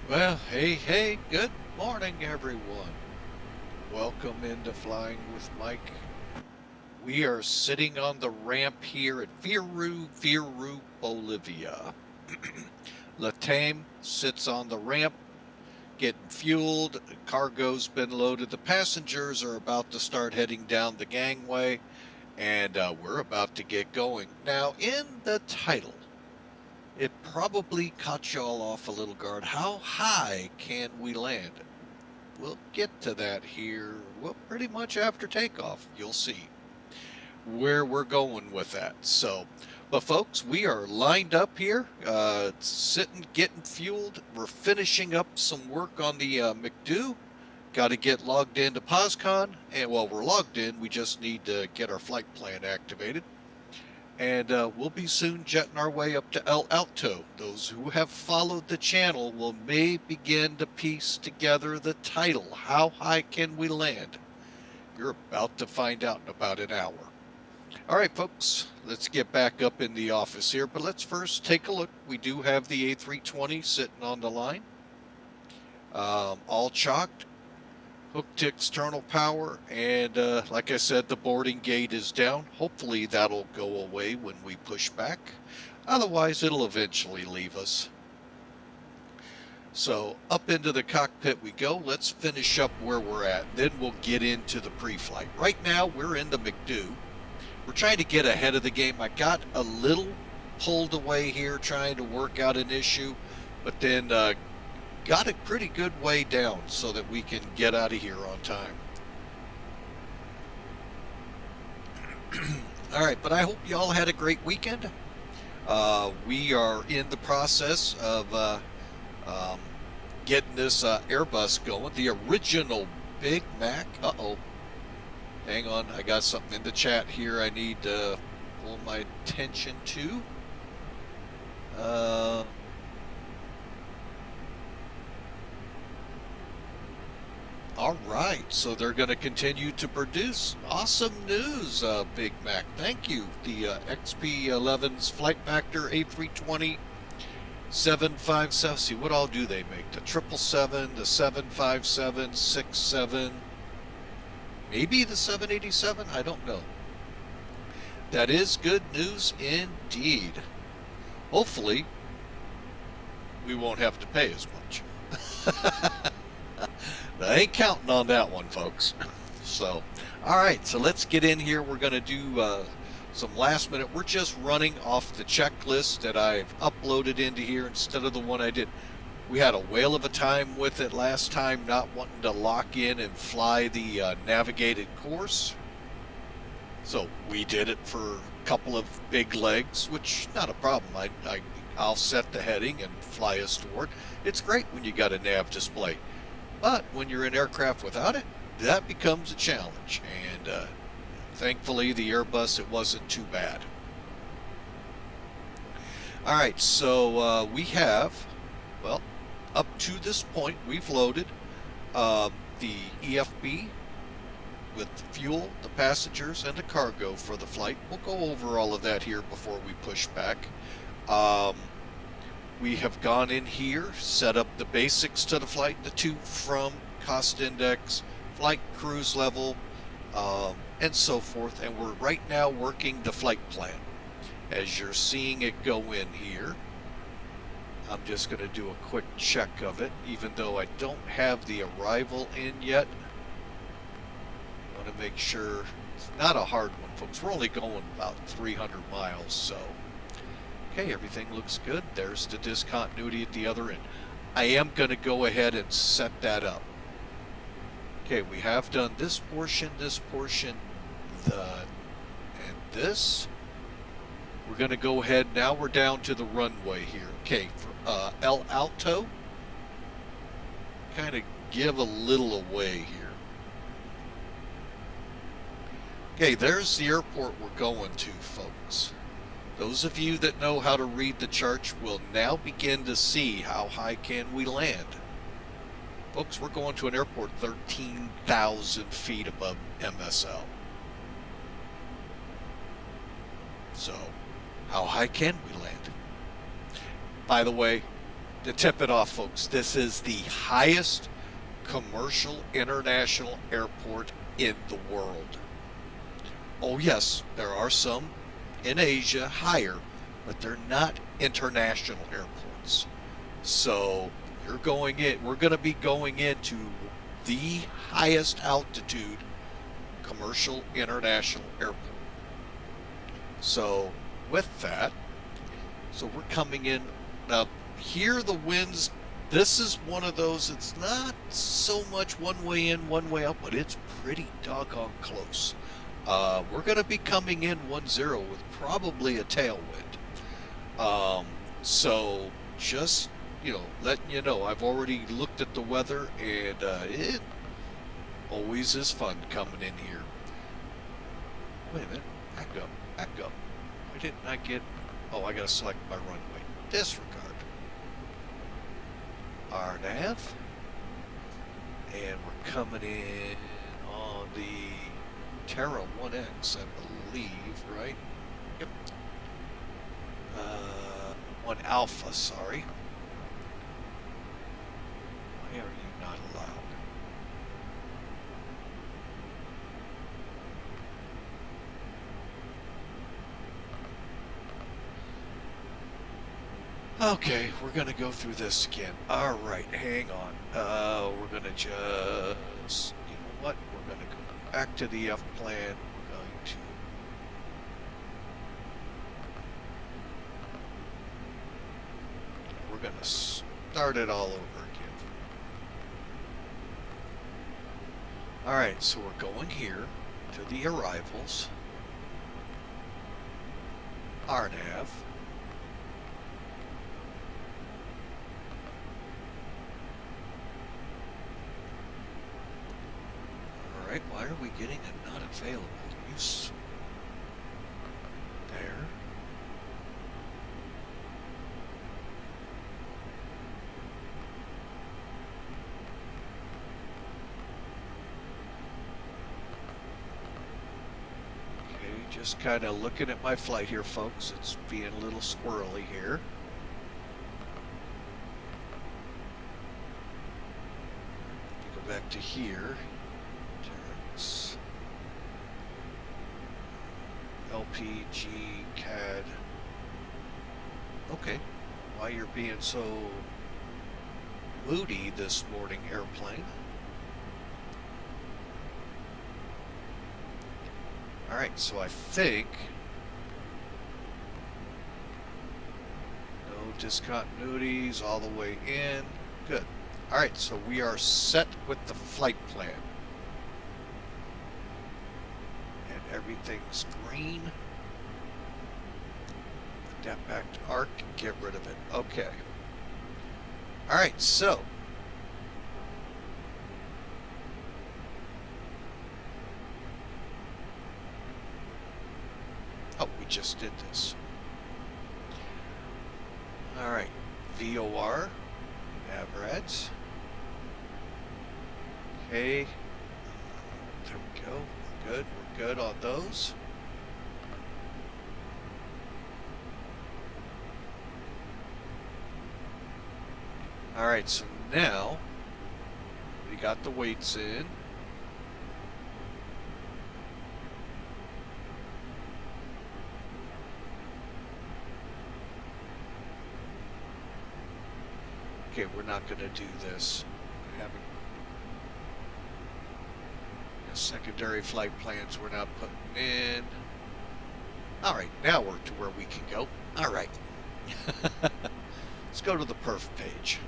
Well, hey, good morning, everyone. Welcome into Flying with Mike. We are sitting on the ramp here at Viru, Bolivia. Latam sits on the ramp, getting fueled. The cargo's been loaded. The passengers are about to start heading down the gangway, and we're about to get going. Now, in the title, it probably caught y'all off a little guard. How high can we land? We'll get to that here, well, pretty much after takeoff. You'll see where we're going with that. So, but folks, we are lined up here, sitting, getting fueled. We're finishing up some work on the McDo. Got to get logged into POSCON, and while we're logged in, we just need to get our flight plan activated. And we'll be soon jetting our way up to Alto. Those who have followed the channel will may begin to piece together the title, How High Can We Land? You're about to find out in about an hour. All right, folks, let's get back up in the office here, but let's first take a look. We do have the A320 sitting on the line, all chocked. Hooked to external power, and like I said, the boarding gate is down. Hopefully that'll go away when we push back. Otherwise, it'll eventually leave us. So up into the cockpit we go. Let's finish up where we're at. Then we'll get into the pre-flight. Right now, we're in the McDo. We're trying to get ahead of the game. I got a little pulled away here trying to work out an issue, but then got a pretty good way down so that we can get out of here on time. All right, but I hope you all had a great weekend. We are in the process of getting this Airbus going, the original Big Mac. Hang on, I got something in the chat here I need to pull my attention to. All right, so they're going to continue to produce. Awesome news, Big Mac. Thank you. The XP11's Flight Factor A320 757. See, what all do they make? The 777, the 757, 67, maybe the 787? I don't know. That is good news indeed. Hopefully, we won't have to pay as much. I ain't counting on that one, folks. So, all right, so let's get in here. We're going to do some last minute. We're just running off the checklist that I've uploaded into here instead of the one I did. We had a whale of a time with it last time, not wanting to lock in and fly the navigated course. So we did it for a couple of big legs, which not a problem. I'll set the heading and fly us toward. It's great when you got a nav display. But when you're in aircraft without it, that becomes a challenge. And thankfully, the Airbus, it wasn't too bad. All right, so we have, well, up to this point, we've loaded the EFB with the fuel, the passengers, and the cargo for the flight. We'll go over all of that here before we push back. We have gone in here, set up the basics to the flight, the to, from, cost index, flight cruise level, and so forth. And we're right now working the flight plan. As you're seeing it go in here, I'm just going to do a quick check of it, even though I don't have the arrival in yet. I want to make sure it's not a hard one, folks. We're only going about 300 miles, so Okay, everything looks good. There's the discontinuity at the other end. I am going to go ahead and set that up. Okay, we have done this portion, and this. We're going to go ahead. Now we're down to the runway here. Okay, for El Alto, kind of give a little away here. Okay, there's the airport we're going to, folks. Those of you that know how to read the charts will now begin to see how high can we land. Folks, we're going to an airport 13,000 feet above MSL. So, how high can we land? By the way, to tip it off, folks, this is the highest commercial international airport in the world. Oh yes, there are some in Asia higher, but they're not international airports. So you're going in, we're going to be going into the highest altitude commercial international airport. So with that, so we're coming in now. Here the winds, this is one of those, it's not so much one way in, one way out, but it's pretty doggone close. We're going to be coming in 1-0 with probably a tailwind. So just, letting you know, I've already looked at the weather, and it always is fun coming in here. Wait a minute, back up. Why didn't I get, I got to select my runway. Disregard. RNAV. And we're coming in on the Terra 1X, I believe, right? Yep. 1 Alpha, sorry. Why are you not allowed? Okay, we're going to go through this again. All right, hang on. We're going to just, you know what? We're going to go back to the F plan. We're going to start it all over again. All right, so we're going here to the arrivals. RNAV. Alright, why are we getting a not available use? There. Okay, just kind of looking at my flight here, folks. It's being a little squirrely here. Go back to here. LPG CAD. Okay, why you're being so moody this morning, airplane? All right, so I think no discontinuities all the way in. Good. All right, so we are set with the flight plan. Everything's green. Put that back to arc and get rid of it. Okay. All right, so. Oh, we just did this. All right. VOR. Average. Okay. There we go. Good. Good on those. All right, so now we got the weights in. Okay, we're not going to do this. Having secondary flight plans we're not putting in. All right, now we're to where we can go. All right. Let's go to the perf page.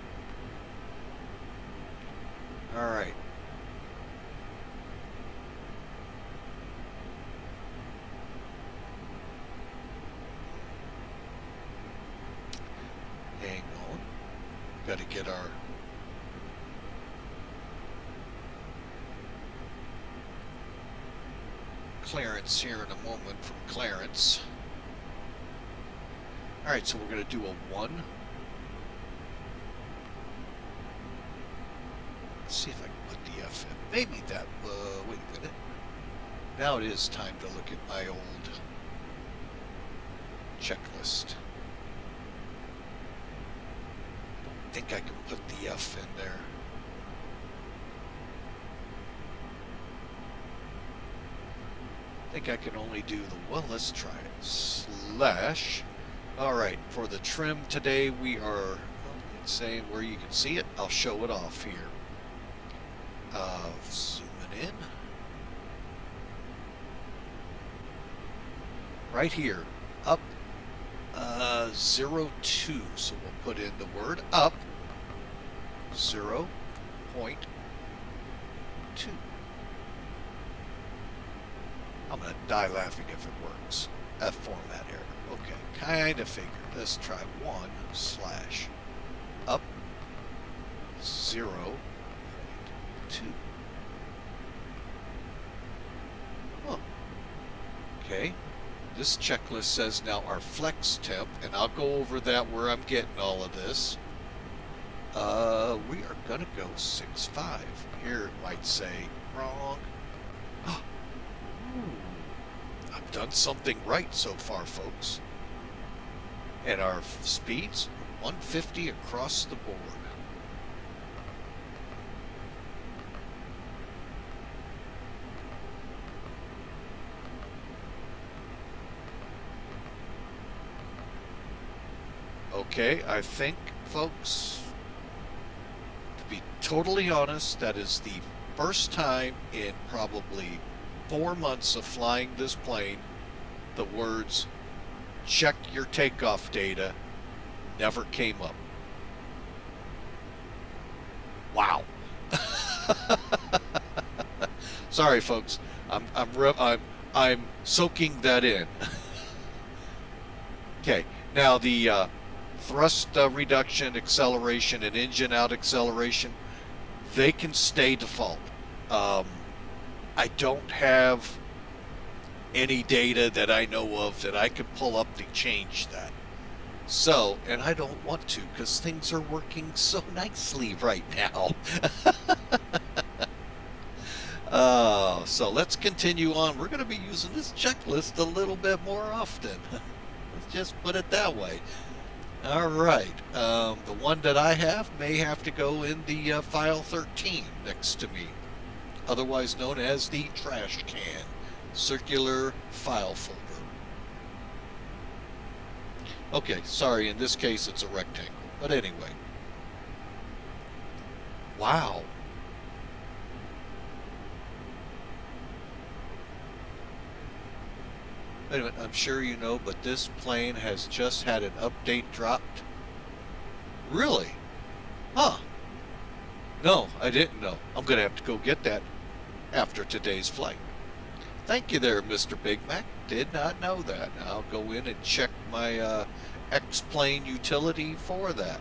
All right. Hang on. Got to get our clearance here in a moment from Clarence. All right, so we're going to do a 1. Let's see if I can put the F in. Maybe that, wait a minute. Now it is time to look at my old checklist. I think I can put the F in there. I think I can only do the, well, let's try it. Slash. All right, for the trim today, we are, it's saying where you can see it. I'll show it off here. Zooming in. Right here, up 0.2. So we'll put in the word up 0.2. I'm going to die laughing if it works. F format error. Okay, kind of figured. Let's try 1 slash up 0.2. Huh. Okay. This checklist says now our flex temp, and I'll go over that where I'm getting all of this. We are going to go 6.5. Here it might say wrong. I've done something right so far, folks. And our speeds, 150 across the board. Okay, I think, folks, to be totally honest, that is the first time in probably 4 months of flying this plane, the words, check your takeoff data, never came up. Wow. Sorry, folks. I'm soaking that in. Okay. Now the thrust reduction, acceleration, and engine out acceleration, they can stay default. I don't have any data that I know of that I can pull up to change that. So, and I don't want to because things are working so nicely right now. So let's continue on. We're going to be using this checklist a little bit more often. Let's just put it that way. All right. The one that I have may have to go in the file 13 next to me, otherwise known as the trash can, circular file folder. Okay, sorry, in this case it's a rectangle, but anyway. Wow. Wait a minute, I'm sure you know, but this plane has just had an update dropped. Really? Huh. No, I didn't know. I'm going to have to go get that after today's flight. Thank you there, Mr. Big Mac. Did not know that. I'll go in and check my X-Plane utility for that.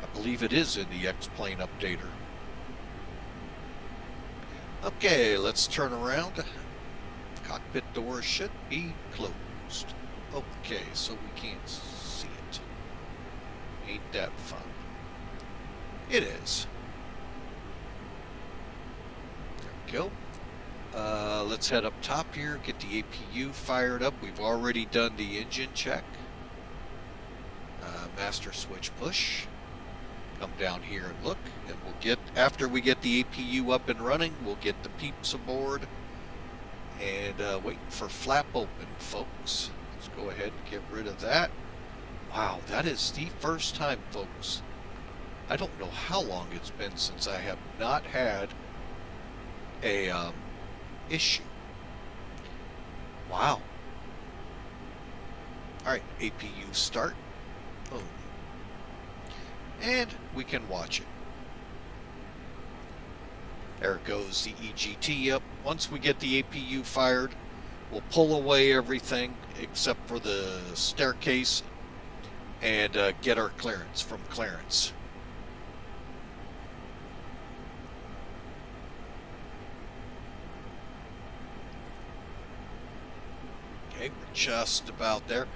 I believe it is in the X-Plane updater. Okay, let's turn around. Cockpit door should be closed. Okay, so we can't see it. Ain't that fun? It is. There we go. Let's head up top here, get the APU fired up. We've already done the engine check. Master switch push. Come down here and look, and we'll get, after we get the APU up and running, we'll get the peeps aboard. And waiting for flap open, folks. Let's go ahead and get rid of that. Wow, that is the first time, folks. I don't know how long it's been since I have not had a issue. Wow. Alright, APU start. Boom. And we can watch it. There goes the EGT up. Once we get the APU fired, we'll pull away everything except for the staircase and get our clearance from clearance. Okay, we're just about there.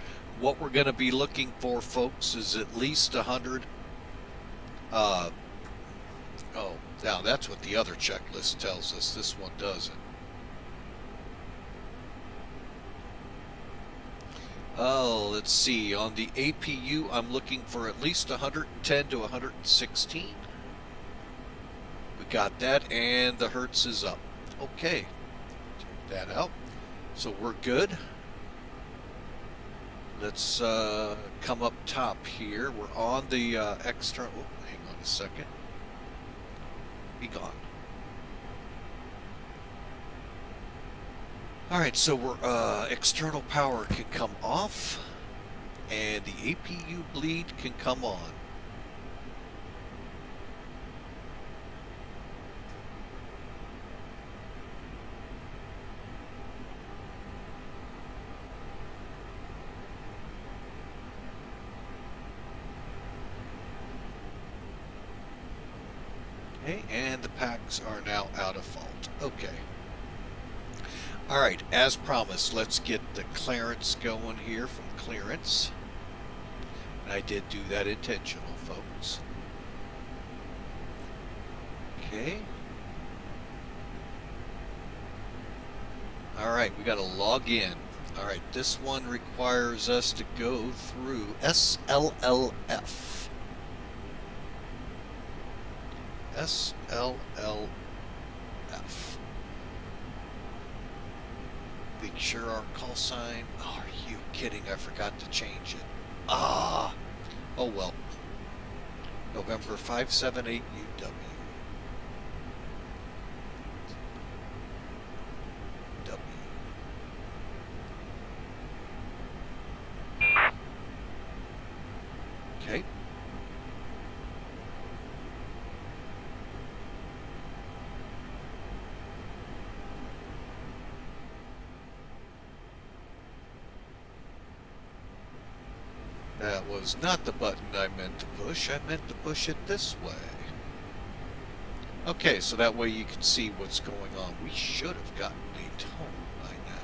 What we're going to be looking for, folks, is at least 100. Oh, now that's what the other checklist tells us. This one doesn't. Oh, let's see. On the APU, I'm looking for at least 110 to 116. We got that, and the hertz is up. Okay, check that out. So we're good. Let's come up top here. We're on the external. Oh, hang on a second. Be gone. Alright, so we're external power can come off and the APU bleed can come on. Okay, and the packs are now out of fault. Okay. Alright, as promised, let's get the clearance going here from clearance. And I did do that intentional, folks. Okay. Alright, we gotta log in. Alright, this one requires us to go through SLLF. SLLF. Make sure our call sign. Oh, are you kidding? I forgot to change it. Ah. Oh well. November 578 UW. Okay. That was not the button I meant to push. I meant to push it this way. Okay, so that way you can see what's going on. We should have gotten a tone by now.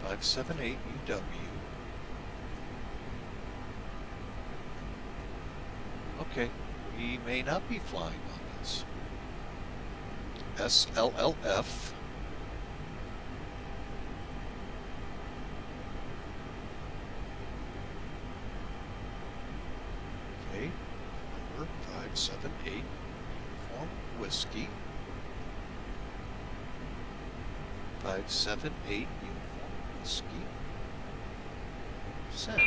578 UW. Okay, we may not be flying on this. SLLF. Okay, number 578, uniform whiskey. 578, uniform whiskey. Send.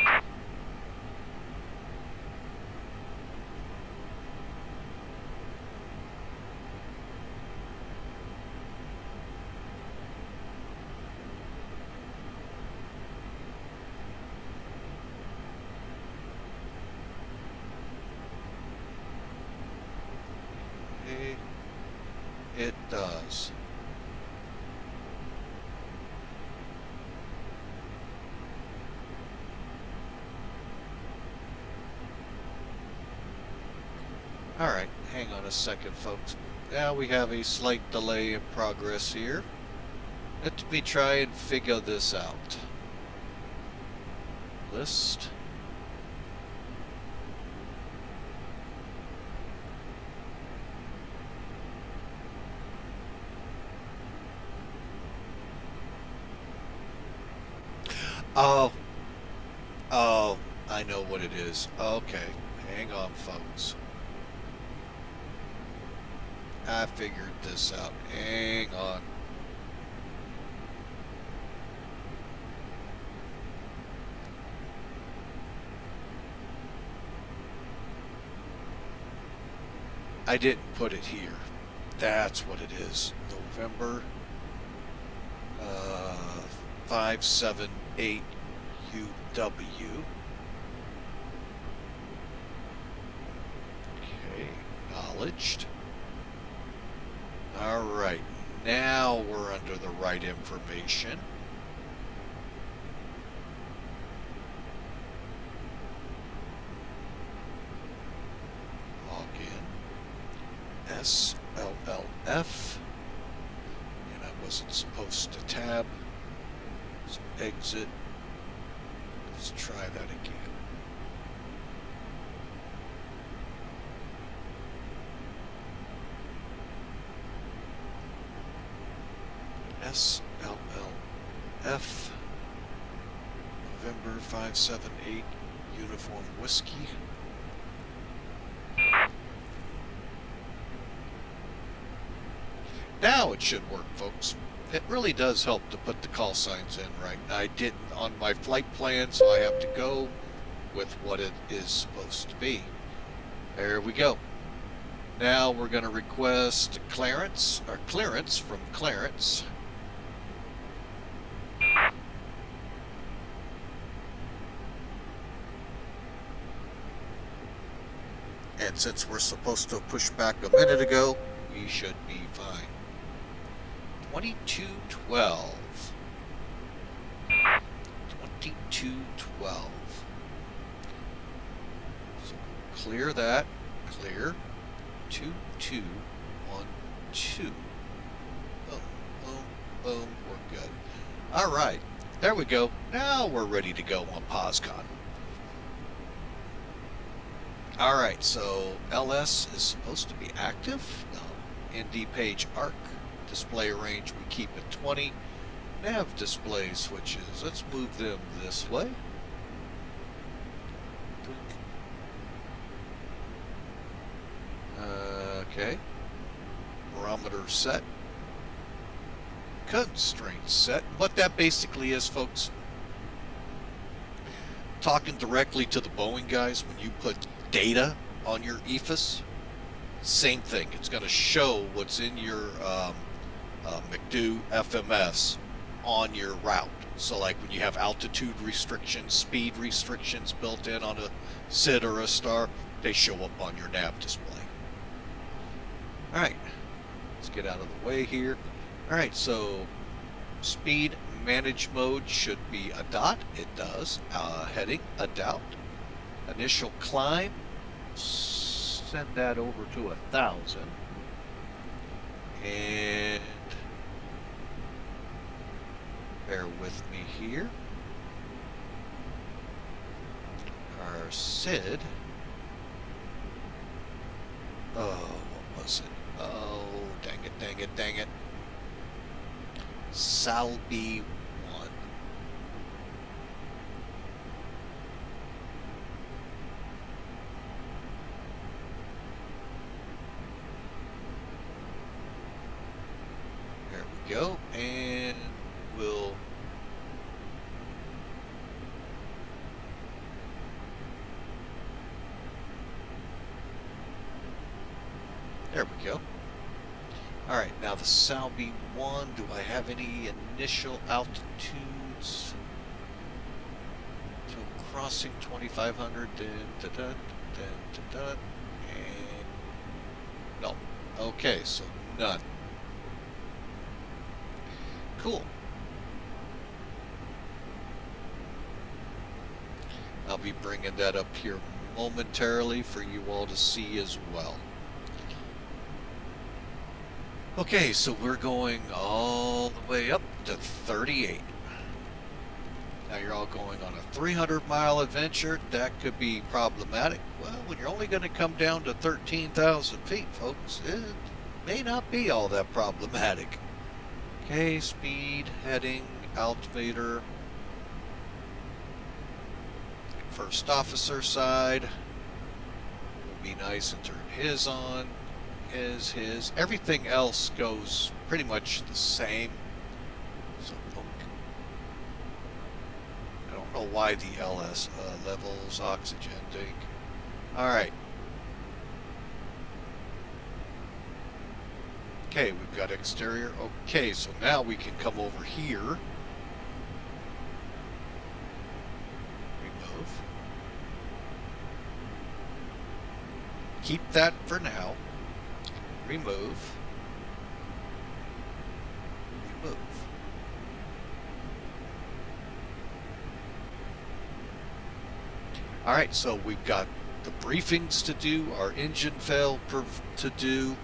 It does. All right, hang on a second, folks. Now we have a slight delay in progress here. Let me try and figure this out. List. Oh, I know what it is. Okay, hang on, folks. I figured this out. Hang on. I didn't put it here. That's what it is. November 578 UW. Okay, acknowledged. All right, now we're under the right information. Log in. SLLF. And I wasn't supposed to tab. So exit. Let's try that again. SLLF November 578 Uniform Whiskey. Now it should work, folks. It really does help to put the call signs in right. I didn't on my flight plan, so I have to go with what it is supposed to be. There we go. Now we're going to request clearance from Clarence. And since we're supposed to push back a minute ago, we should be fine. 2212. 2212. So clear that. Clear. 2212. Boom, boom, boom. We're good. All right. There we go. Now we're ready to go on POSCON. All right. So LS is supposed to be active. No. ND page arc. Display range we keep at 20. Nav display switches. Let's move them this way. Okay. Barometer set. Constraint set. What that basically is, folks, talking directly to the Boeing guys, when you put data on your EFIS, same thing. It's going to show what's in your McDo FMS on your route. So like when you have altitude restrictions, speed restrictions built in on a SID or a star, they show up on your nav display. Alright, let's get out of the way here. Alright, so speed manage mode should be a dot. It does. Heading, a dot. Initial climb, send that over to 1,000. And bear with me here. Our SID. Oh, what was it? Oh, dang it, dang it, dang it. SLB 1. There we go, and we'll there we go. All right, now the Salby 1, do I have any initial altitudes? So crossing 2,500, and no. Okay, so none. Cool. I'll be bringing that up here momentarily for you all to see as well. Okay, so we're going all the way up to 38. Now you're all going on a 300-mile adventure. That could be problematic. Well, when you're only going to come down to 13,000 feet, folks, it may not be all that problematic. Okay, speed, heading, altimeter. First officer side. Would be nice and turn his on. His. Everything else goes pretty much the same. So I don't know why the LS levels, oxygen tank. All right. Okay, we've got exterior. Okay, so now we can come over here. Remove. Keep that for now. Remove. Remove. Alright, so we've got the briefings to do, our engine fail to do,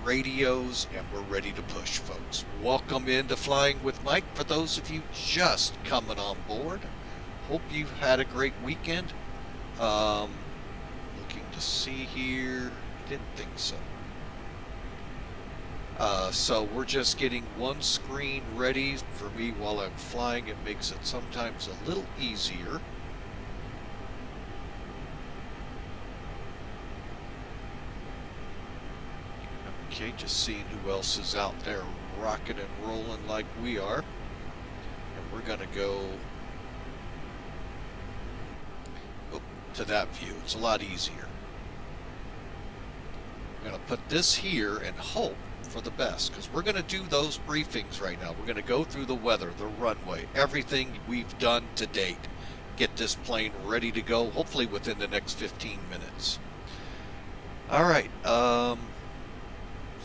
radios, and we're ready to push, folks. Welcome into Flying with Mike. For those of you just coming on board, hope you've had a great weekend. Looking to see here. Didn't think so. So we're just getting one screen ready for me while I'm flying. It makes it sometimes a little easier. Okay, just seeing who else is out there rocking and rolling like we are. And we're going to go to that view. It's a lot easier. I'm going to put this here and hope for the best, because we're going to do those briefings right now. We're going to go through the weather, the runway, everything we've done to date. Get this plane ready to go, hopefully within the next 15 minutes. All right.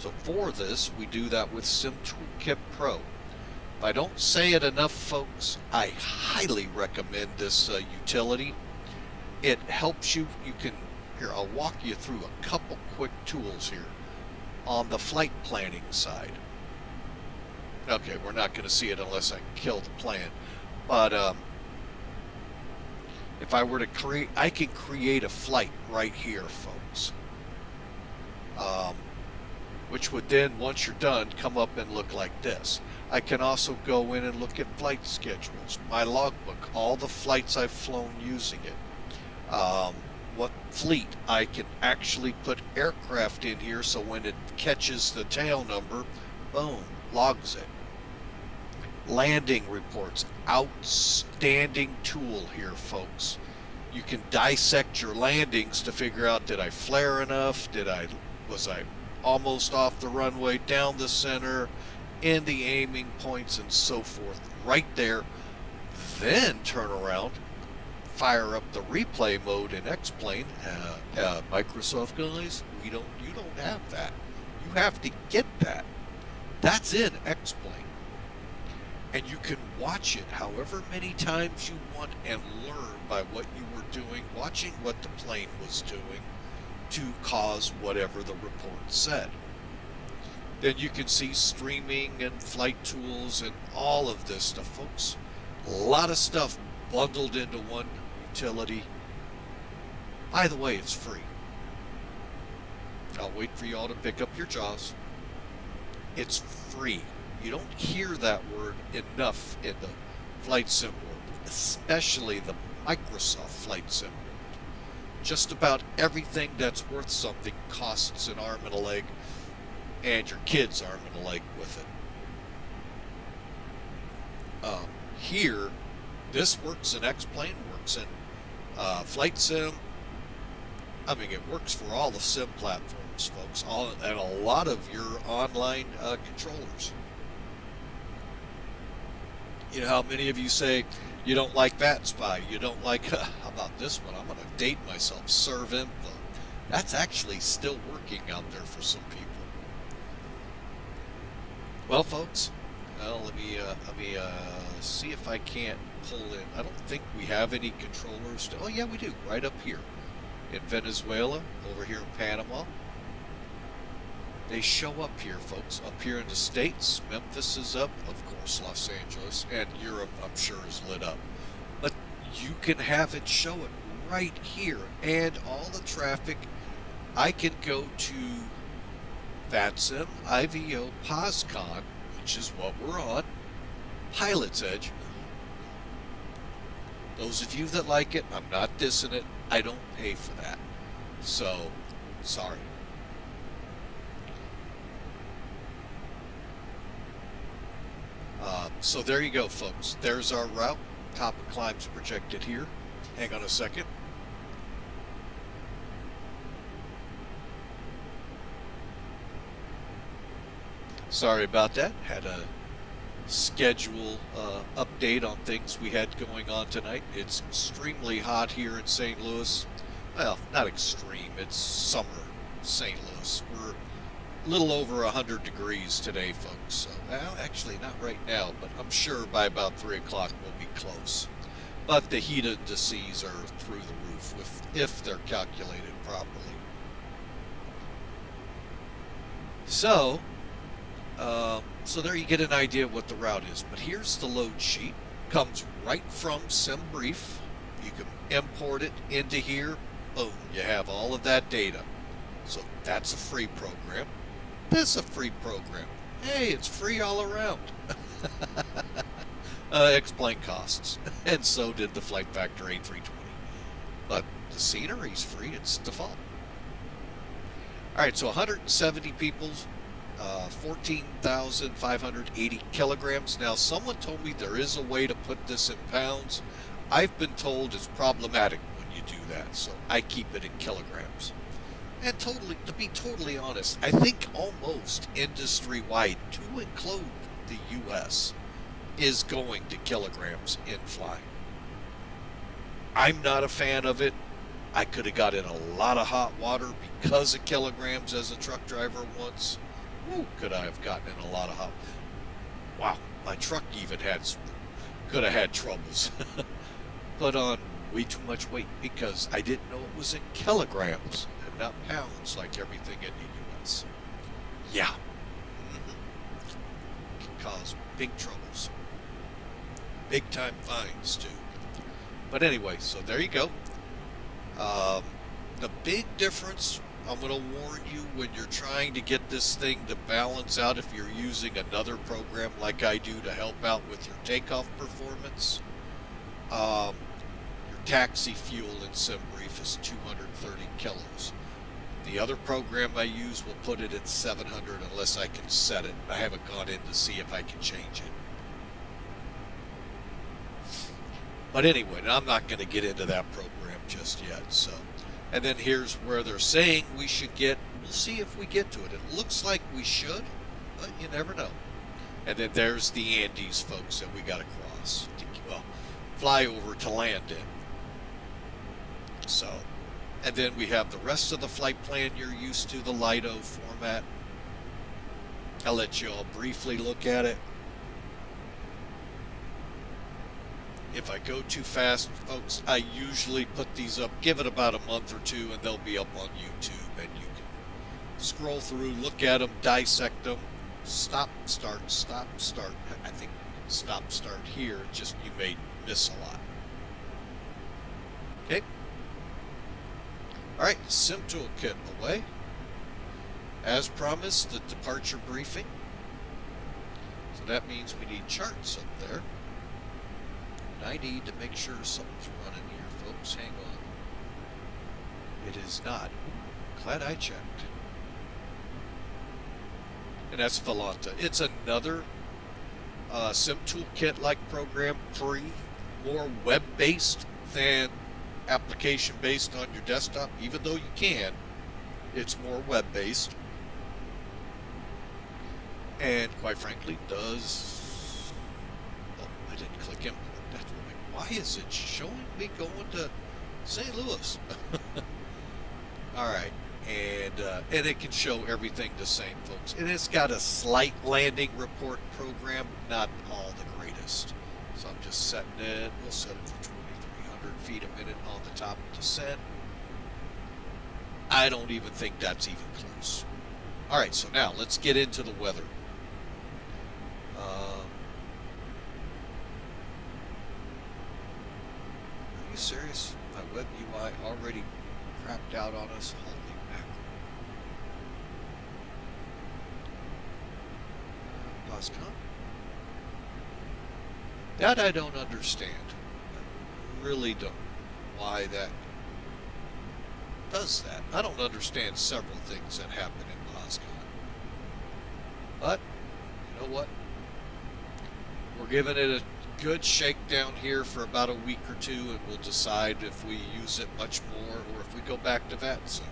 So for this, we do that with Sim Toolkit Pro. If I don't say it enough, folks, I highly recommend this utility. It helps you. You can, here, I'll walk you through a couple quick tools here on the flight planning side. Okay, we're not going to see it unless I kill the plan. But if I were to create, I can create a flight right here, folks. Which would then, once you're done, come up and look like this. I can also go in and look at flight schedules, my logbook, all the flights I've flown using it. What fleet. I can actually put aircraft in here, so when it catches the tail number, boom, logs it. Landing reports, outstanding tool here, folks. You can dissect your landings to figure out, did I flare enough? Was I almost off the runway, down the center, in the aiming points, and so forth, right there. Then turn around, fire up the replay mode in X-Plane. Microsoft guys, you don't have that. You have to get that. That's in X-Plane, and you can watch it however many times you want and learn by what you were doing, watching what the plane was doing, to cause whatever the report said. Then you can see streaming and flight tools and all of this stuff, folks. A lot of stuff bundled into one utility. By the way, it's free. I'll wait for y'all to pick up your jaws. It's free. You don't hear that word enough in the flight sim world, especially the Microsoft flight sim. Just about everything that's worth something costs an arm and a leg, and your kid's arm and a leg with it. Here, this works in X-Plane, works in Flight Sim. I mean, it works for all the sim platforms, folks, and a lot of your online controllers. You know how many of you say, you don't like that spy, you don't like, how about this one? I'm going to date myself, serve info. That's actually still working out there for some people. Well, folks, let me see if I can't pull in. I don't think we have any controllers. Oh, yeah, we do, right up here. In Venezuela, over here in Panama. They show up here, folks. Up here in the States, Memphis is up. Of course, Los Angeles. And Europe, I'm sure, is lit up. But you can have it show it right here. And all the traffic, I can go to FATSIM, IVO, POSCON, which is what we're on, Pilot's Edge. Those of you that like it, I'm not dissing it. I don't pay for that. So, sorry. So there you go, folks. There's our route. Top of climb's projected here. Hang on a second. Sorry about that. Had a schedule update on things we had going on tonight. It's extremely hot here in St. Louis. Well, not extreme. It's summer, St. Louis. We're a little over 100 degrees today, folks. So, well, actually not right now, but I'm sure by about 3 o'clock we'll be close. But the heat indices are through the roof if they're calculated properly. So there you get an idea of what the route is. But here's the load sheet. Comes right from SimBrief. You can import it into here. Boom, you have all of that data. So that's a free program. This is a free program. Hey, it's free all around. Explain costs. And so did the Flight Factor A320. But the scenery's free. It's default. All right, so 170 people, 14,580 kilograms. Now, someone told me there is a way to put this in pounds. I've been told it's problematic when you do that, so I keep it in kilograms. And to be totally honest, I think almost industry-wide, to include the U.S., is going to kilograms in flying. I'm not a fan of it. I could have got in a lot of hot water because of kilograms as a truck driver once. Ooh, could I have gotten in a lot of hot... Wow, my truck even could have had troubles. Put on way too much weight because I didn't know it was in kilograms and not pounds like everything in the U.S. Yeah. Can cause big troubles. Big time fines, too. But anyway, so there you go. The big difference, I'm going to warn you, when you're trying to get this thing to balance out, if you're using another program like I do to help out with your takeoff performance, your taxi fuel in SimBrief is 230 kilos. The other program I use will put it at 700 unless I can set it. I haven't gone in to see if I can change it. But anyway, I'm not going to get into that program just yet. So, and then here's where they're saying we should get. We'll see if we get to it. It looks like we should, but you never know. And then there's the Andes, folks, that we got to cross. Well, fly over to land in. So, and then we have the rest of the flight plan you're used to, the LIDO format. I'll let you all briefly look at it. If I go too fast, folks, I usually put these up, give it about a month or two, and they'll be up on YouTube, and you can scroll through, look at them, dissect them, stop, start, stop, start. I think stop, start here, just you may miss a lot. Okay. All right, Sim Toolkit away. As promised, the departure briefing. So that means we need charts up there. I need to make sure something's running here, folks. Hang on. It is not. Glad I checked. And that's Volanta. It's another Sim Toolkit-like program, free, more web-based than application-based on your desktop. Even though you can, it's more web-based. And quite frankly, does... Oh, I didn't click import. Why is it showing me going to St. Louis? All right, and it can show everything the same, folks. And it's got a slight landing report program, not all the greatest. So I'm just setting it. We'll set it for 2,300 feet a minute on the top of descent. I don't even think that's even close. All right, so now let's get into the weather. Serious? My web UI already crapped out on us. Holy mackerel. POSCON? That I don't understand. I really don't. Why that does that. I don't understand several things that happen in POSCON. But, you know what? We're giving it a good shakedown here for about a week or two, and we'll decide if we use it much more or if we go back to VATSA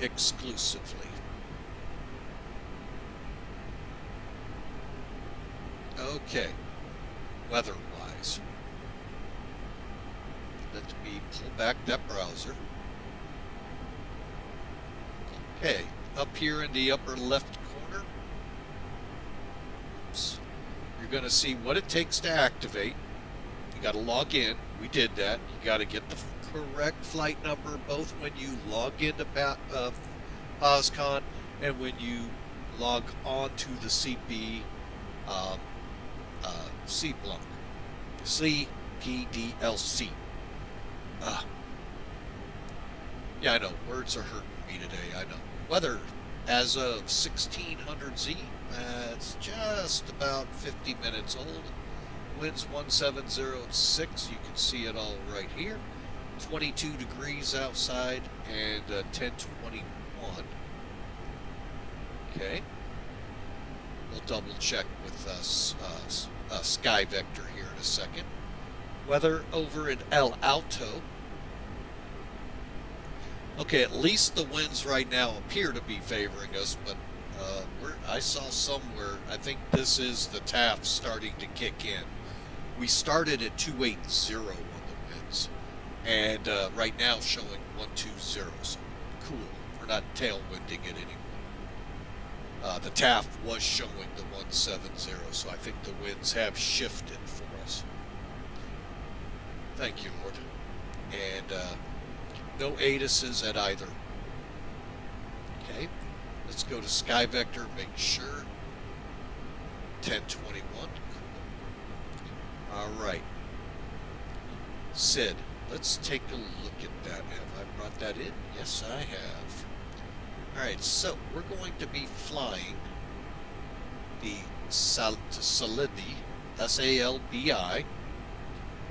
exclusively. Okay, weather-wise. Let me pull back that browser. Okay, up here in the upper left corner, you're going to see what it takes to activate. You got to log in. We did that. You got to get the correct flight number both when you log into POSCON and when you log on to the CP C-block. CPDLC. Yeah, I know. Words are hurting me today. I know. Weather as of 1600 Z. It's just about 50 minutes old. Winds 1706. You can see it all right here. 22 degrees outside and 1021. Okay. We'll double check with Sky Vector here in a second. Weather over in El Alto. Okay, at least the winds right now appear to be favoring us, but I saw somewhere, I think this is the TAF starting to kick in. We started at 280 on the winds, and right now showing 120, so cool. We're not tailwinding it anymore. The TAF was showing the 170, so I think the winds have shifted for us. Thank you, Lord. And no ATISes at either. Okay, let's go to Sky Vector, make sure. 1021. All right. Sid, let's take a look at that. Have I brought that in? Yes, I have. All right, so we're going to be flying the SLVR, SALBI,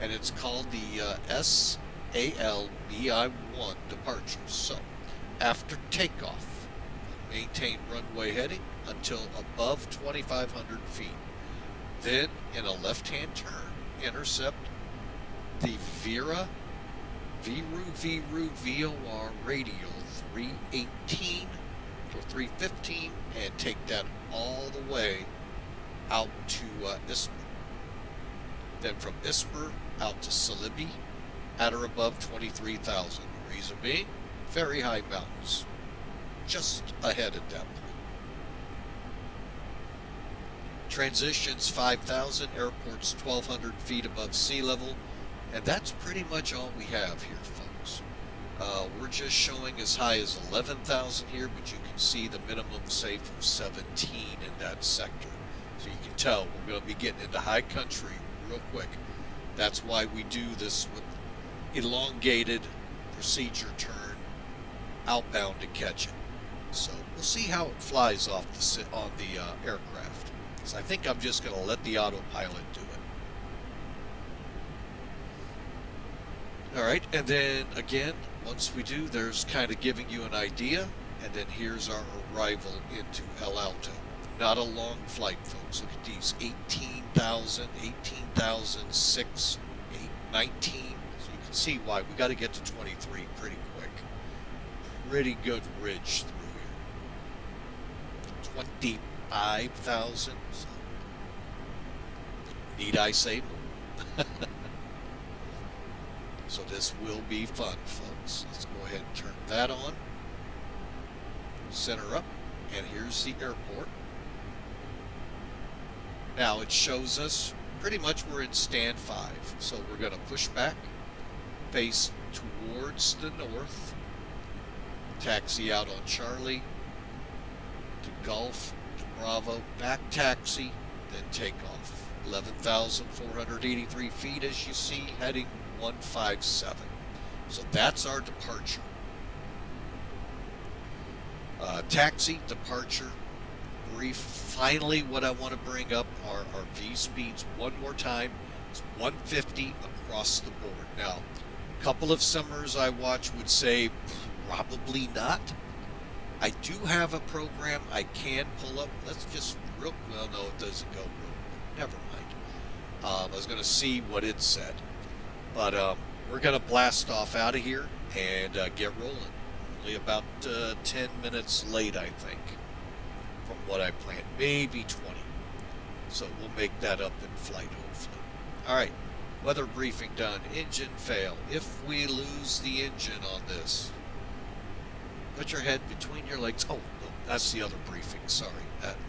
and it's called the SALBI-1 departure. So, after takeoff, maintain runway heading until above 2,500 feet. Then, in a left-hand turn, intercept the Viru VOR radial 318 to 315 and take that all the way out to Ismir. Then from Ismir out to Salibi at or above 23,000. Reason being, very high mountains just ahead at that point. Transitions 5,000, airports 1,200 feet above sea level, and that's pretty much all we have here, folks. We're just showing as high as 11,000 here, but you can see the minimum safe of 17 in that sector. So you can tell we're going to be getting into high country real quick. That's why we do this with elongated procedure turn outbound to catch it. So we'll see how it flies off on the aircraft. So I think I'm just going to let the autopilot do it. All right, and then again, once we do, there's kind of giving you an idea, and then here's our arrival into El Alto. Not a long flight, folks. Look at these, 18,000, 18,006, 19. So you can see why we got to get to 23 pretty quick. Pretty good ridge through here. 25,000. So need I say more? So this will be fun, folks. Let's go ahead and turn that on. Center up, and here's the airport. Now it shows us pretty much we're in stand 5. So we're going to push back, face towards the north, taxi out on Charlie, to Gulf, to Bravo, back taxi, then take off. 11,483 feet, as you see, heading 157. So that's our departure. Taxi, departure, brief. Finally, what I want to bring up are our V speeds one more time. It's 150 across the board. Now, a couple of summers I watch would say probably not. I do have a program I can pull up. Let's just well, no, it doesn't go real quick. Never mind. I was going to see what it said. But we're going to blast off out of here and get rolling. Only about 10 minutes late, I think, from what I planned. Maybe 20. So we'll make that up in flight, hopefully. All right, weather briefing done. Engine fail. If we lose the engine on this, put your head between your legs. Oh, no, that's the other briefing. Sorry,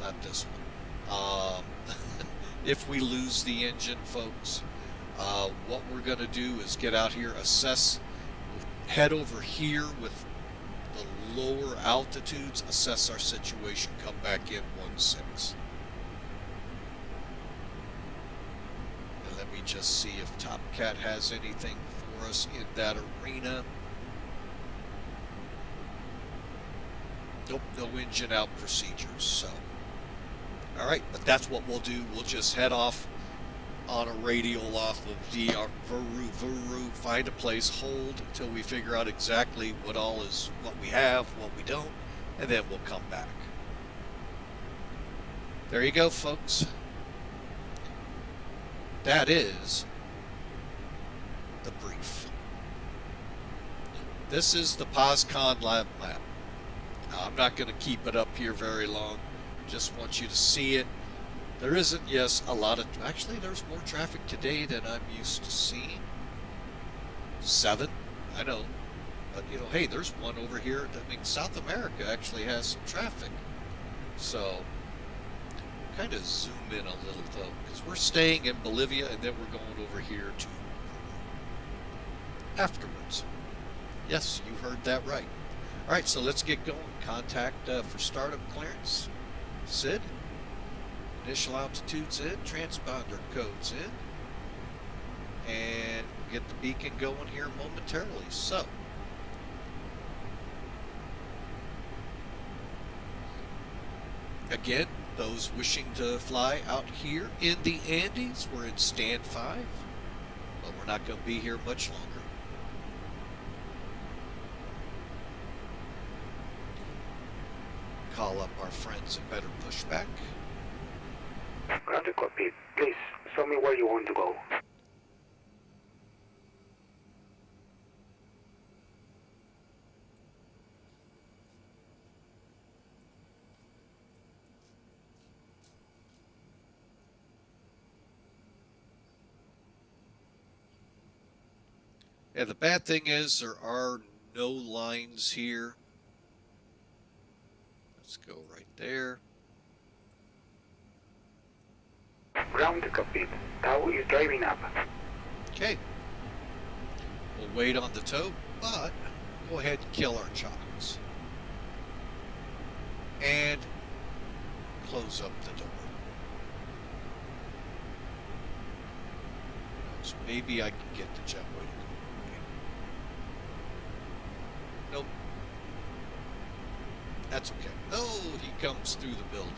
not this one. If we lose the engine, folks, what we're going to do is get out here, assess, head over here with the lower altitudes, assess our situation, come back in 1-6. And let me just see if Top Cat has anything for us in that arena. Nope, no engine out procedures, so. All right, but that's what we'll do. We'll just head off on a radial off of Viru, find a place, hold until we figure out exactly what we have, what we don't, and then we'll come back. There you go, folks. That is the brief. This is the POSCON lab map. Now, I'm not going to keep it up here very long. Just want you to see it. There isn't, yes, a lot of... Actually, there's more traffic today than I'm used to seeing. 7, I know. But, you know, hey, there's one over here. I mean, South America actually has some traffic. So, kind of zoom in a little, though, because we're staying in Bolivia, and then we're going over here to Peru afterwards. Yes, you heard that right. All right, so let's get going. Contact for startup clearance. SID. Initial altitudes in, transponder codes in, and we'll get the beacon going here momentarily. So, again, those wishing to fly out here in the Andes, we're in stand 5, but we're not going to be here much longer. Call up our friends at Better Pushback. Ground to copy. Please, show me where you want to go. Yeah, the bad thing is there are no lines here. Let's go right there. Ground to copy. Tau is driving up. Okay. We'll wait on the tow, but go ahead and kill our chocks. And close up the door. So maybe I can get the jetway to go away. Nope. That's okay. Oh, he comes through the building.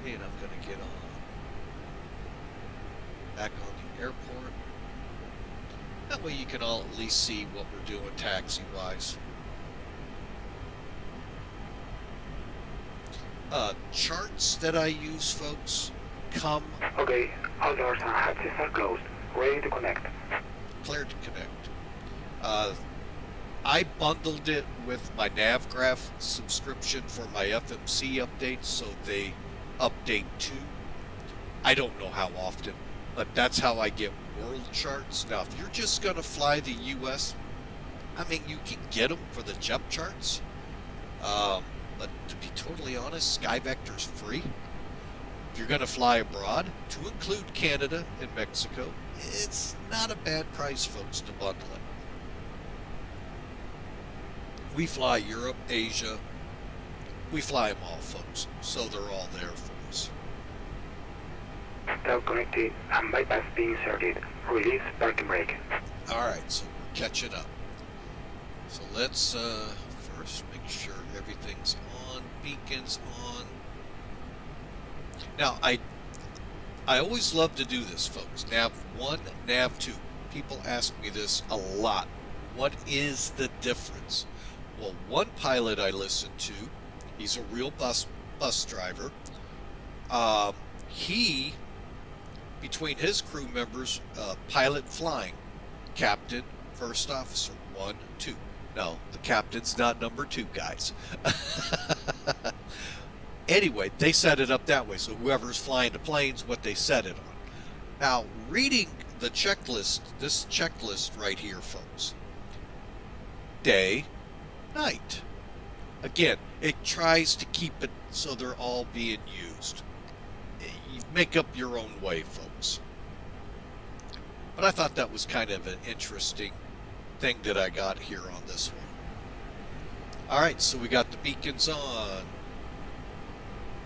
And I'm going to get on back on the airport. That way you can all at least see what we're doing taxi-wise. Charts that I use, folks, come... Okay, all doors and hatches are closed. Ready to connect. Cleared to connect. I bundled it with my NavGraph subscription for my FMC updates, so they update too. I don't know how often, but that's how I get world charts. Now, if you're just going to fly the U.S., I mean, you can get them for the JEP charts, but to be totally honest, SkyVector's free. If you're going to fly abroad, to include Canada and Mexico, it's not a bad price, folks, to bundle it. We fly Europe, Asia, we fly them all, folks, so they're all there for us. Tau connected and bypass being inserted. Release parking brake. Alright, so we're catching up. So let's first make sure everything's on, beacons on. Now, I always love to do this, folks. Nav 1, Nav 2. People ask me this a lot. What is the difference? Well, one pilot I listen to, he's a real bus driver. He, between his crew members, pilot flying, captain, first officer, 1, 2. No, the captain's not number 2, guys. Anyway, they set it up that way, so whoever's flying the plane's what they set it on. Now, reading the checklist, this checklist right here, folks. Day, night. Again, it tries to keep it so they're all being used. You make up your own way, folks. But I thought that was kind of an interesting thing that I got here on this one. All right, so we got the beacons on.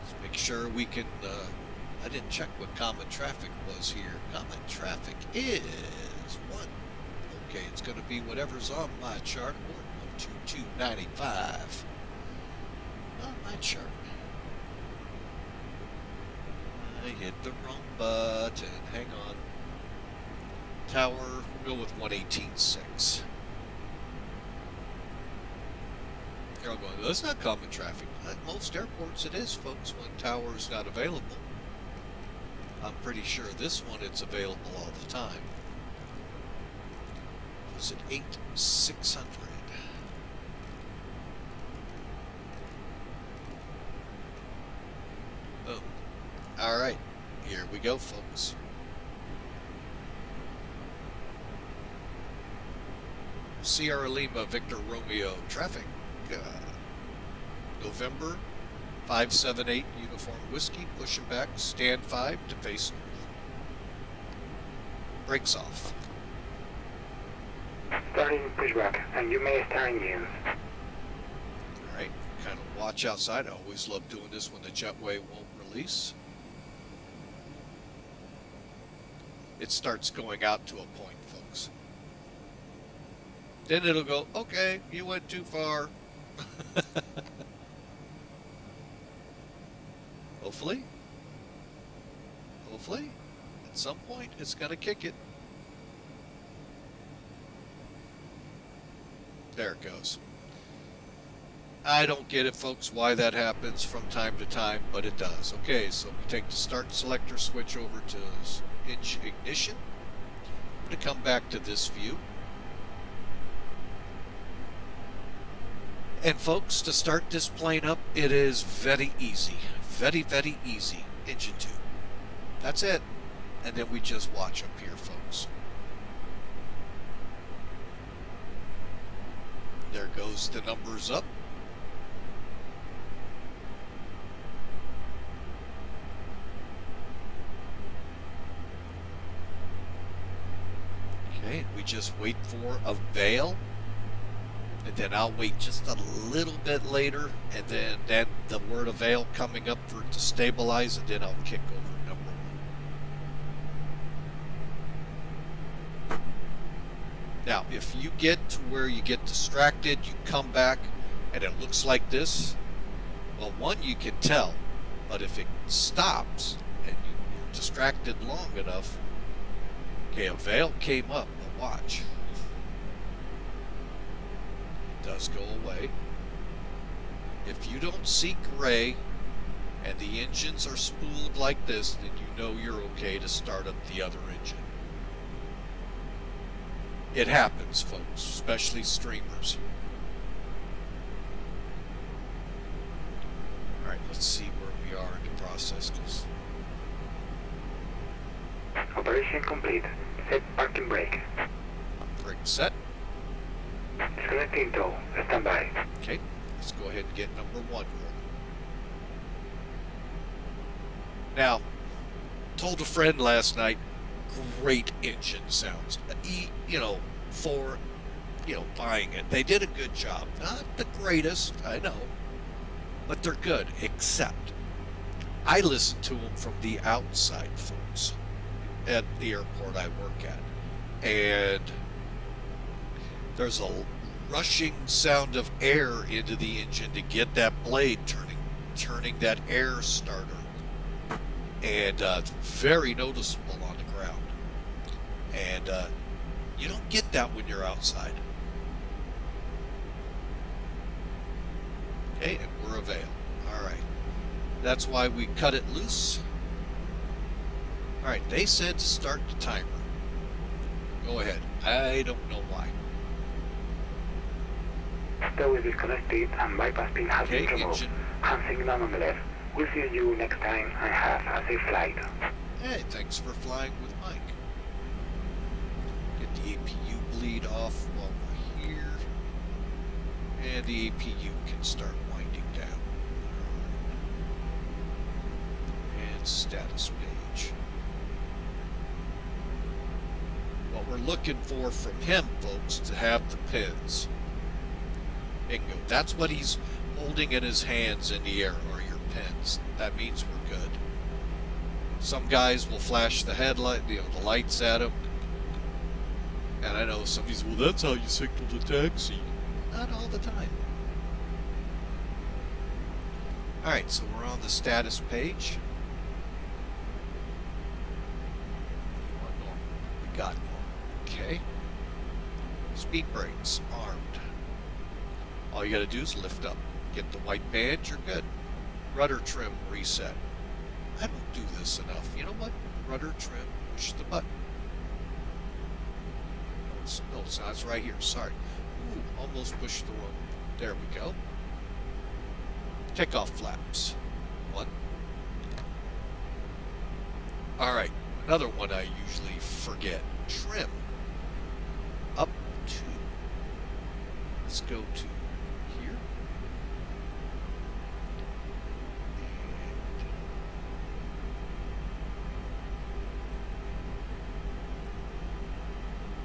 Let's make sure we can, I didn't check what common traffic was here. Common traffic is 1. Okay, it's going to be whatever's on my chart. 122.95. On my chart. I hit the wrong button. Hang on. Tower, we'll go with 118.6. You're all going, that's not common traffic. At most airports it is, folks, when tower is not available. I'm pretty sure this one it's available all the time. Was it 8,600? Boom. All right, here we go, folks. Sierra Lima, Victor Romeo, traffic. November 578 Uniform Whiskey, pushing back, stand 5 to face north. Brakes off. Starting pushback, and you may start engines. Alright, kind of watch outside. I always love doing this when the jetway won't release. It starts going out to a point, folks. Then it'll go, okay, you went too far. Hopefully, at some point, it's going to kick it. There it goes. I don't get it, folks, why that happens from time to time, but it does. Okay, so we take the start selector, switch over to ignition. I'm going to come back to this view. And folks, to start this plane up, it is very easy. Very, very easy. Engine 2. That's it. And then we just watch up here, folks. There goes the numbers up. Okay, we just wait for a veil. And then I'll wait just a little bit later, and then the word avail coming up for it to stabilize, and then I'll kick over number 1. Now, if you get to where you get distracted, you come back, and it looks like this, well, one, you can tell, but if it stops, and you're distracted long enough, okay, a veil came up, but watch. Does go away. If you don't see gray and the engines are spooled like this, then you know you're okay to start up the other engine. It happens, folks, especially streamers. Alright, let's see where we are in the process. Operation complete. Set parking brake. Brake set. Disconnecting tow. Stand by. Okay, let's go ahead and get number 1 rolling. Now, told a friend last night, great engine sounds. For buying it. They did a good job. Not the greatest, I know, but they're good, except I listen to them from the outside, folks, at the airport I work at. And there's a rushing sound of air into the engine to get that blade turning that air starter. And very noticeable on the ground. And you don't get that when you're outside. Okay, and we're avail. Alright. That's why we cut it loose. Alright, they said to start the timer. Go ahead. I don't know why. Stow is disconnected and bypass pin has been removed. Engine. Hand signal on the left. We'll see you next time and have a safe flight. Hey, thanks for flying with Mike. Get the APU bleed off while we're here. And the APU can start winding down. And status page. What we're looking for from him, folks, to have the pins. Bingo. That's what he's holding in his hands in the air, are your pins. That means we're good. Some guys will flash the headlight, the lights at him. And I know somebody's, well, that's how you signal the taxi. Not all the time. Alright, so we're on the status page. We got normal. Okay. Speed brakes, armed. All you gotta do is lift up. Get the white badge, you're good. Rudder trim reset. I don't do this enough. You know what? Rudder trim, push the button. No, it's not. It's right here. Sorry. Ooh, almost pushed the wrong. There we go. Takeoff flaps. One. Alright. Another one I usually forget. Trim. Up to. Let's go to here.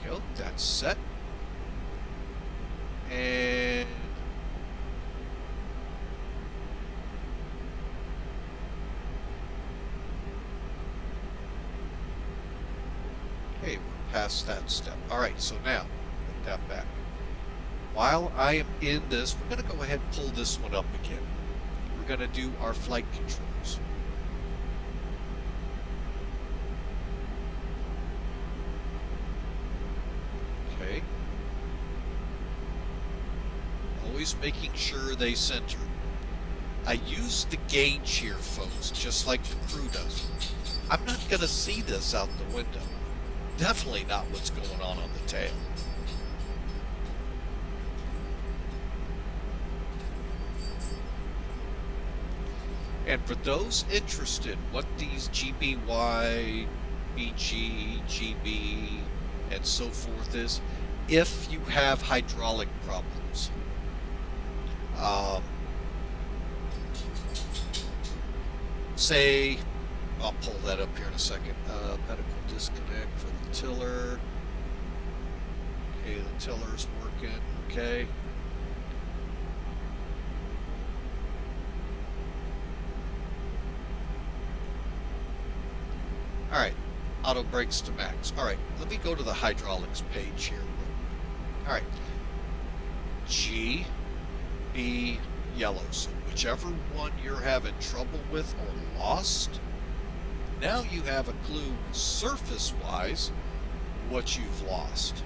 And go. That's set. And okay, we're past that step. Alright, so now put that back. While I am in this, we're going to go ahead and pull this one up again. We're going to do our flight controls. Okay. Always making sure they center. I use the gauge here, folks, just like the crew does. I'm not going to see this out the window. Definitely not what's going on the tail. And for those interested, what these GBY, BG, GB, and so forth is, if you have hydraulic problems, say, I'll pull that up here in a second, medical disconnect for the tiller. Okay, the tiller's working, okay. Alright, auto brakes to max. Alright, let me go to the hydraulics page here. Alright, G, B, yellow. So whichever one you're having trouble with or lost, now you have a clue surface-wise what you've lost.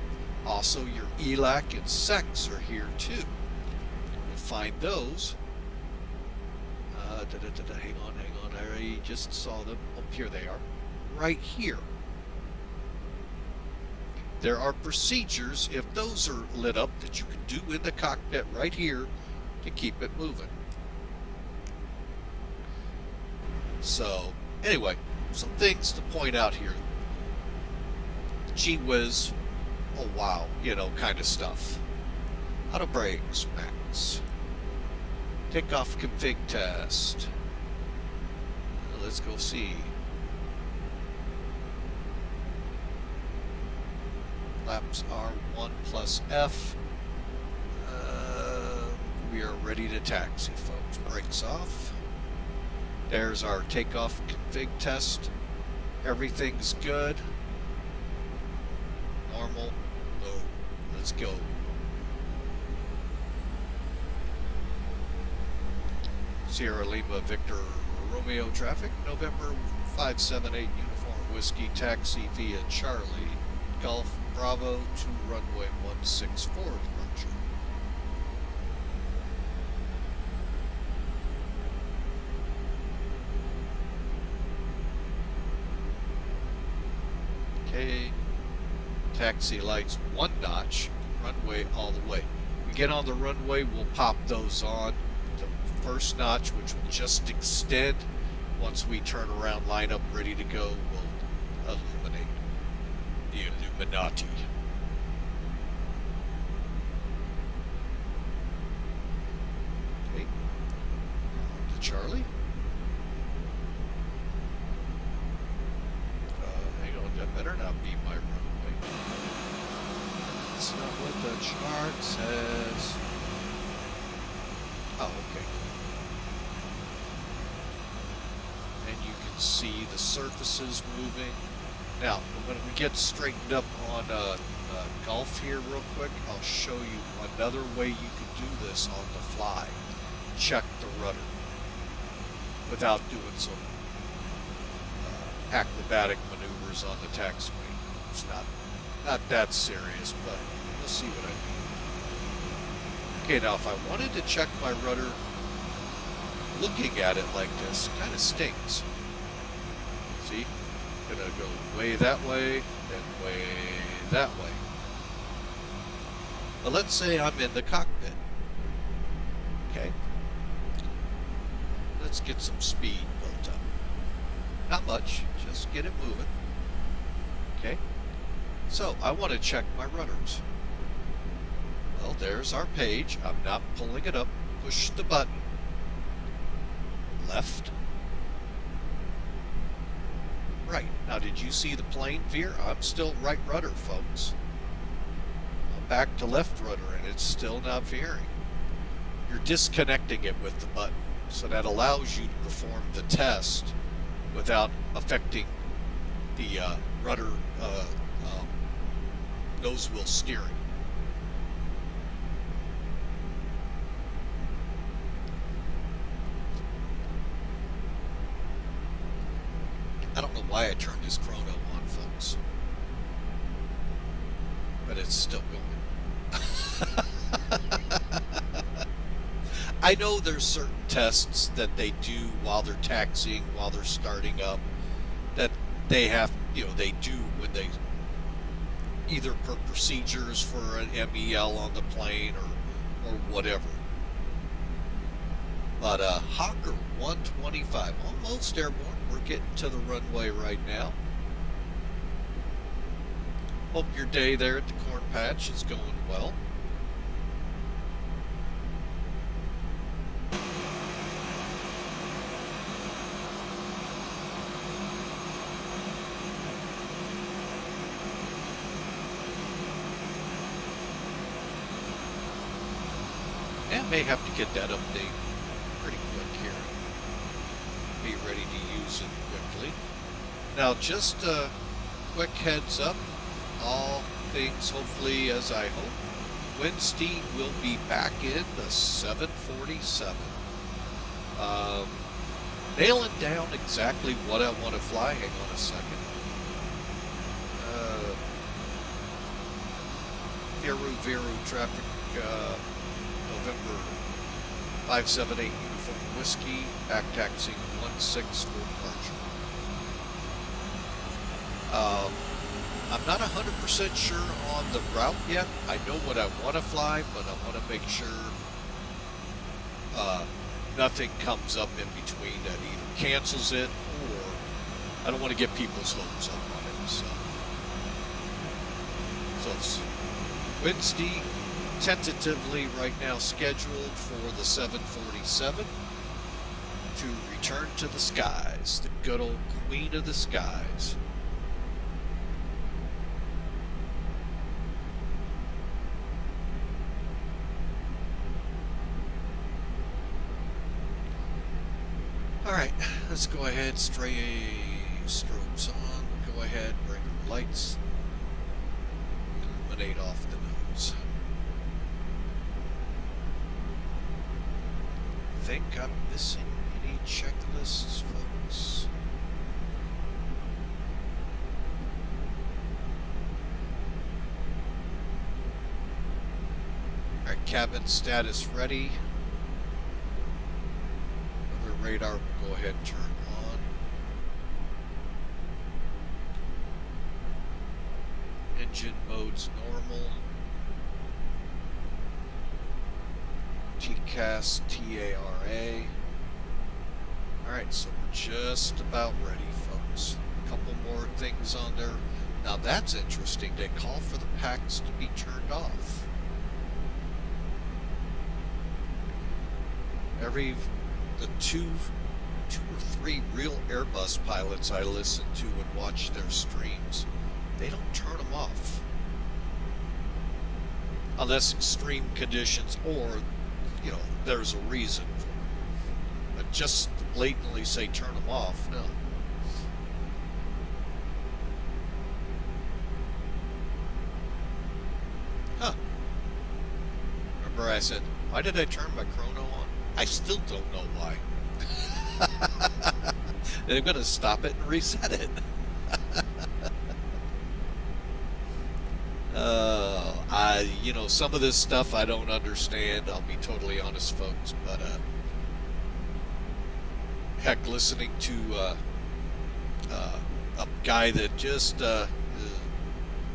Also, your ELAC and SEC'S are here too. You'll find those. Hang on. I just saw them. Oh, here they are. Right here. There are procedures, if those are lit up, that you can do in the cockpit right here to keep it moving. So, anyway, some things to point out here. Gee whiz, oh wow, you know, kind of stuff. Auto brakes, max. Takeoff config test. Let's go see. Flaps are 1 plus F. We are ready to taxi, folks. Brakes off. There's our takeoff config test. Everything's good. Normal. Low. Let's go. Sierra Lima Victor Romeo traffic. November 578 Uniform Whiskey taxi via Charlie Golf Bravo to runway 164 departure. Okay, taxi lights 1 notch, runway all the way. we get on the runway, we'll pop those on. The first notch, which will just extend. Once we turn around, line up, ready to go, we'll illuminate the Illuminati. Okay. On to Charlie. Hang on, that better not be my runway. That's not what the chart says. Oh, okay. And you can see the surfaces moving. Now, when we get straightened up on Gulf here real quick, I'll show you another way you can do this on the fly. Check the rudder without doing some acrobatic maneuvers on the taxiway. It's not that serious, but you'll see what I mean. Okay, now if I wanted to check my rudder, looking at it like this kind of stinks. See? Gonna go way that way, then way that way. But let's say I'm in the cockpit. Okay. Let's get some speed built up. Not much, just get it moving. Okay. So I want to check my rudders. Well, there's our page. I'm not pulling it up. Push the button. Left. Right. Now, did you see the plane veer? I'm still right rudder, folks. I'm back to left rudder, and it's still not veering. You're disconnecting it with the button, so that allows you to perform the test without affecting the rudder nose wheel steering. I don't know why I turned this chrono on, folks, but it's still going. I know there's certain tests that they do while they're taxiing, while they're starting up, that they have, they do when they, either per procedures for an MEL on the plane or whatever. But Hawker 125, almost airborne. We're getting to the runway right now. Hope your day there at the corn patch is going well. And may have to get that update pretty quick here. Be ready to use it quickly. Now, just a quick heads up, all things hopefully as I hope. Wednesday will be back in the 747. Nailing down exactly what I want to fly. Hang on a second. Viru traffic, November 578 Uniform Whiskey, back taxiing 16 for departure. I'm not 100% sure on the route yet. I know what I want to fly, but I want to make sure nothing comes up in between that either cancels it or I don't want to get people's hopes up on it. So it's Wednesday, tentatively right now scheduled for the 747 to return to the skies, the good old queen of the skies. All right, let's go ahead, strobes on, go ahead, bring the lights, illuminate off the nose. Think I'm missing any checklists, folks? All right, cabin status ready. Radar will go ahead and turn on. Engine mode's normal. TCAS, TARA. Alright, so we're just about ready, folks. A couple more things on there. Now that's interesting. They call for the packs to be turned off. The two or three real Airbus pilots I listen to and watch their streams, they don't turn them off. Unless extreme conditions or, you know, there's a reason for it. But just to blatantly say turn them off, no. Huh. Remember I said, why did I turn my chrono on? I still don't know why. They're going to stop it and reset it. You know, some of this stuff I don't understand. I'll be totally honest, folks. But heck, listening to a guy that just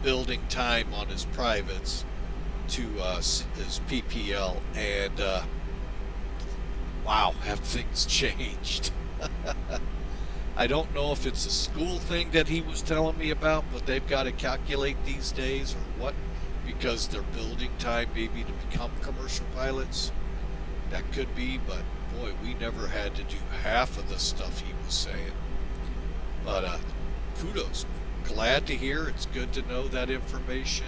building time on his privates to his PPL, and wow, have things changed. I don't know if it's a school thing that he was telling me about, but they've got to calculate these days or what, because they're building time maybe to become commercial pilots. That could be, but boy, we never had to do half of the stuff he was saying. But kudos. Glad to hear. It's good to know that information.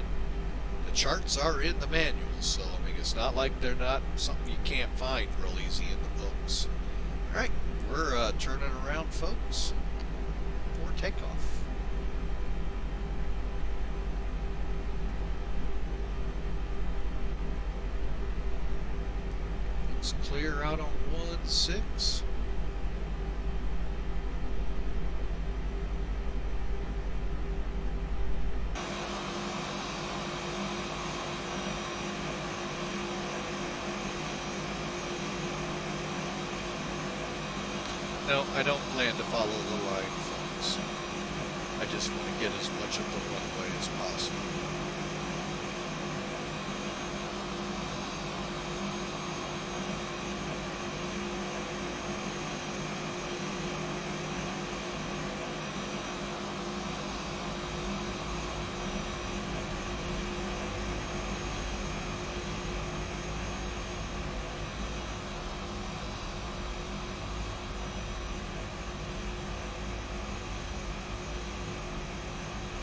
The charts are in the manual, so I mean, it's not like they're not something you can't find real easy in the books. All right, we're turning around, folks, for takeoff. Looks clear out on 1-6. No, I don't plan to follow the line, folks. I just want to get as much of the runway as possible.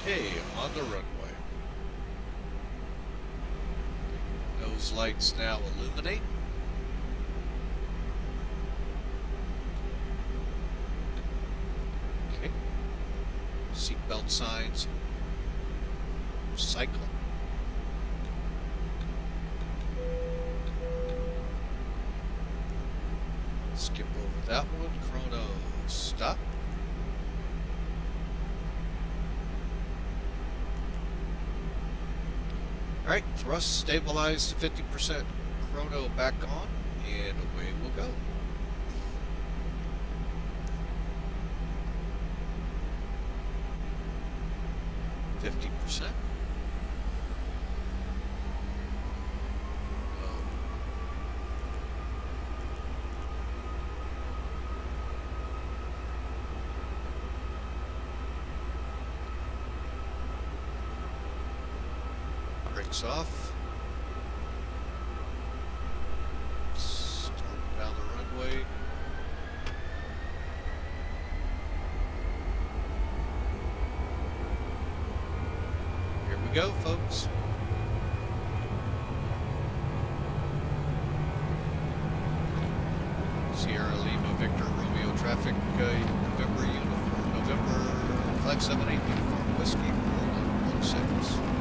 Okay, on the runway. Those lights now illuminate. Okay. Seatbelt signs. Cycle. Skip over that one. Chrono stop. Alright, thrust stabilized to 50%, chrono back on, and away we'll go. %. Brakes off. Start down the runway. Here we go, folks. Sierra Lima Victor Romeo traffic November uniform. November 578 uniform whiskey 4116.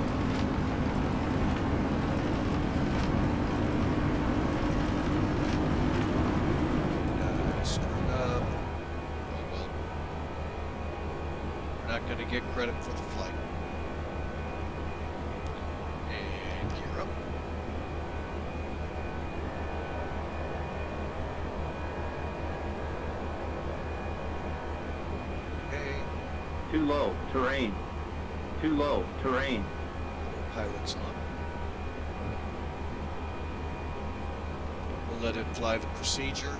Going to get credit for the flight. And gear up. Okay. Too low, terrain. Too low, terrain. Pilot's on. We'll let it fly the procedure.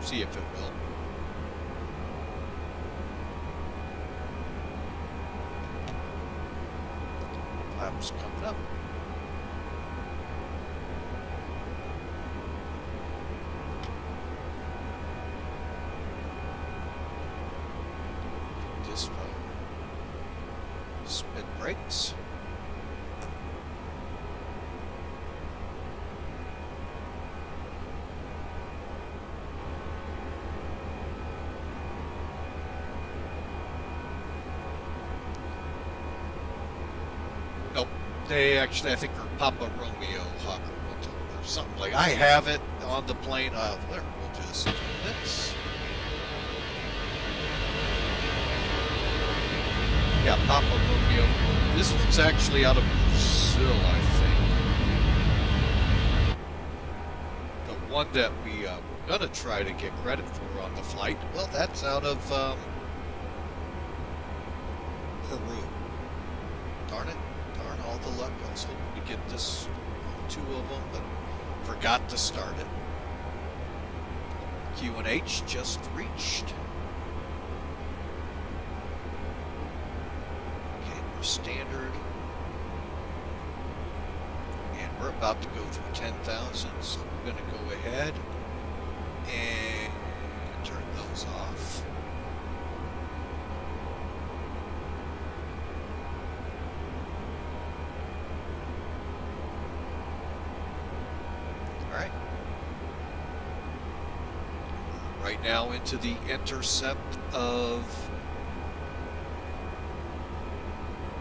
See if it will. Flaps coming up. This way. Spin brakes. Nope. They actually, I think, are Papa Romeo Hawker or something like. I have it on the plane. There, we'll just do this. Yeah, Papa Romeo. This one's actually out of Brazil, I think. The one that we were gonna try to get credit for on the flight, well, that's out of Peru. Darn it. Darn all the luck. I was hoping to get this on 2 of them, but forgot to start it. Q&H just reached. Okay, we're standard. And we're about to go through 10,000, so we're going to go ahead and turn those off. Alright. Right now into the intercept of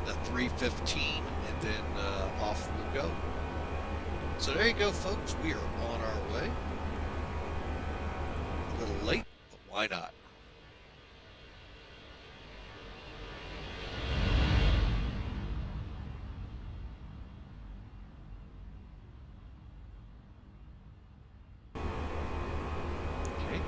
the 315, and then off we'll go. So there you go, folks. We are on our way. A little late, but why not? Okay.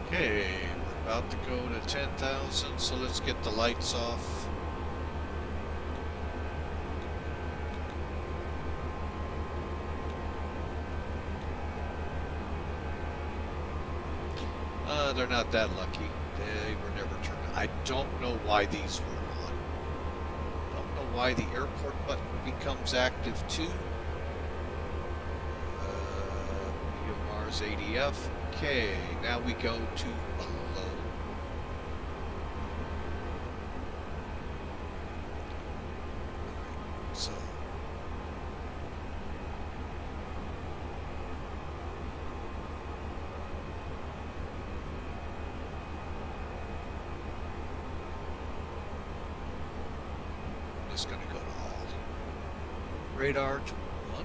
Okay, we're about to go to 10,000, so let's get the lights off. They're not that lucky. They were never turned on. I don't know why these were on. Don't know why the airport button becomes active too. Mars ADF. Okay, now we go to below. So I'm just going to go to alt. Radar to 1.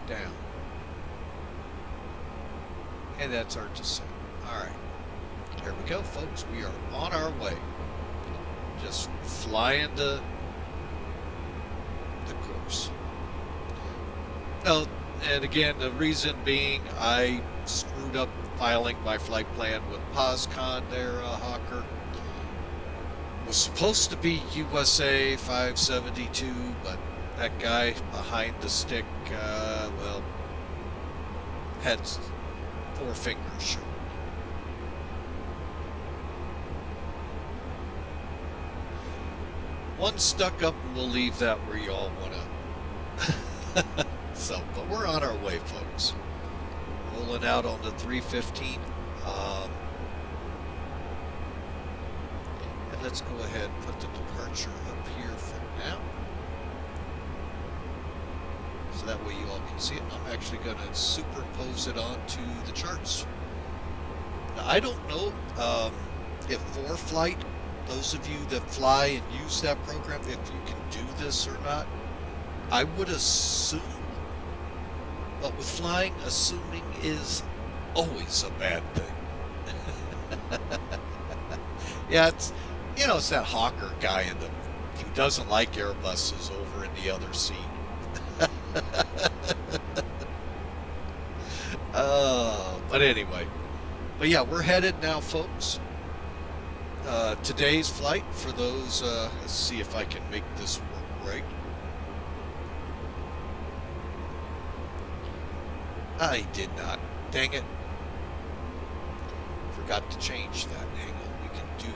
Down. And that's our descent. Alright. There we go, folks. We are on our way. Just flying the course. Oh, and again, the reason being I screwed up filing my flight plan with POSCON there, Hawker. Was supposed to be USA 572, but that guy behind the stick, well, had 4 fingers short. One stuck up, and we'll leave that where you all want to. So, but we're on our way, folks. Rolling out on the 315. And let's go ahead and put the departure up here for now. So that way you all can see it. I'm actually going to superimpose it onto the charts. Now, I don't know if ForeFlight, those of you that fly and use that program, if you can do this or not. I would assume, but with flying, assuming is always a bad thing. Yeah, it's, you know, it's that Hawker guy in the, who doesn't like Airbuses over in the other seat. But anyway. But yeah, we're headed now, folks. Today's flight for those, let's see if I can make this work right. I did not. Dang it. Forgot to change that. Hang on, we can do.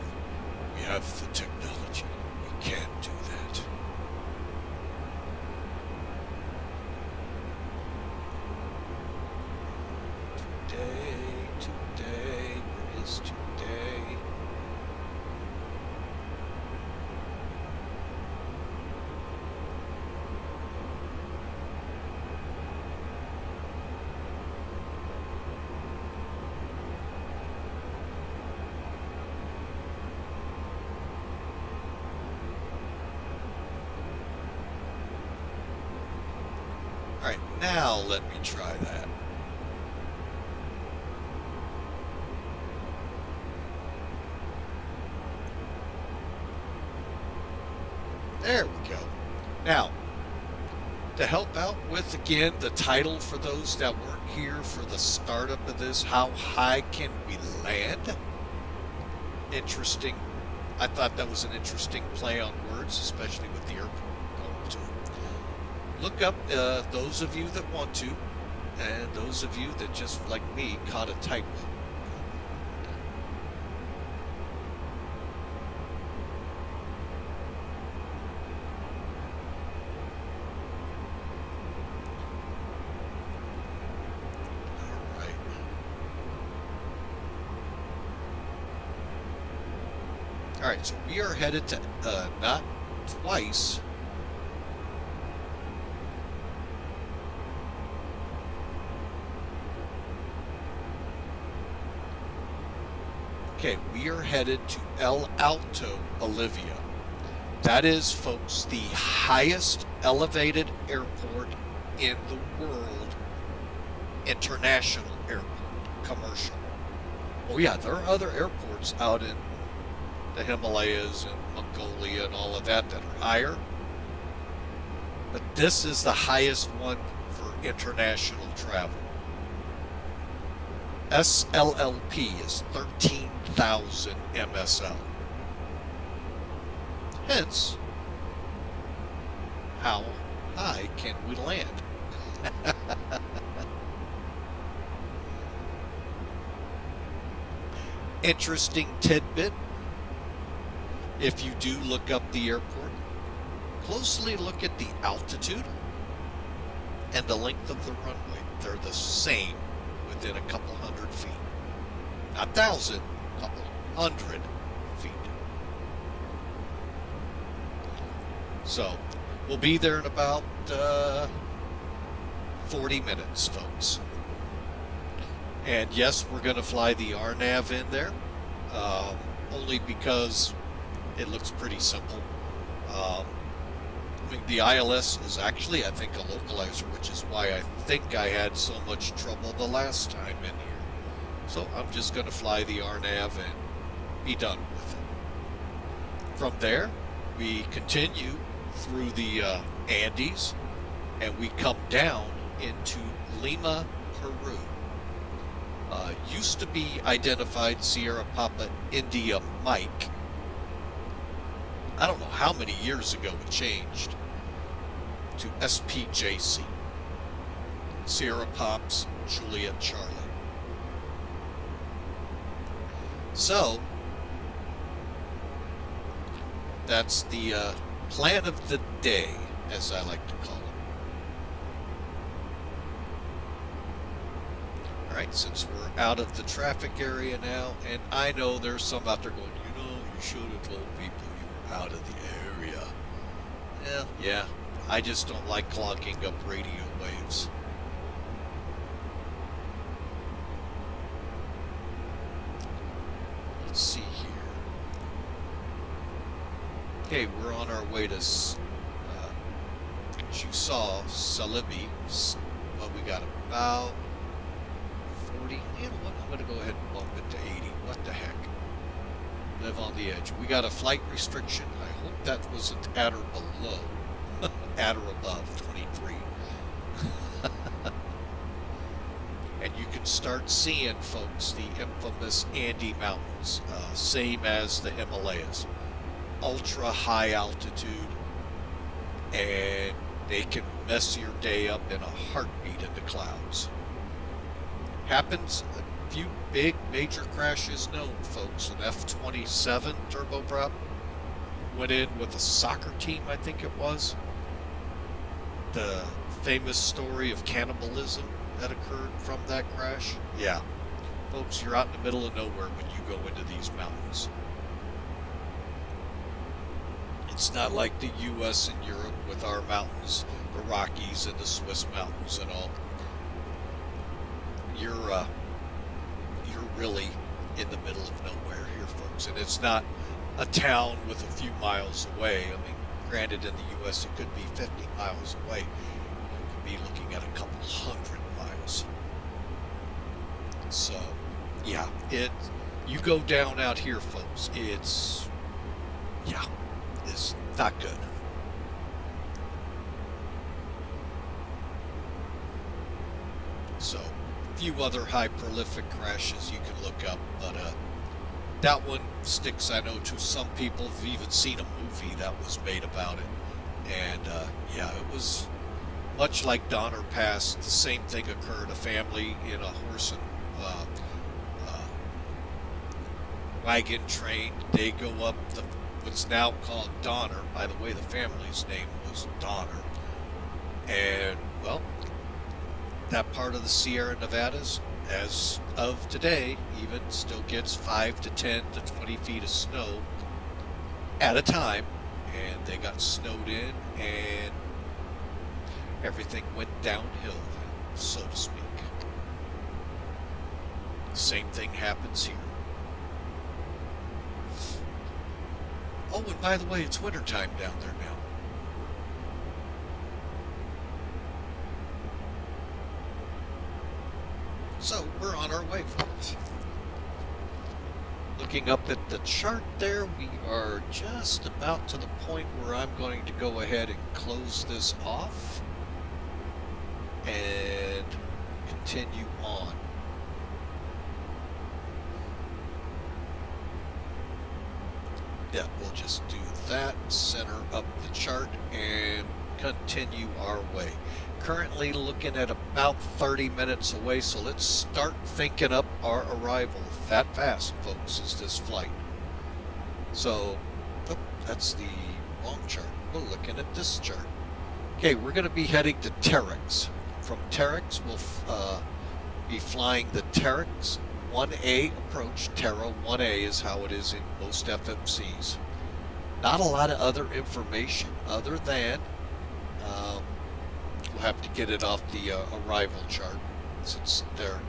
We have the technology. We can do that. Today, where is today? Alright, now let me try that. There we go. Now, to help out with, again, the title for those that weren't here for the startup of this, how high can we land? Interesting. I thought that was an interesting play on words, especially with the airport going to it. Look up those of you that want to, and those of you that just, like me, caught a tightrope. Alright, so we are headed to, not twice. Okay, we are headed to El Alto, Bolivia. That is, folks, the highest elevated airport in the world. International airport, commercial. Oh yeah, there are other airports out in the Himalayas and Mongolia and all of that that are higher. But this is the highest one for international travel. SLLP is 13,000 MSL. Hence, how high can we land? Interesting tidbit. If you do look up the airport, closely look at the altitude and the length of the runway. They're the same within a couple hundred feet. Not 1,000, a couple hundred feet. So, we'll be there in about 40 minutes, folks. And yes, we're going to fly the RNAV in there, only because it looks pretty simple. I mean, the ILS is actually, I think, a localizer, which is why I think I had so much trouble the last time in here. So I'm just going to fly the RNAV and be done with it. From there, we continue through the Andes, and we come down into Lima, Peru. Used to be identified Sierra Papa India Mike. I don't know how many years ago it changed to SPJC, Sierra Pops Juliet Charlie. So that's the plan of the day, as I like to call it. Alright, since we're out of the traffic area now, and I know there's some out there going, you know, you should have told people you were out of the area. Yeah, I just don't like clogging up radio waves. Let's see here. Okay, we're on our way to, as you saw, Salibi. Well, we got about 40. You know what? I'm going to go ahead and bump it to 80. What the heck? Live on the edge. We got a flight restriction. I hope that wasn't at or below. At or above 23. and you can start seeing, folks, the infamous Andes Mountains, same as the Himalayas, ultra high altitude, and they can mess your day up in a heartbeat in the clouds. Happens, a few big major crashes known, folks. An F-27 turboprop went in with a soccer team, I think it was. The famous story of cannibalism that occurred from that crash. Yeah, folks, you're out in the middle of nowhere when you go into these mountains. It's not like the U.S. and Europe with our mountains, the Rockies and the Swiss mountains and all. You're really in the middle of nowhere here, folks, and it's not a town with a few miles away. I mean, granted, in the U.S. it could be 50 miles away. You could be looking at a couple hundred miles. So, yeah, you go down out here, folks, it's not good. So, a few other high prolific crashes you can look up, but that one sticks, I know, to some people. Have even seen a movie that was made about it. And yeah, it was much like Donner Pass. The same thing occurred. A family in a horse and wagon train. They go up what's now called Donner. By the way, the family's name was Donner. And, well, that part of the Sierra Nevadas, as of today, even still gets 5 to 10 to 20 feet of snow at a time. And they got snowed in, and everything went downhill, so to speak. Same thing happens here. Oh, and by the way, it's wintertime down there now. So, we're on our way, folks. Looking up at the chart there, we are just about to the point where I'm going to go ahead and close this off and continue on. Yeah, we'll just do that, center up the chart, and continue our way. Currently looking at about 30 minutes away, so let's start thinking up our arrival. That fast, folks, is this flight. So, oh, that's the wrong chart. We're looking at this chart. Okay, we're going to be heading to Terex. From Terex, we'll be flying the Terex 1A approach. Terra 1A is how it is in most FMCs. Not a lot of other information other than we'll have to get it off the arrival chart since they're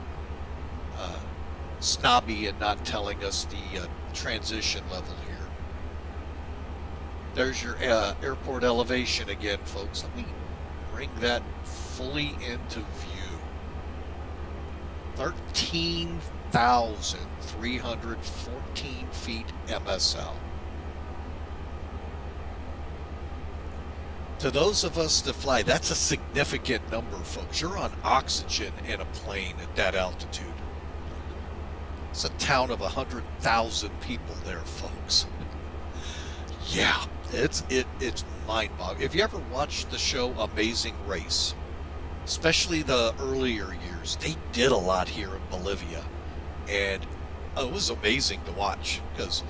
snobby and not telling us the transition level here. There's your airport elevation again, folks. Let me bring that fully into view. 13,314 feet MSL. To those of us that fly, that's a significant number, folks. You're on oxygen in a plane at that altitude. It's a town of 100,000 people there, folks. Yeah, it's mind-boggling. If you ever watched the show Amazing Race, especially the earlier years, they did a lot here in Bolivia, and it was amazing to watch because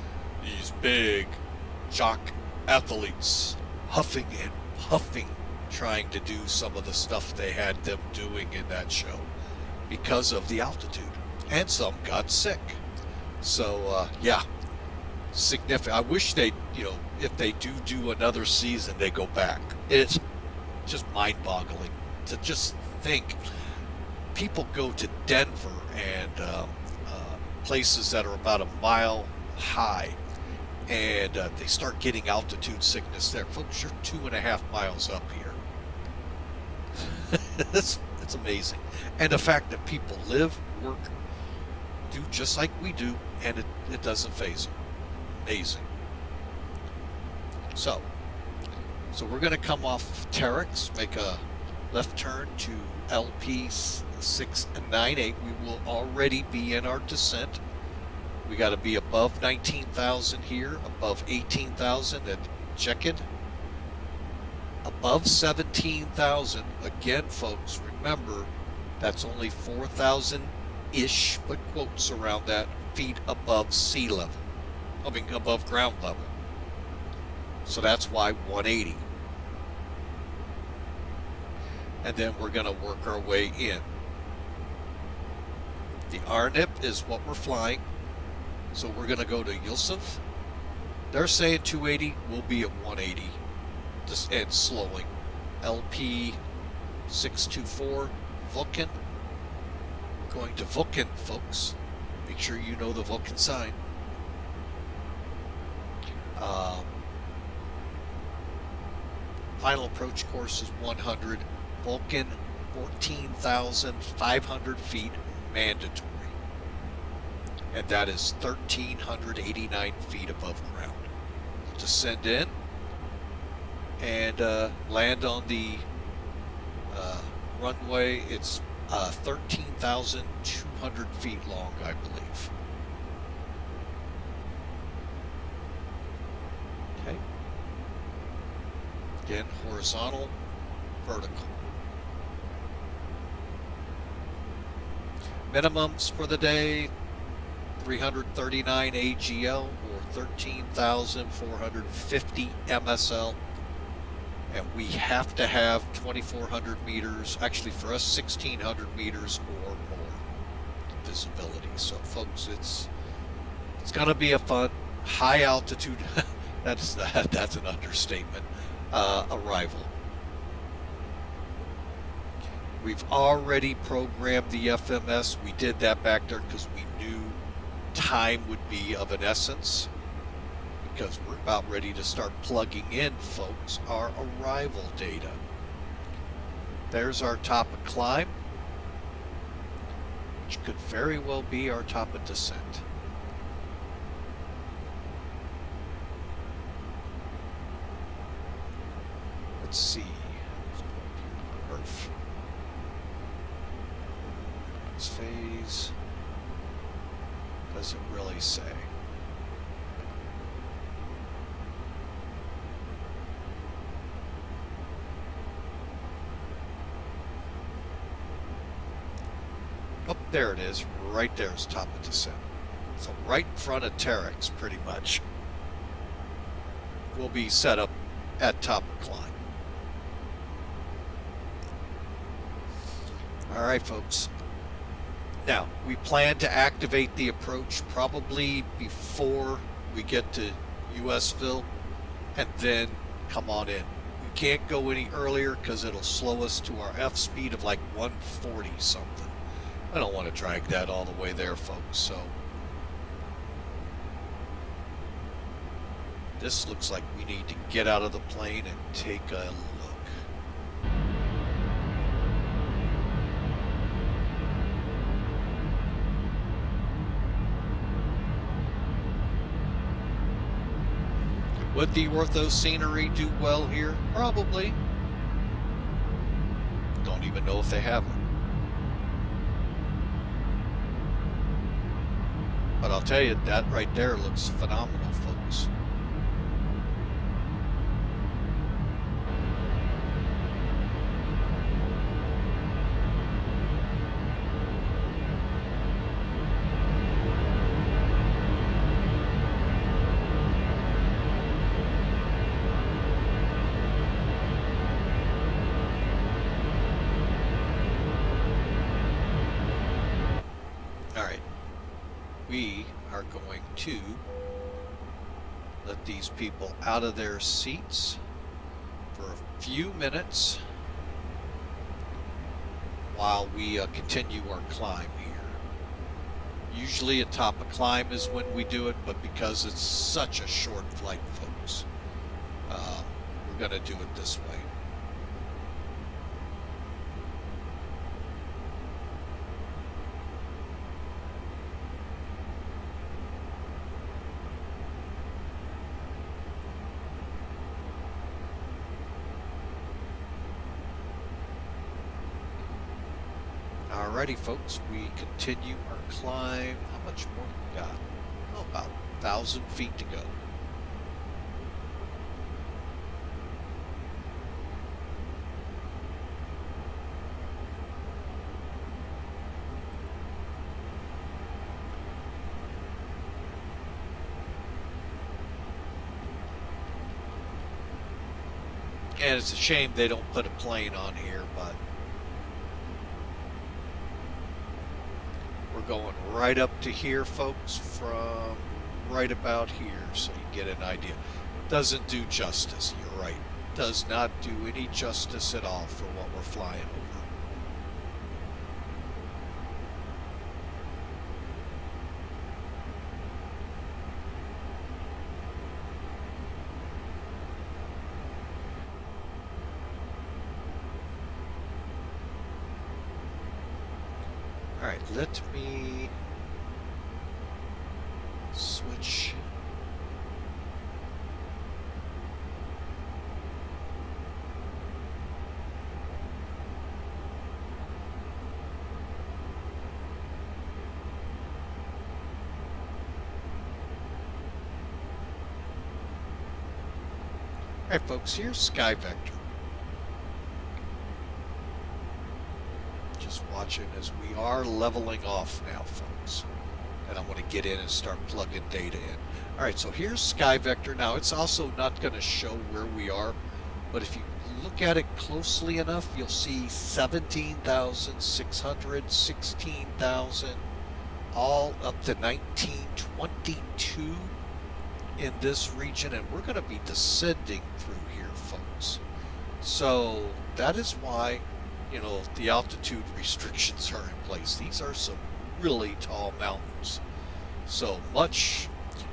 these big jock athletes huffing and puffing, trying to do some of the stuff they had them doing in that show because of the altitude, and some got sick. So yeah, significant. I wish they, if they do another season, they go back. It's just mind-boggling to just think people go to Denver and places that are about a mile high, and they start getting altitude sickness there. Folks, you're 2.5 miles up here. It's amazing. And the fact that people live, work, do just like we do, and it doesn't faze them. Amazing. So we're going to come off Terex, make a left turn to LP 6698. We will already be in our descent. We got to be above 19,000 here, above 18,000, and check it. Above 17,000. Again, folks, remember, that's only 4,000-ish, put quotes around that, feet above sea level. I mean, above ground level. So that's why 180. And then we're going to work our way in. The RNIP is what we're flying. So we're going to go to Yusuf. They're saying 280, we'll be at 180. Just and slowing. LP 624 Vulcan. We're going to Vulcan, folks. Make sure you know the Vulcan sign. Final approach course is 100. Vulcan 14,500 feet mandatory. And that is 1,389 feet above ground. Descend in and land on the runway. It's 13,200 feet long, I believe. Okay. Again, horizontal, vertical. Minimums for the day, 339 AGL or 13,450 MSL. And we have to have 2,400 meters, actually for us 1,600 meters or more visibility. So folks, it's going to be a fun, high altitude, that's an understatement, arrival. We've already programmed the FMS. We did that back there because we knew time would be of an essence, because we're about ready to start plugging in, folks, our arrival data. There's our top of climb, which could very well be our top of descent. Let's see. Earth. This phase doesn't really say. Oh, there it is. Right there is top of descent. So right in front of Terex, pretty much. We'll be set up at top of climb. All right, folks. Now, we plan to activate the approach probably before we get to USville, and then come on in. We can't go any earlier because it'll slow us to our F speed of like 140 something. I don't want to drag that all the way there, folks. So this looks like we need to get out of the plane and take a look. Would the ortho scenery do well here? Probably. Don't even know if they have it. But I'll tell you, that right there looks phenomenal, folks. We are going to let these people out of their seats for a few minutes while we continue our climb here. Usually a top of climb is when we do it, but because it's such a short flight, folks, we're going to do it this way. Alrighty, folks, we continue our climb. How much more we got? Oh, about 1,000 feet to go. And it's a shame they don't put a plane on here, but we're going right up to here, folks, from right about here, so you get an idea. Doesn't do justice, you're right. Does not do any justice at all for what we're flying over. All right, let me switch. All right, folks, here's Sky Vector. Just watching as we are leveling off now, folks. And I'm going to get in and start plugging data in. All right, so here's Sky Vector. Now, it's also not going to show where we are, but if you look at it closely enough, you'll see 17,600, 16,000, all up to 1922 in this region, and we're going to be descending through here, folks. So that is why, you know, the altitude restrictions are in place. These are some really tall mountains. So much, you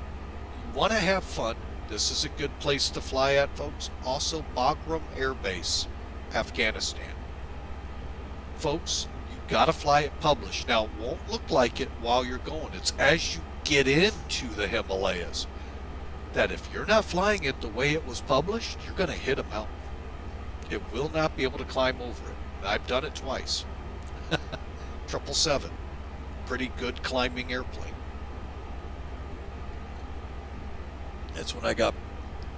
want to have fun. This is a good place to fly at, folks. Also, Bagram Air Base, Afghanistan. Folks, you got to fly it published. Now, it won't look like it while you're going. It's as you get into the Himalayas that if you're not flying it the way it was published, you're going to hit a mountain. It will not be able to climb over it. I've done it twice. 777, pretty good climbing airplane. That's when I got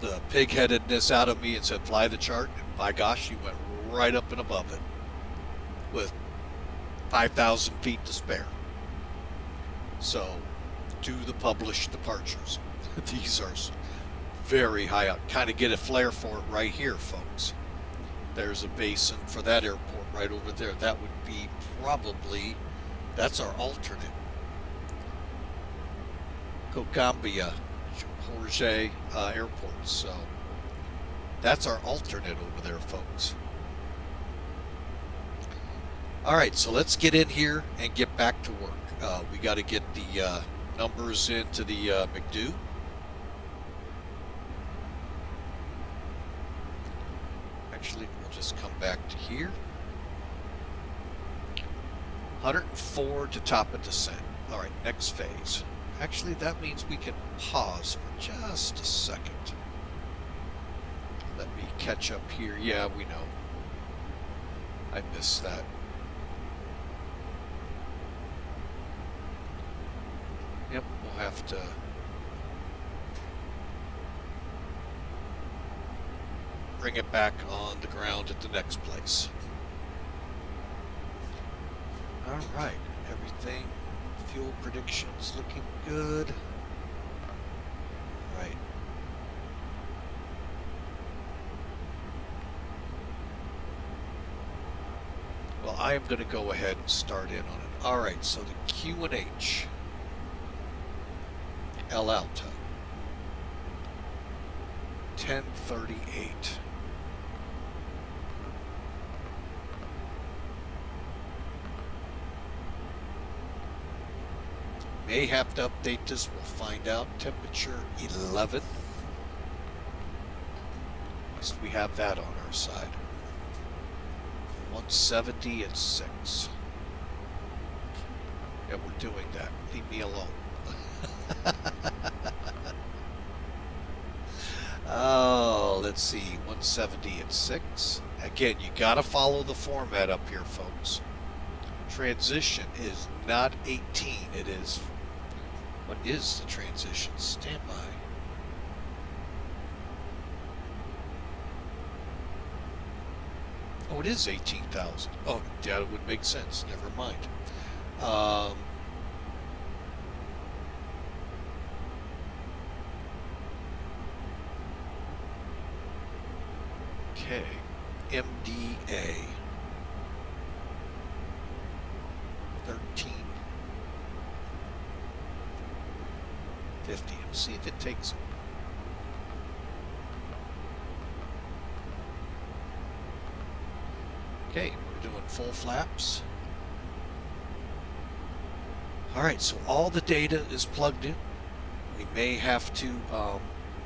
the pig-headedness out of me and said, fly the chart. And by gosh, you went right up and above it with 5,000 feet to spare. So do the published departures. These are very high up. Kind of get a flare for it right here, folks. There's a basin for that airport right over there. That would be probably, that's our alternate. Kokambia, Orge airport. So that's our alternate over there, folks. All right, so let's get in here and get back to work. We got to get the numbers into the McDo. Actually, we'll just come back to here. 104 to top of descent. All right, next phase. Actually, that means we can pause for just a second. Let me catch up here. Yeah, we know. I missed that. Yep, we'll have to bring it back on the ground at the next place. All right, everything, fuel predictions looking good. All right. Well, I am going to go ahead and start in on it. All right, so the Q&H, El Alto, 1038. May have to update this, we'll find out. Temperature 11. At least we have that on our side. 170 at 6. Yeah, we're doing that. Leave me alone. Oh, let's see. 170 at 6. Again, you got to follow the format up here, folks. Transition is not 18. It is. What is the transition? Standby. Oh, it is 18,000. Oh, yeah, it would make sense. Never mind. Okay. MDA. 1350. Let's see if it takes it. Okay, we're doing full flaps. Alright, so all the data is plugged in. We may have to,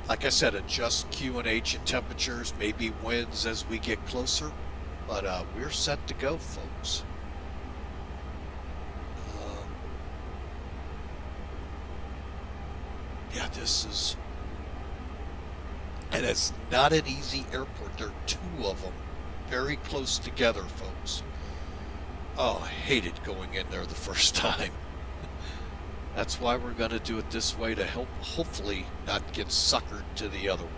like I said, adjust QNH and temperatures, maybe winds as we get closer. But we're set to go, folks. Yeah, this is... And it's not an easy airport. There are two of them. Very close together, folks. Oh, I hated going in there the first time. That's why we're going to do it this way, to help hopefully not get suckered to the other one.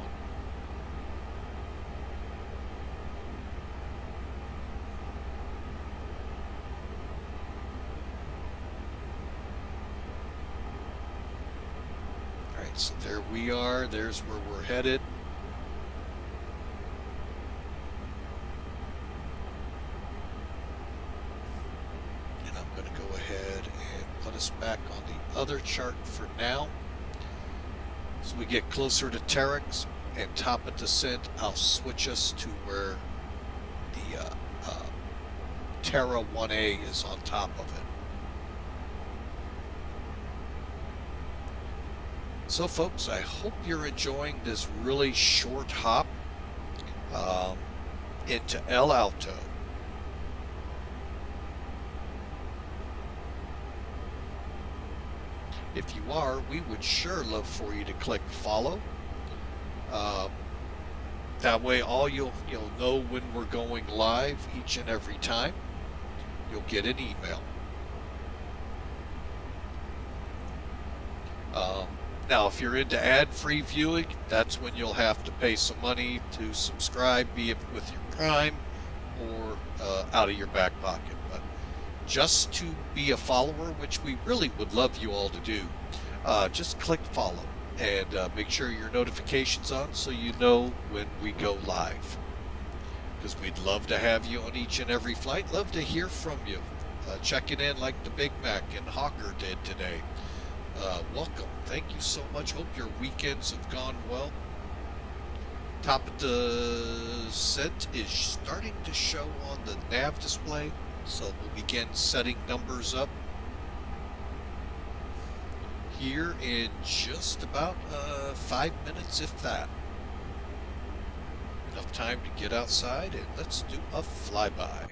Alright, so there we are. There's where we're headed. Back on the other chart for now. As we get closer to Terex and top of descent, I'll switch us to where the Terra 1A is on top of it. So folks, I hope you're enjoying this really short hop into El Alto. If you are, we would sure love for you to click follow. That way you'll know when we're going live each and every time. You'll get an email. Now, if you're into ad-free viewing, that's when you'll have to pay some money to subscribe, be it with your Prime or out of your back pocket. But just to be a follower, which we really would love you all to do, just click follow and make sure your notifications on so you know when we go live, because we'd love to have you on each and every flight. Love to hear from you, checking in like the Big Mac and Hawker did today. Welcome. Thank you so much. Hope your weekends have gone well. Top of the set is starting to show on the nav display. So we'll begin setting numbers up here in just about 5 minutes, if that. Enough time to get outside, and let's do a flyby.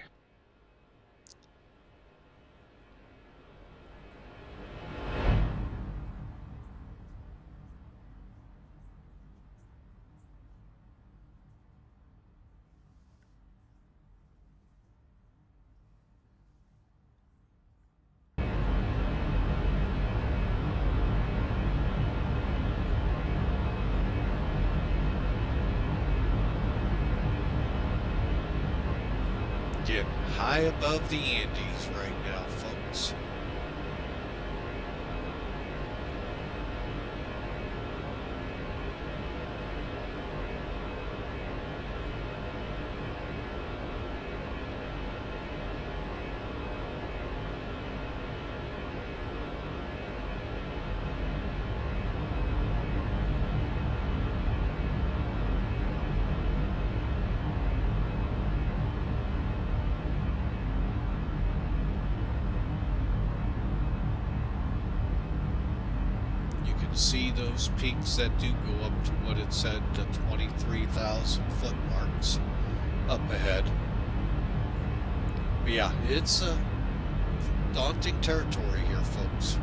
High above the Andes right now, folks. See those peaks that do go up to what it said, the 23,000 foot marks up ahead. But yeah, it's a daunting territory here, folks.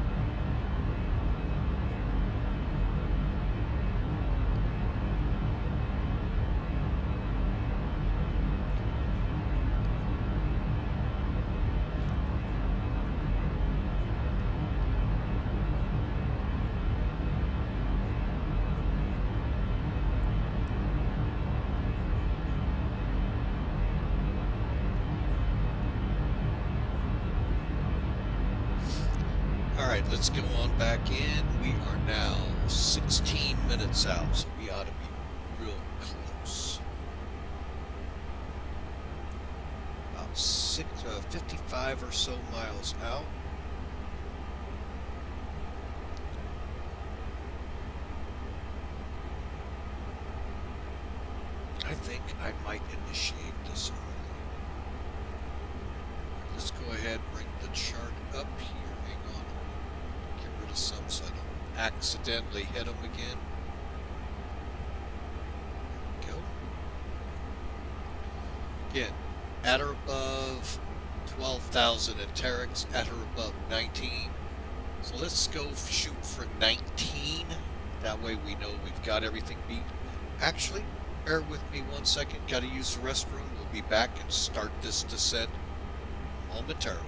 let's go on back in. We are now 16 minutes out, so we ought to be real close. About 55 or so miles out. I think I might initiate this early. Let's go ahead and bring the chart up here. Hang on. Get rid of some so I don't accidentally hit them again. There we go. Again, at or above 12,000 at Terex, at or above 19. So let's go shoot for 19. That way we know we've got everything beat. Actually, bear with me 1 second. Got to use the restroom. We'll be back and start this descent momentarily.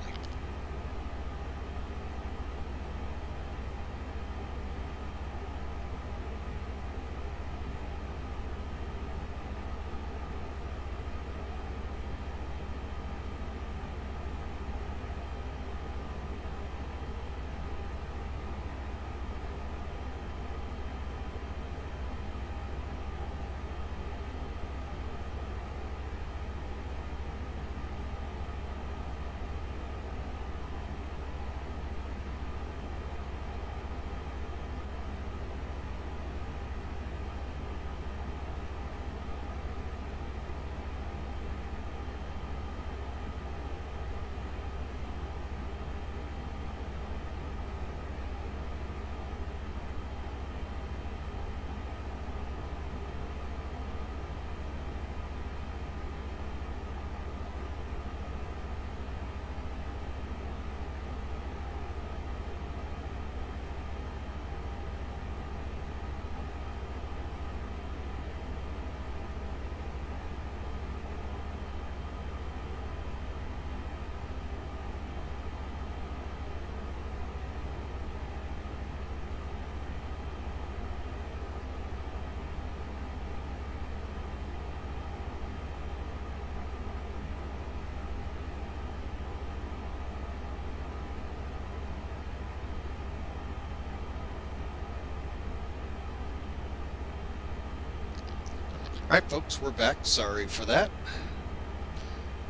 Alright folks, we're back. Sorry for that.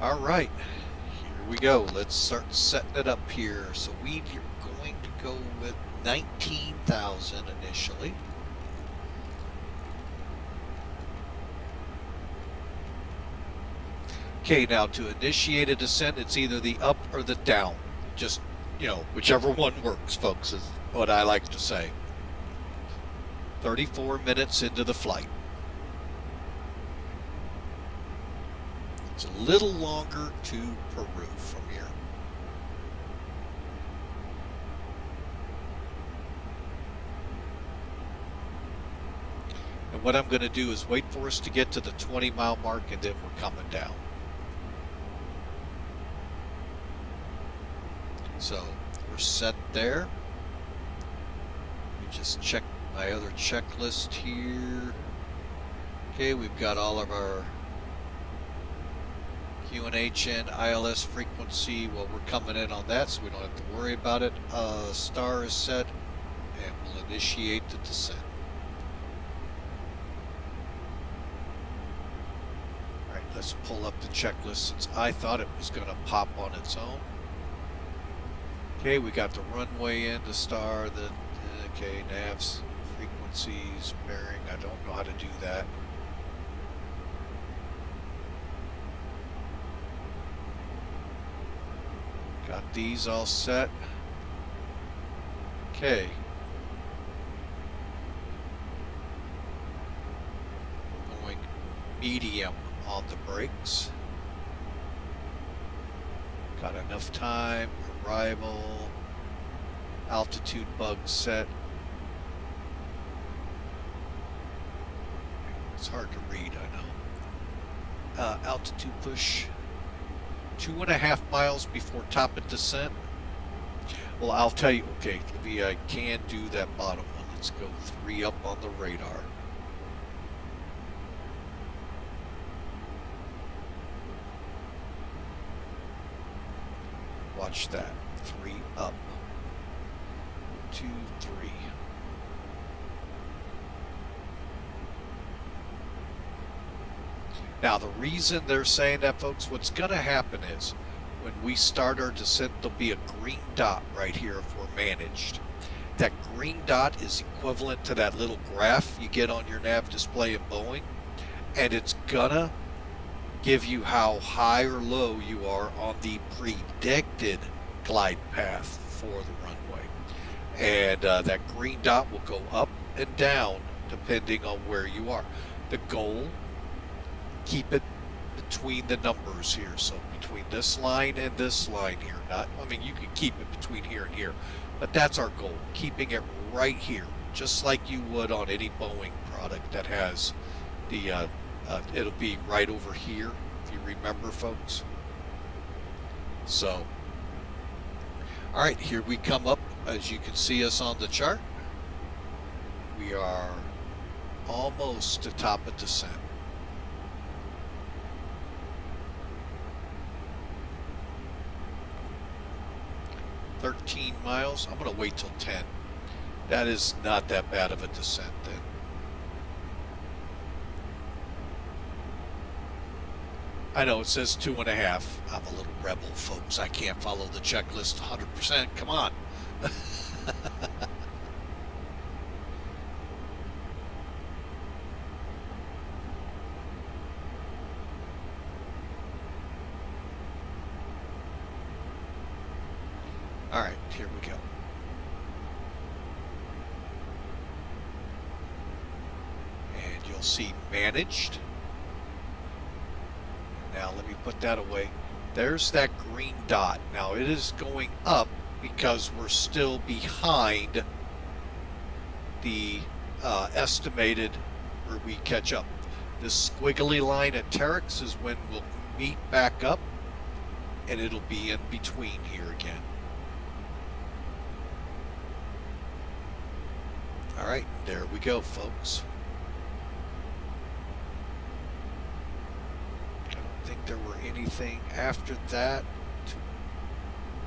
Alright, here we go. Let's start setting it up here. So we're going to go with 19,000 initially. Okay, now to initiate a descent, it's either the up or the down. Just, you know, whichever one works, folks, is what I like to say. 34 minutes into the flight. It's a little longer to Peru from here. And what I'm going to do is wait for us to get to the 20-mile mark, and then we're coming down. So we're set there. Let me just check my other checklist here. Okay, we've got all of our QNH and ILS frequency. Well, we're coming in on that, so we don't have to worry about it. Star is set, and we'll initiate the descent. Alright, let's pull up the checklist since I thought it was going to pop on its own. Okay, we got the runway in, the star, the okay, navs, frequencies, bearing. I don't know how to do that. Got these all set. Okay. Going medium on the brakes. Got enough time. Arrival. Altitude bug set. It's hard to read, I know. Altitude push. 2.5 miles before top of descent. Well, I'll tell you, okay, maybe I can do that bottom one. Let's go 3 up on the radar. Watch that. 3 up. 2, 3. Now, the reason they're saying that, folks, what's going to happen is when we start our descent, there'll be a green dot right here if we're managed. That green dot is equivalent to that little graph you get on your nav display in Boeing, and it's gonna give you how high or low you are on the predicted glide path for the runway. And that green dot will go up and down depending on where you are. The goal, keep it between the numbers here. So between this line and this line here. I mean, you can keep it between here and here, but that's our goal, keeping it right here, just like you would on any Boeing product that has the, it'll be right over here, if you remember, folks. So, all right, here we come up. As you can see us on the chart, we are almost to top of descent. 13 miles. I'm going to wait till 10. That is not that bad of a descent then. I know it says 2.5. I'm a little rebel, folks. I can't follow the checklist 100%. Come on. All right, here we go. And you'll see managed. Now let me put that away. There's that green dot. Now it is going up because we're still behind the estimated where we catch up. This squiggly line at Terex is when we'll meet back up, and it'll be in between here again. All right, there we go, folks. I don't think there were anything after that to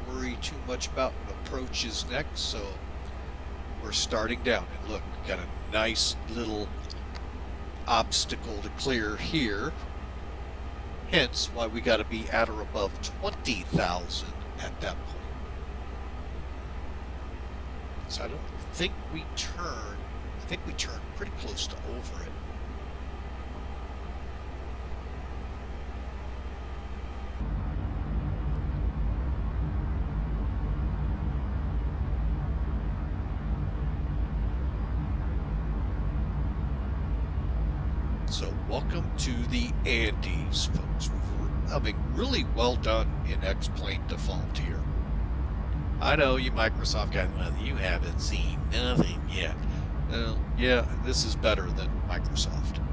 worry too much about. Approach is next, so we're starting down. And look, we've got a nice little obstacle to clear here. Hence why we got to be at or above 20,000 at that point. So I don't think we turn. I think we turn pretty close to over it. So welcome to the Andes, folks. I mean, really well done in X-plane default here. I know you Microsoft guys, well, you haven't seen nothing yet. Well, yeah, this is better than Microsoft.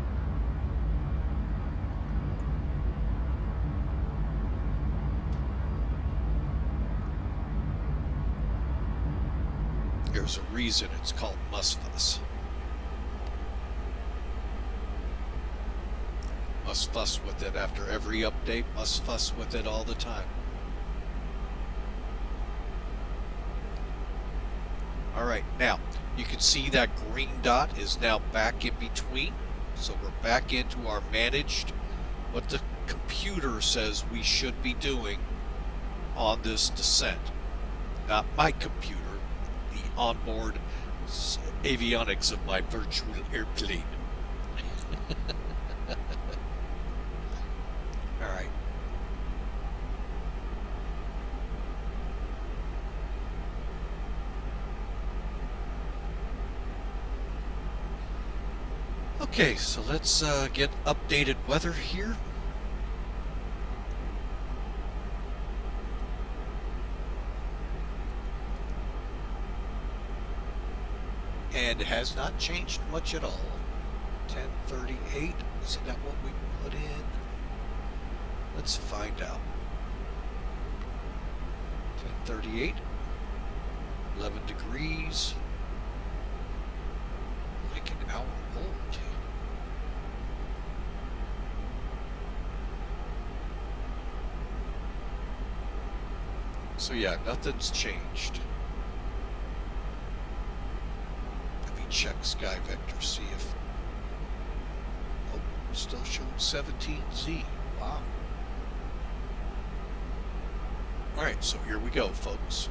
There's a reason it's called must-fuss. Must fuss with it after every update, must fuss with it all the time. All right, now you can see that green dot is now back in between. So we're back into our managed, what the computer says we should be doing on this descent. Not my computer, the onboard avionics of my virtual airplane. All right. Okay, so let's get updated weather here. And it has not changed much at all. 10:38, isn't that what we put in? Let's find out. 10:38, 11 degrees, like an hour old. So yeah, nothing's changed. check Sky Vector, see if... Oh, we're still showing 17Z. Wow. Alright, so here we go, folks.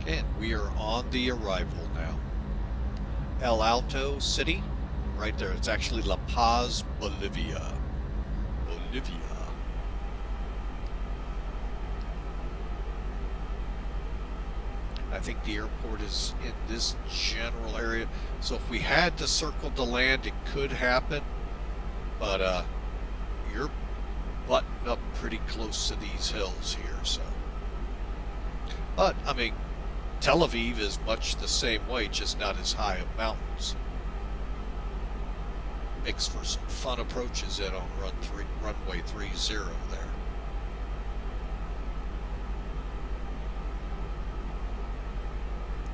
And we are on the arrival now. El Alto City, right there. It's actually La Paz, Bolivia. Bolivia. I think the airport is in this general area. So if we had to circle to land, it could happen. But you're buttoned up pretty close to these hills here, so. But, I mean, Tel Aviv is much the same way, just not as high of mountains. Makes for some fun approaches in on runway 30 there.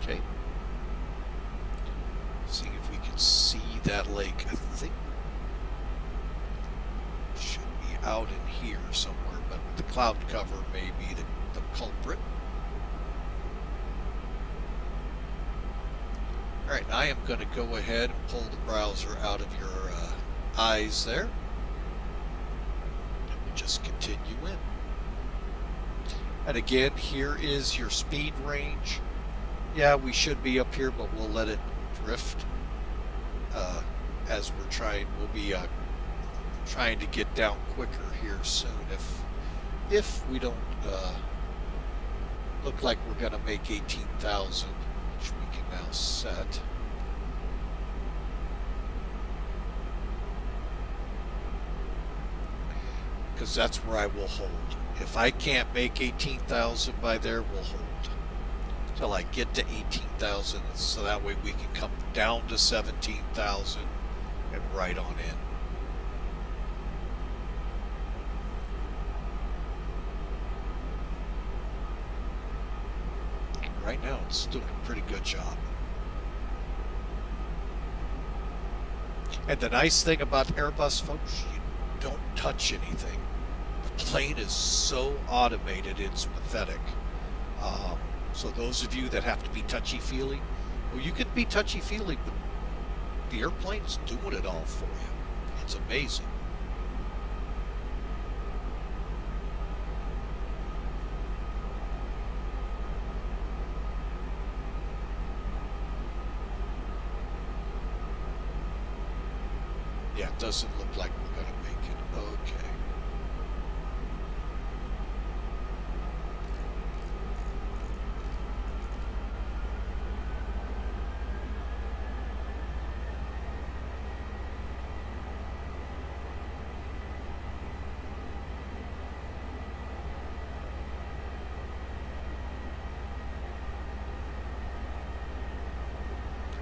Okay. See if we can see that lake. I think it should be out in here somewhere, but the cloud cover may be the culprit. Alright, I am going to go ahead and pull the browser out of your eyes there. And we'll just continue in. And again, here is your speed range. Yeah, we should be up here, but we'll let it drift as we're trying. We'll be trying to get down quicker here soon if we don't look like we're going to make 18,000. Which we can now set. Because that's where I will hold. If I can't make 18,000 by there, we'll hold. Till I get to 18,000, so that way we can come down to 17,000 and right on in. Right now, it's doing a pretty good job. And the nice thing about Airbus, folks, you don't touch anything. The plane is so automated, it's pathetic. So those of you that have to be touchy-feely, well, you can be touchy-feely, but the airplane is doing it all for you. It's amazing. Yeah, it doesn't look like we're going to make it. Okay.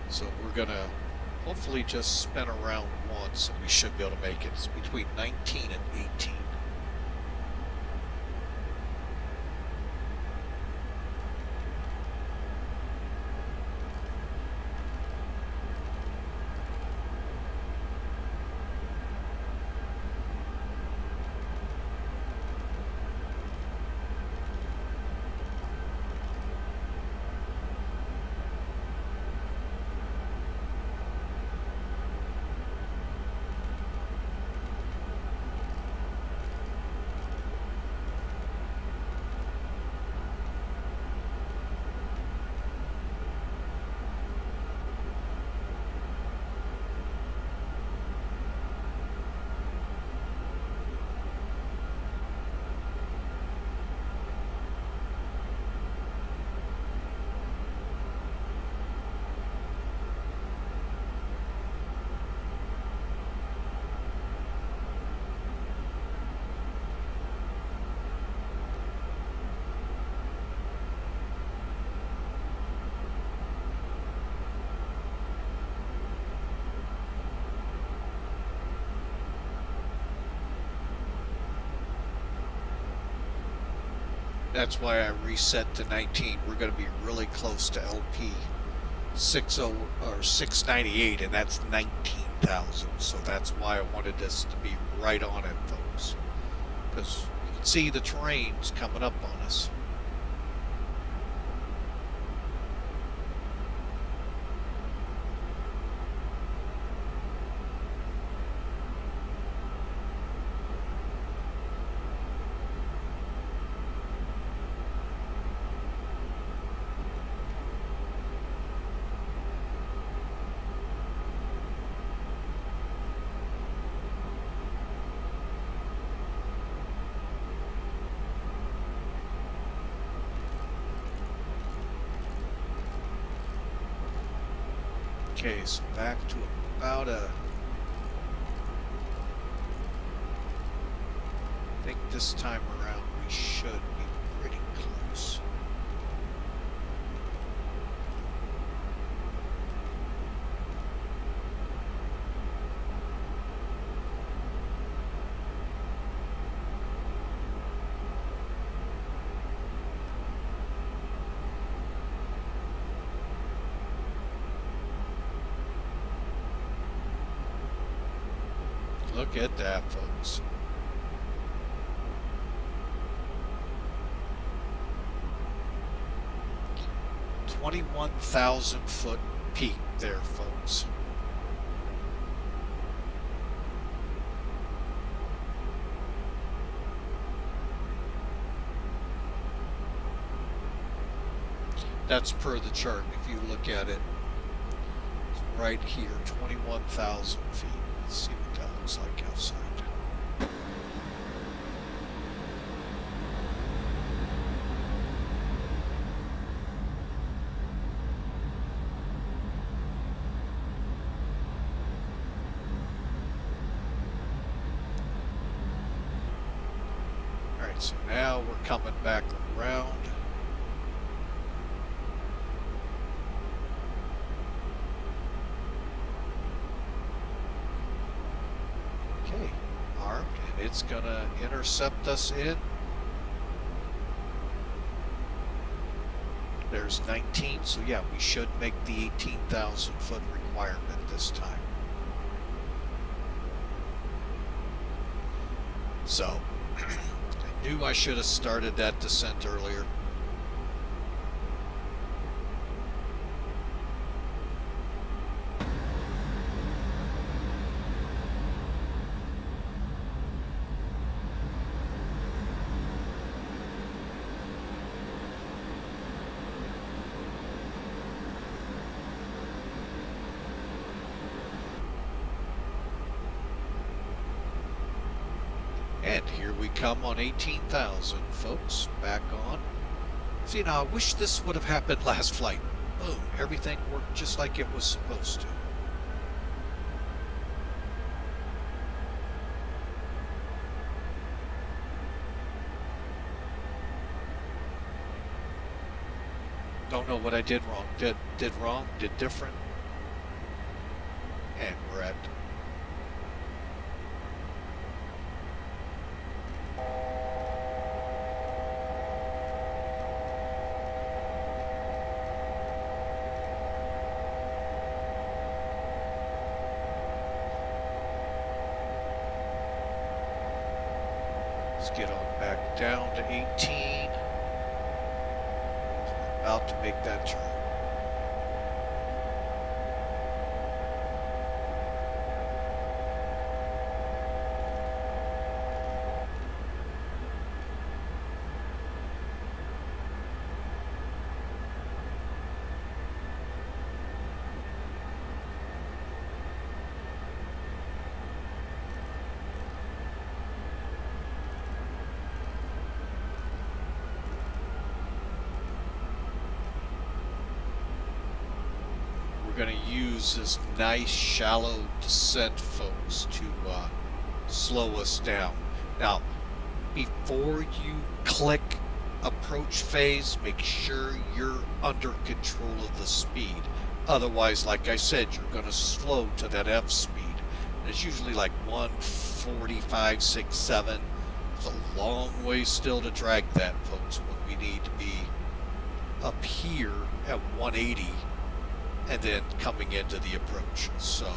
So we're going to hopefully just spin around once and we should be able to make it. It's between 19 and 18. That's why I reset to 19. We're going to be really close to LP 60 or 698, and that's 19,000. So that's why I wanted this to be right on it, folks, because you can see the terrain's coming up on us. Okay, so back to about I think this time around we should be pretty close. Look at that, folks. $21,000-foot peak there, folks. That's per the chart. If you look at it, it's right here, 21,000 feet. Let's see what that looks like outside. All right, so now we're coming back around. Okay, armed, and it's gonna intercept us in. There's 19, so yeah, we should make the 18,000 foot requirement this time. So, I knew I should have started that descent earlier. And here we come on 18,000, folks, back on. See, now I wish this would have happened last flight. Boom, everything worked just like it was supposed to. Don't know what I did wrong. Did wrong, did different. And we're at let's get on back down to 18. About to make that turn. We're going to use this nice shallow descent, folks, to slow us down. Now, before you click approach phase, make sure you're under control of the speed. Otherwise, like I said, you're going to slow to that F speed. And it's usually like 145, 6, 7. It's a long way still to drag that, folks, when we need to be up here at 180 and then coming into the approach. So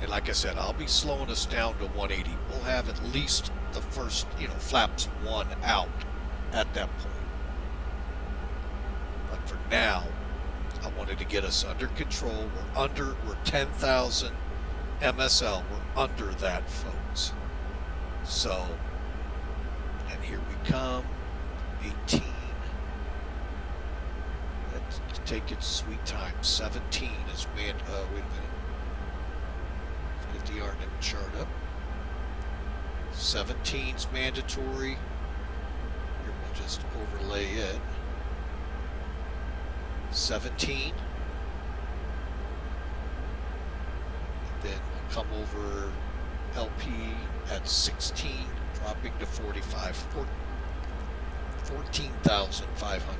and like I said, I'll be slowing us down to 180. We'll have at least the first, flaps 1 out at that point. But for now, I wanted to get us under control. We're 10,000 MSL. We're under that, folks. So, and here we come. 18. Let's take its sweet time. 17 is wait a minute. Get the RTX chart up. 17's mandatory. Here we'll just overlay it. 17. Then we'll come over LP at 16, dropping to 45, 14,500.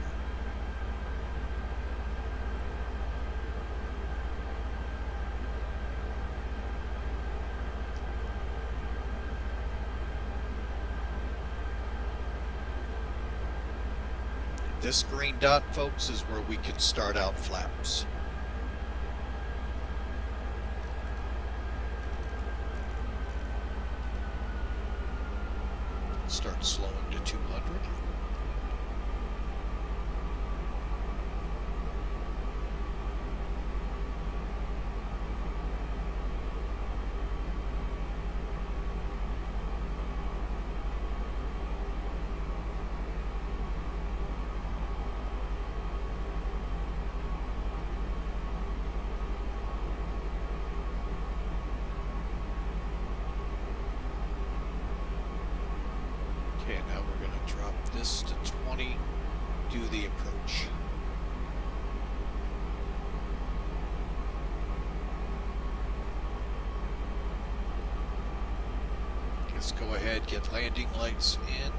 This green dot, folks, is where we can start out flaps. Start slowing to 200. Okay, now we're going to drop this to 20, do the approach. Let's go ahead, get landing lights in.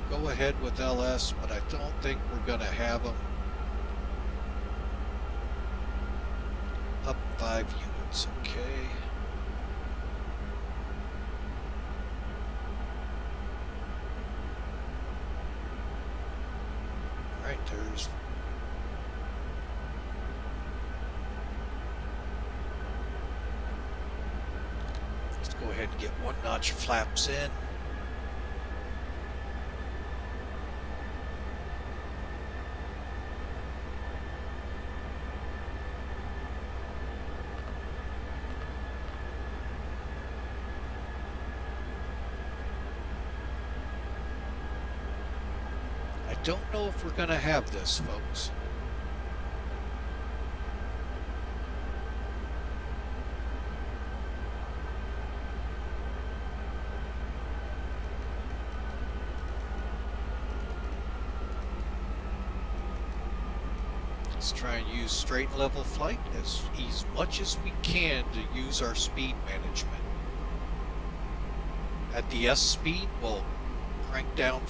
Go ahead with LS, but I don't think we're going to have them up 5 units, okay? All right, there's... Let's go ahead and get 1 notch flaps in. Don't know if we're going to have this, folks. Let's try and use straight and level flight as much as we can to use our speed management. At the S speed, we'll crank down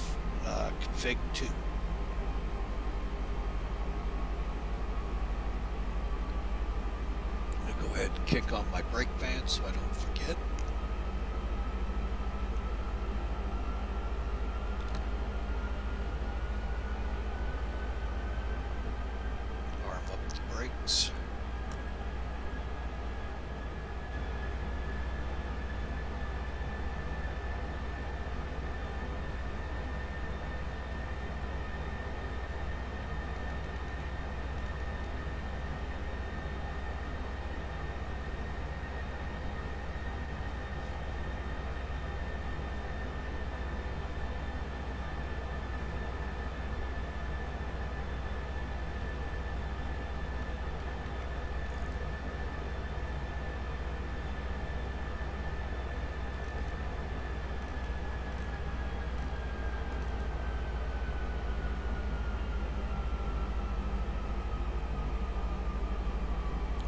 config 2. I'm going to go ahead and kick on my brake van so I don't forget. Arm up the brakes.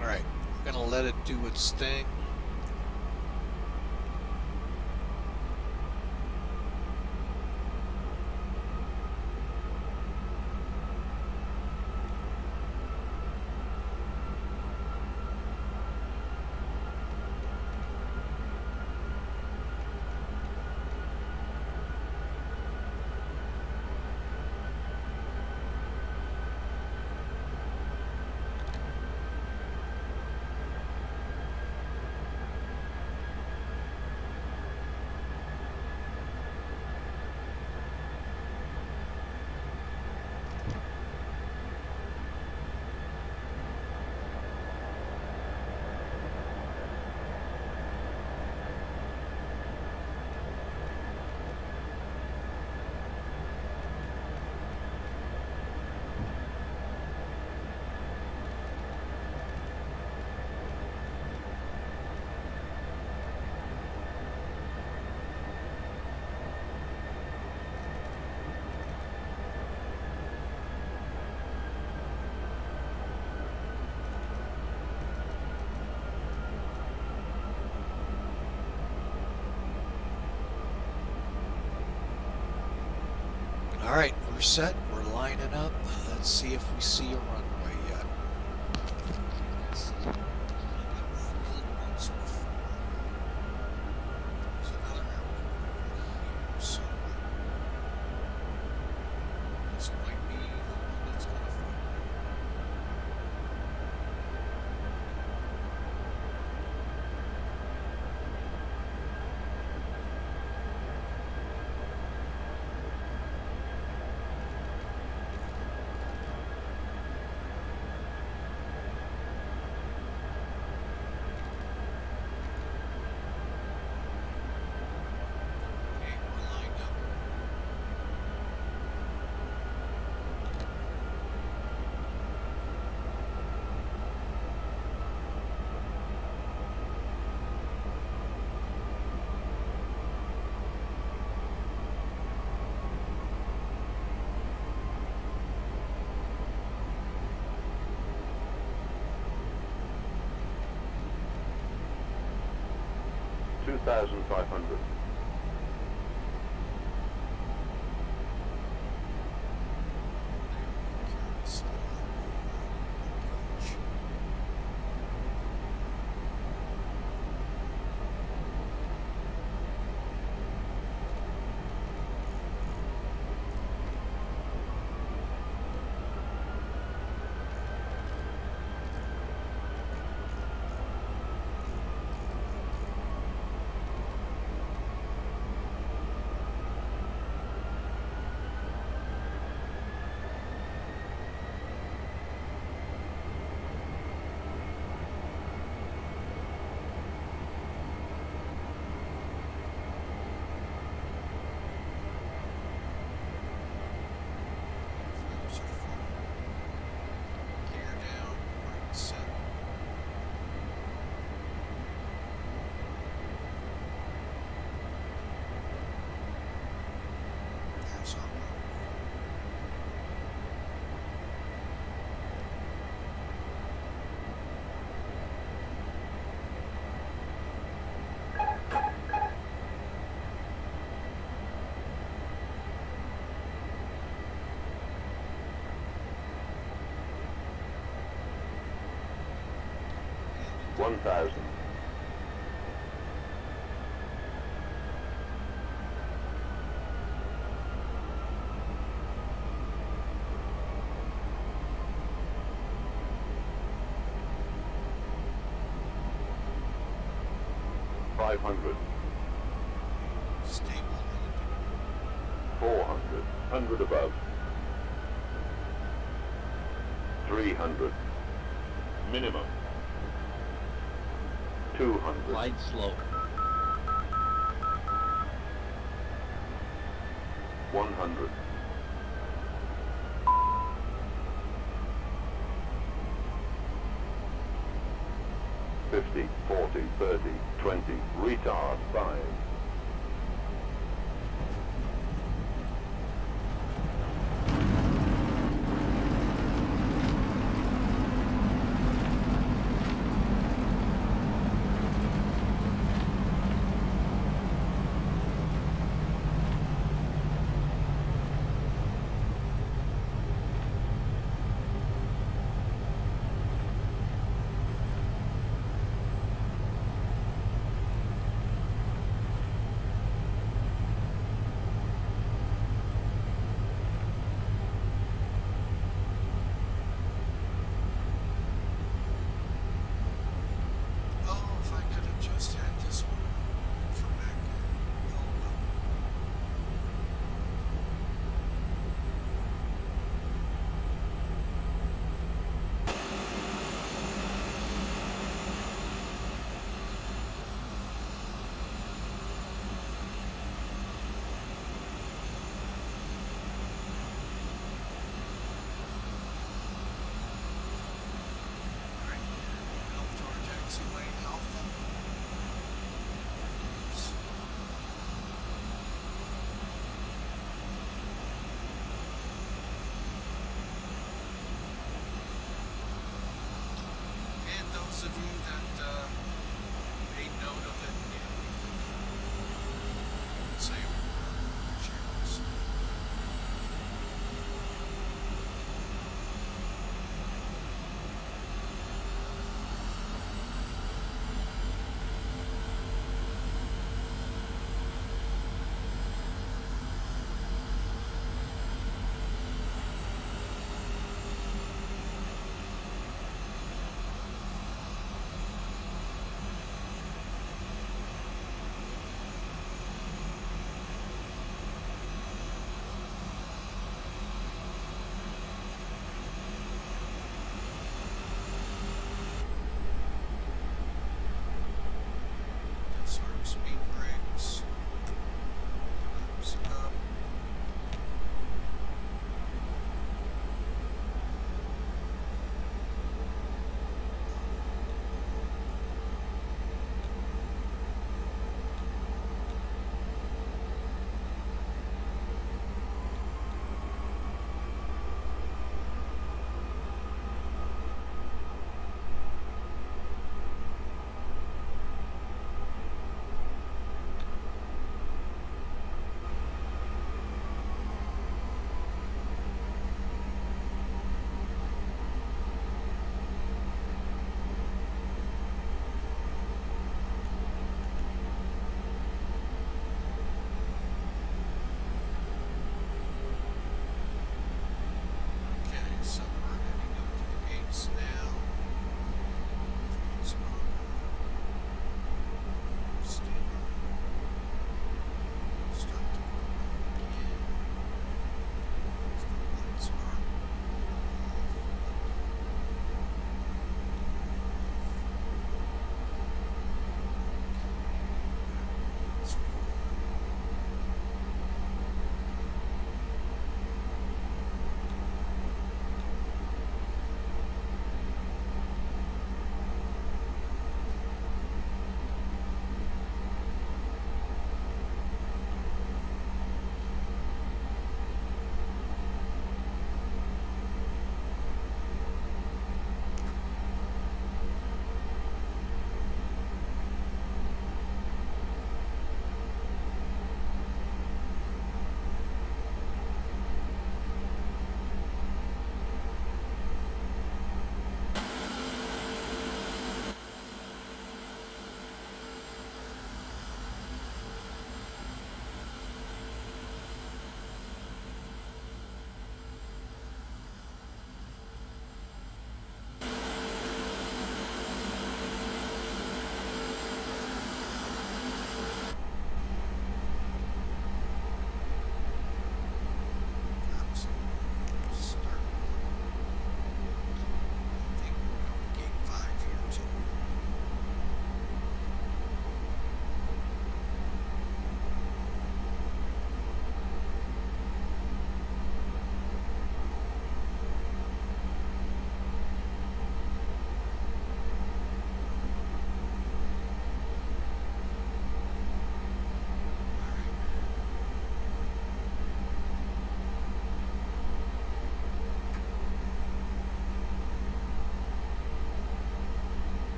Alright, I'm going to let it do its thing. All right, we're set. We're lining up. Let's see if we see a runway yet. This might be the one that's going to fly. Okay, we're lined up. $2,500. Gear down, right set. There's our runway. And 1,000. 500. stable landing. 400. 100 above. 300. Minimum. 200. Glide slope. 100. 50, 40, 30, 20. Retard 5.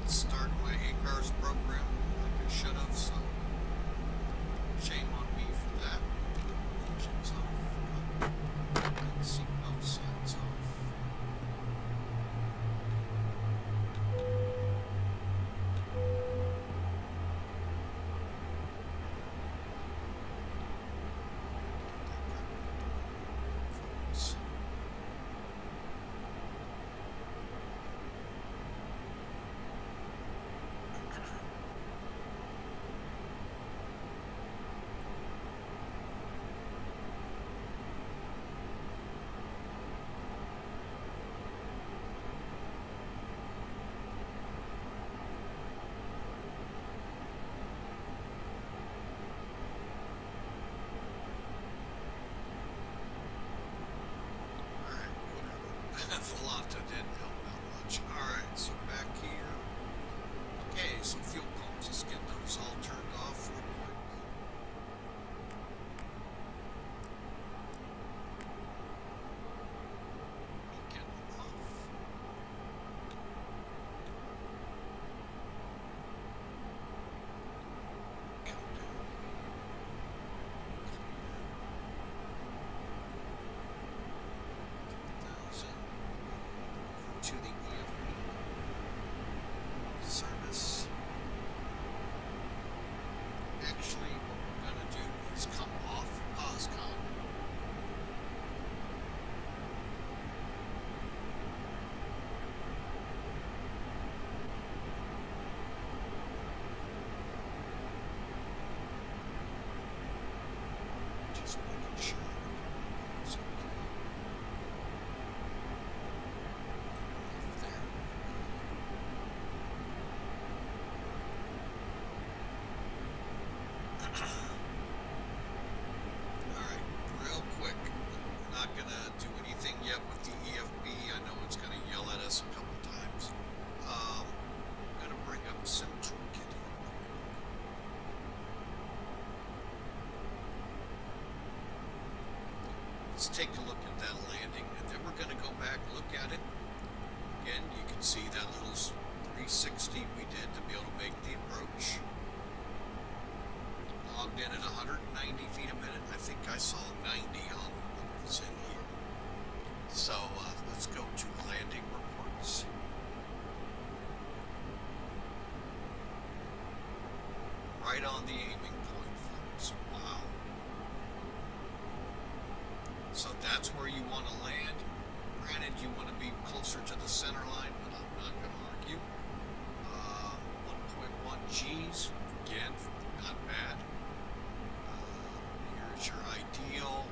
to start my ACARS program like I should have, so shame on me for that. Engines off. Seatbelt signs off. Alto didn't help out much. Alright, so back here. Okay, so fuel pumps. Let's get those all turned off real quick. Get them off. Come down. To the EFP service. Actually, what we're going to do is come off POSCON. Just making sure it's okay. Alright, real quick. We're not going to do anything yet with the EFB. I know it's going to yell at us a couple times. I'm going to bring up some toolkit here. Let's take a look at that landing, and then we're going to go back, look at it. Again, you can see that little 360 we did to be able to make the approach. Logged in at 190 feet a minute. I think I saw 90 on what was in here. So let's go to landing reports. Right on the aiming point, folks. Wow. So that's where you want to land. Granted, you want to be closer to the center line, but I'm not going to argue. 1.1 Gs, again, not bad. Here's your ideal.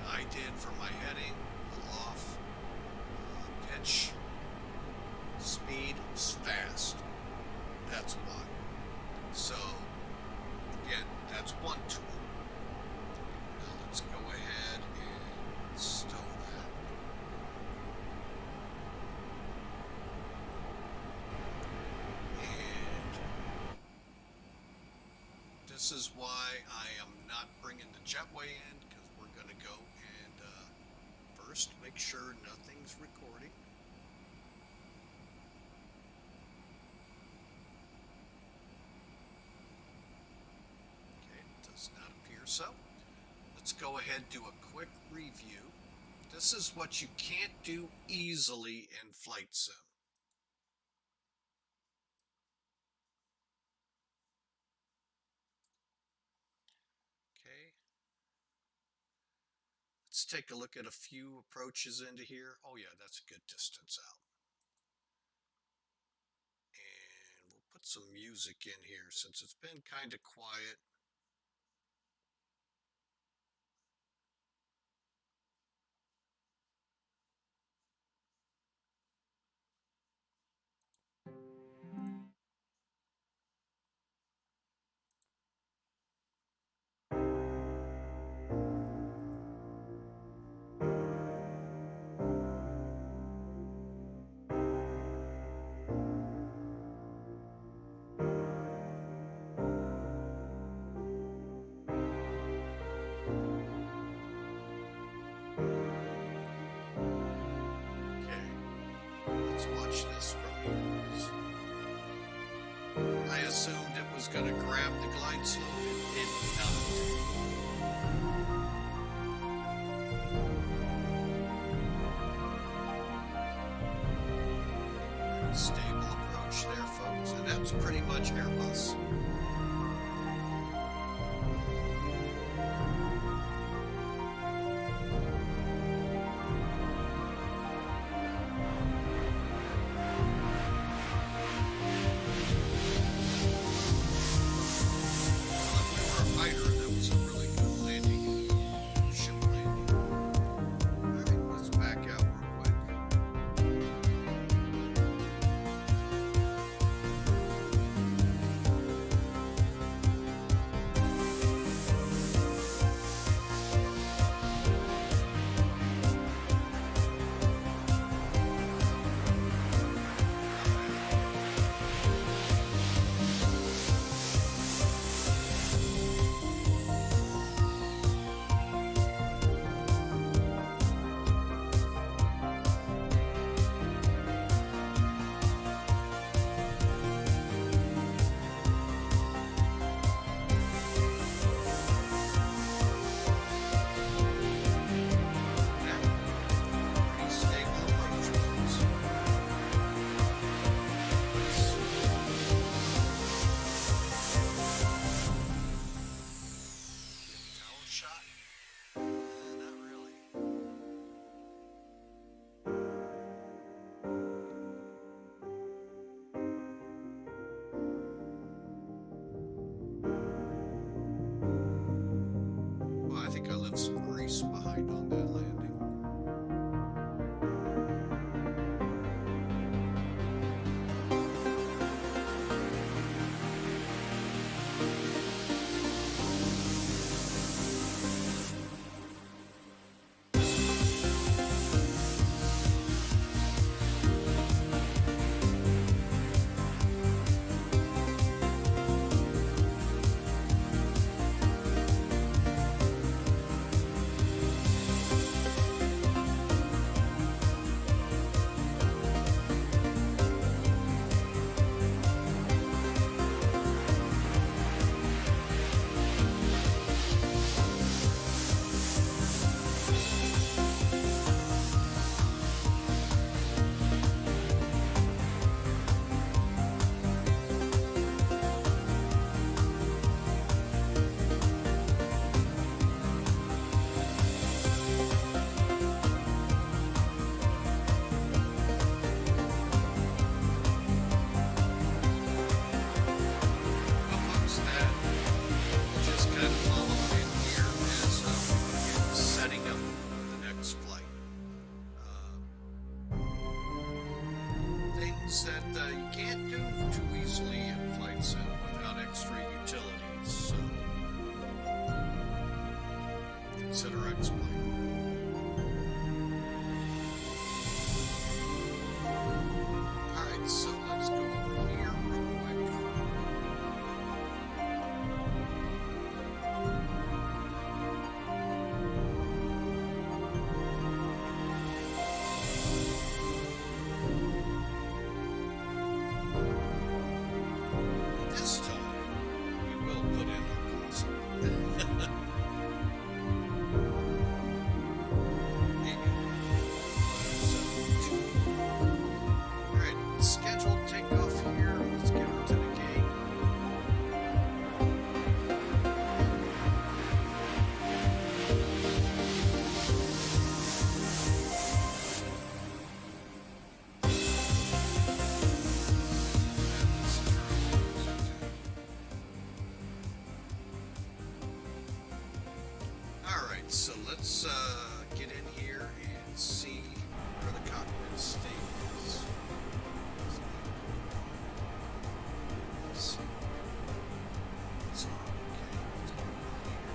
What I did for my heading, off, pitch, speed is fast. That's why. So, again, that's one tool. Now let's go ahead and stow that. And this is why I am not bringing the jetway in, because we're going to go and first make sure nothing's recording. Okay, it does not appear so. Let's go ahead and do a quick review. This is what you can't do easily in Flight Sim. Okay. Let's take a look at a few approaches into here. Oh yeah, that's a good distance out. And we'll put some music in here since it's been kind of quiet. Let's watch this from is. I assumed it was going to grab the glide slope. It did not. Stable approach there, folks, and that's pretty much Airbus. Behind on that landing. That you can't do too easily in Flight Sim without extra utilities, so consider X-Plane. Alright, so let's go over here real quick. This time, we will put in our console. Alright, scheduled takeoff here. Let's get her to the gate. Alright, so let's get in here and see where the cockpit state is. Let's see. It's on. Okay, let's go over here.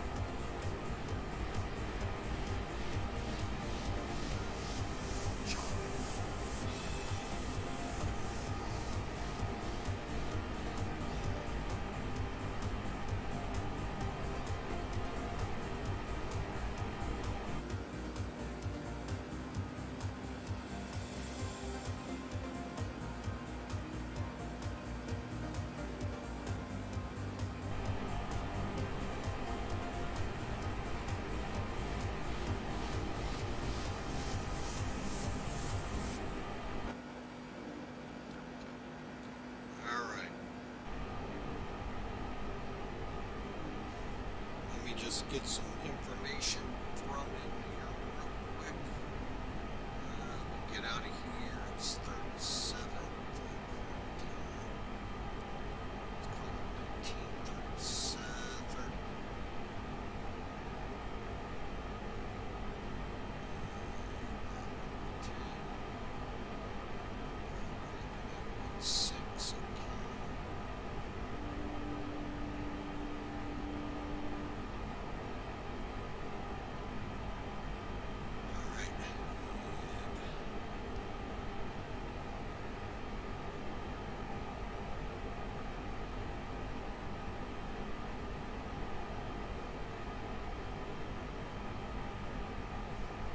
get some information from him here real quick. We'll get out of here. It's 37. Let's call it 1937. Six, okay.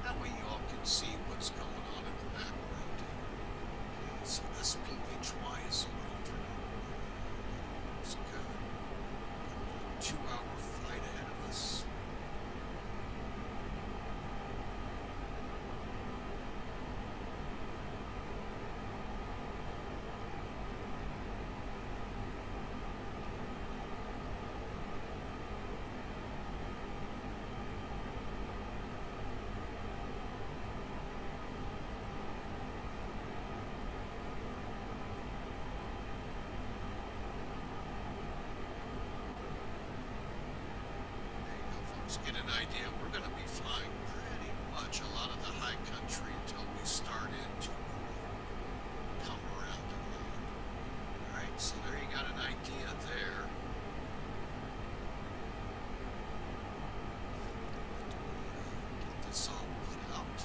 That way you all can see what's going on in the background here. Okay, so SPHY is around. It's good. 2-hour flight ahead of us. Get an idea, we're going to be flying pretty much a lot of the high country until we start into come around the moon. Alright, so there you got an idea there. Get this all put out.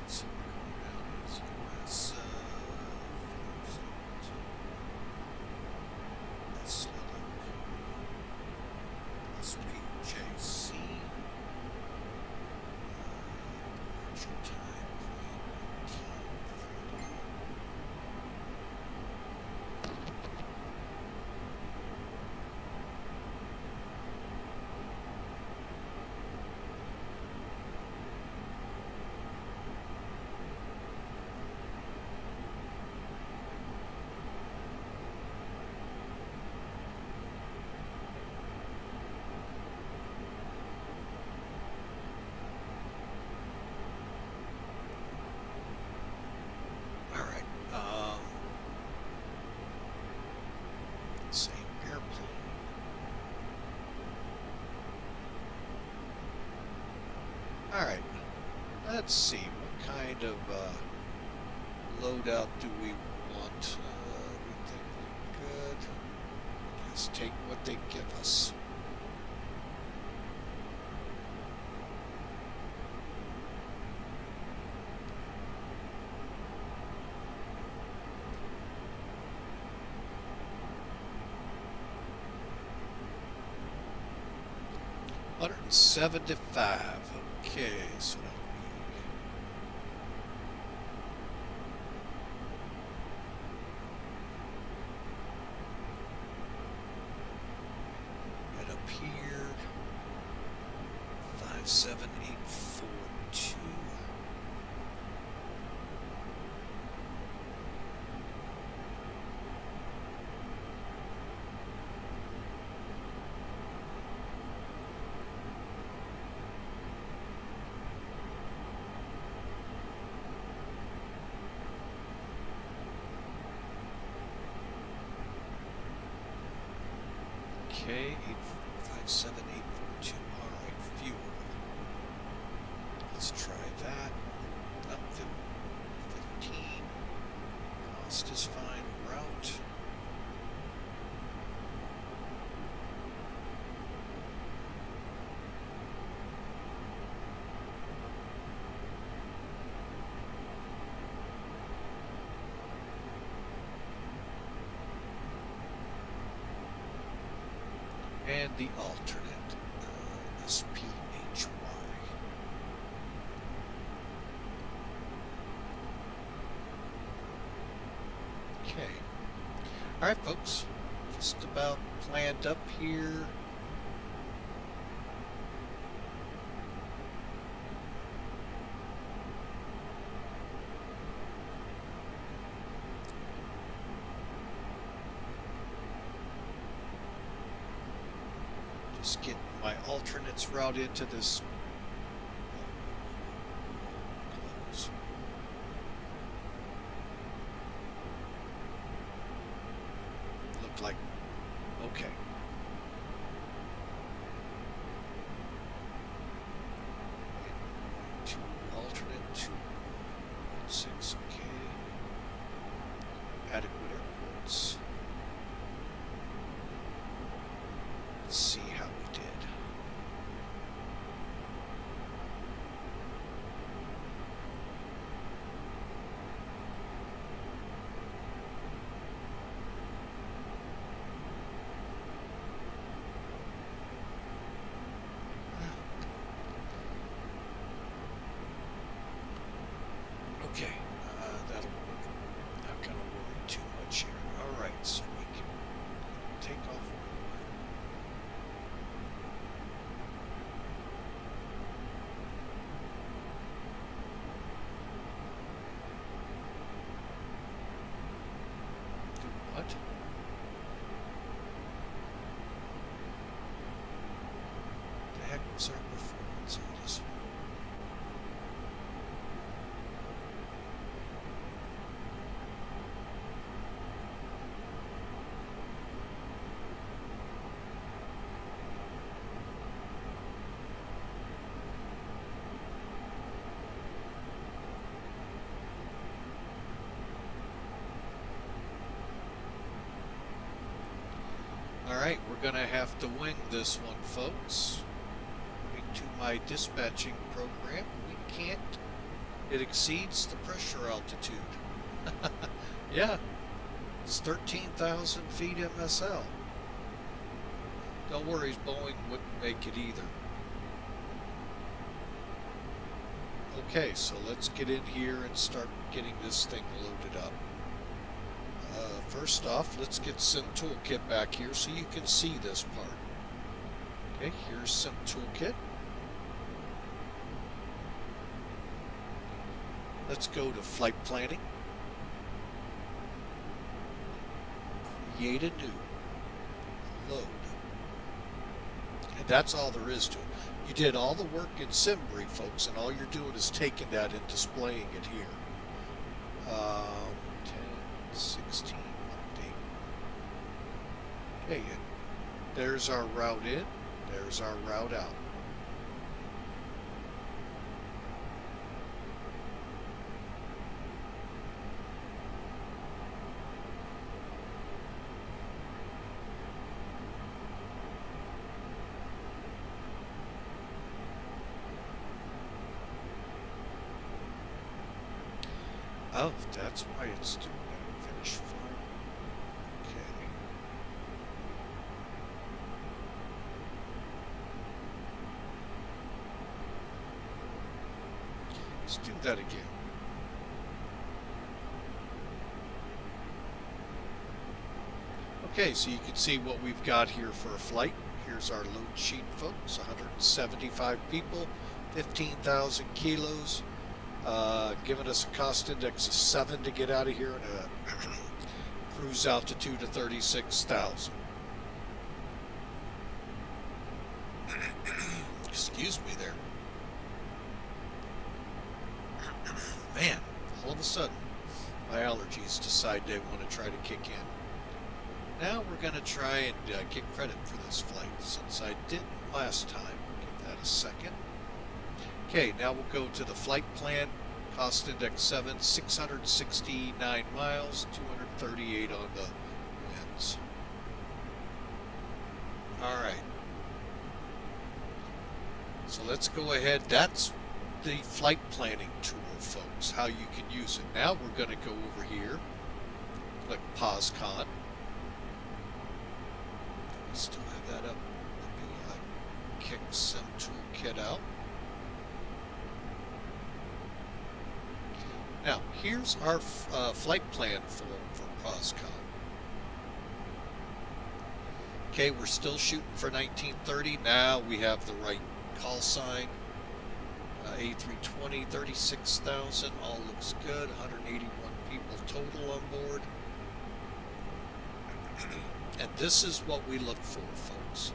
So we're going down as US SLLP, SPJC, departure time 1930. Same airplane. Alright, let's see, what kind of loadout do we want? We think we're good. Just take what they give us. $175. Okay, so that'll be right up here. 57842. Okay, 57842. All right, fuel. Let's try that. Up 15. Cost is fine. Route. And the alternate, SPHY. Okay. All right, folks. just about planned up here. Just getting my alternates route into this. Close. Looked like, okay. To alternate to 6, okay. Adequate airports. Let's see how we did. Okay, that'll work. Not gonna worry too much here. All right, so we can take off. What? The heck was our performance on this one? Alright, we're going to have to wing this one, folks. According to my dispatching program, we can't. It exceeds the pressure altitude. Yeah, it's 13,000 feet MSL. Don't worry, Boeing wouldn't make it either. Okay, so let's get in here and start getting this thing loaded up. First off, let's get Sim Toolkit back here so you can see this part. Okay, here's Sim Toolkit. Let's go to Flight Planning. Create a new. Load. And that's all there is to it. You did all the work in SimBrief, folks, and all you're doing is taking that and displaying it here. 10, 16. Okay, and there's our route in, there's our route out. Oh, that's why it's doing that. Finish flight. Okay. Let's do that again. Okay, so you can see what we've got here for a flight. Here's our load sheet, folks. 175 people, 15,000 kilos, giving us a cost index of 7 to get out of here and a cruise altitude of 36,000. Excuse me there. Man, all of a sudden, my allergies decide they want to try to kick in. Now we're going to try and get credit for this flight, since I didn't last time. Give that a second. Okay, now we'll go to the flight plan. Cost index 7, 669 miles, 238 on the winds. Alright. So let's go ahead. That's the flight planning tool, folks, how you can use it. Now we're going to go over here, click POSCON. I still have that up. Maybe I kick Sim Toolkit out. Now, here's our flight plan form for POSCON. Okay, we're still shooting for 1930. Now we have the right call sign. A320, 36,000. All looks good. 181 people total on board. And this is what we look for, folks.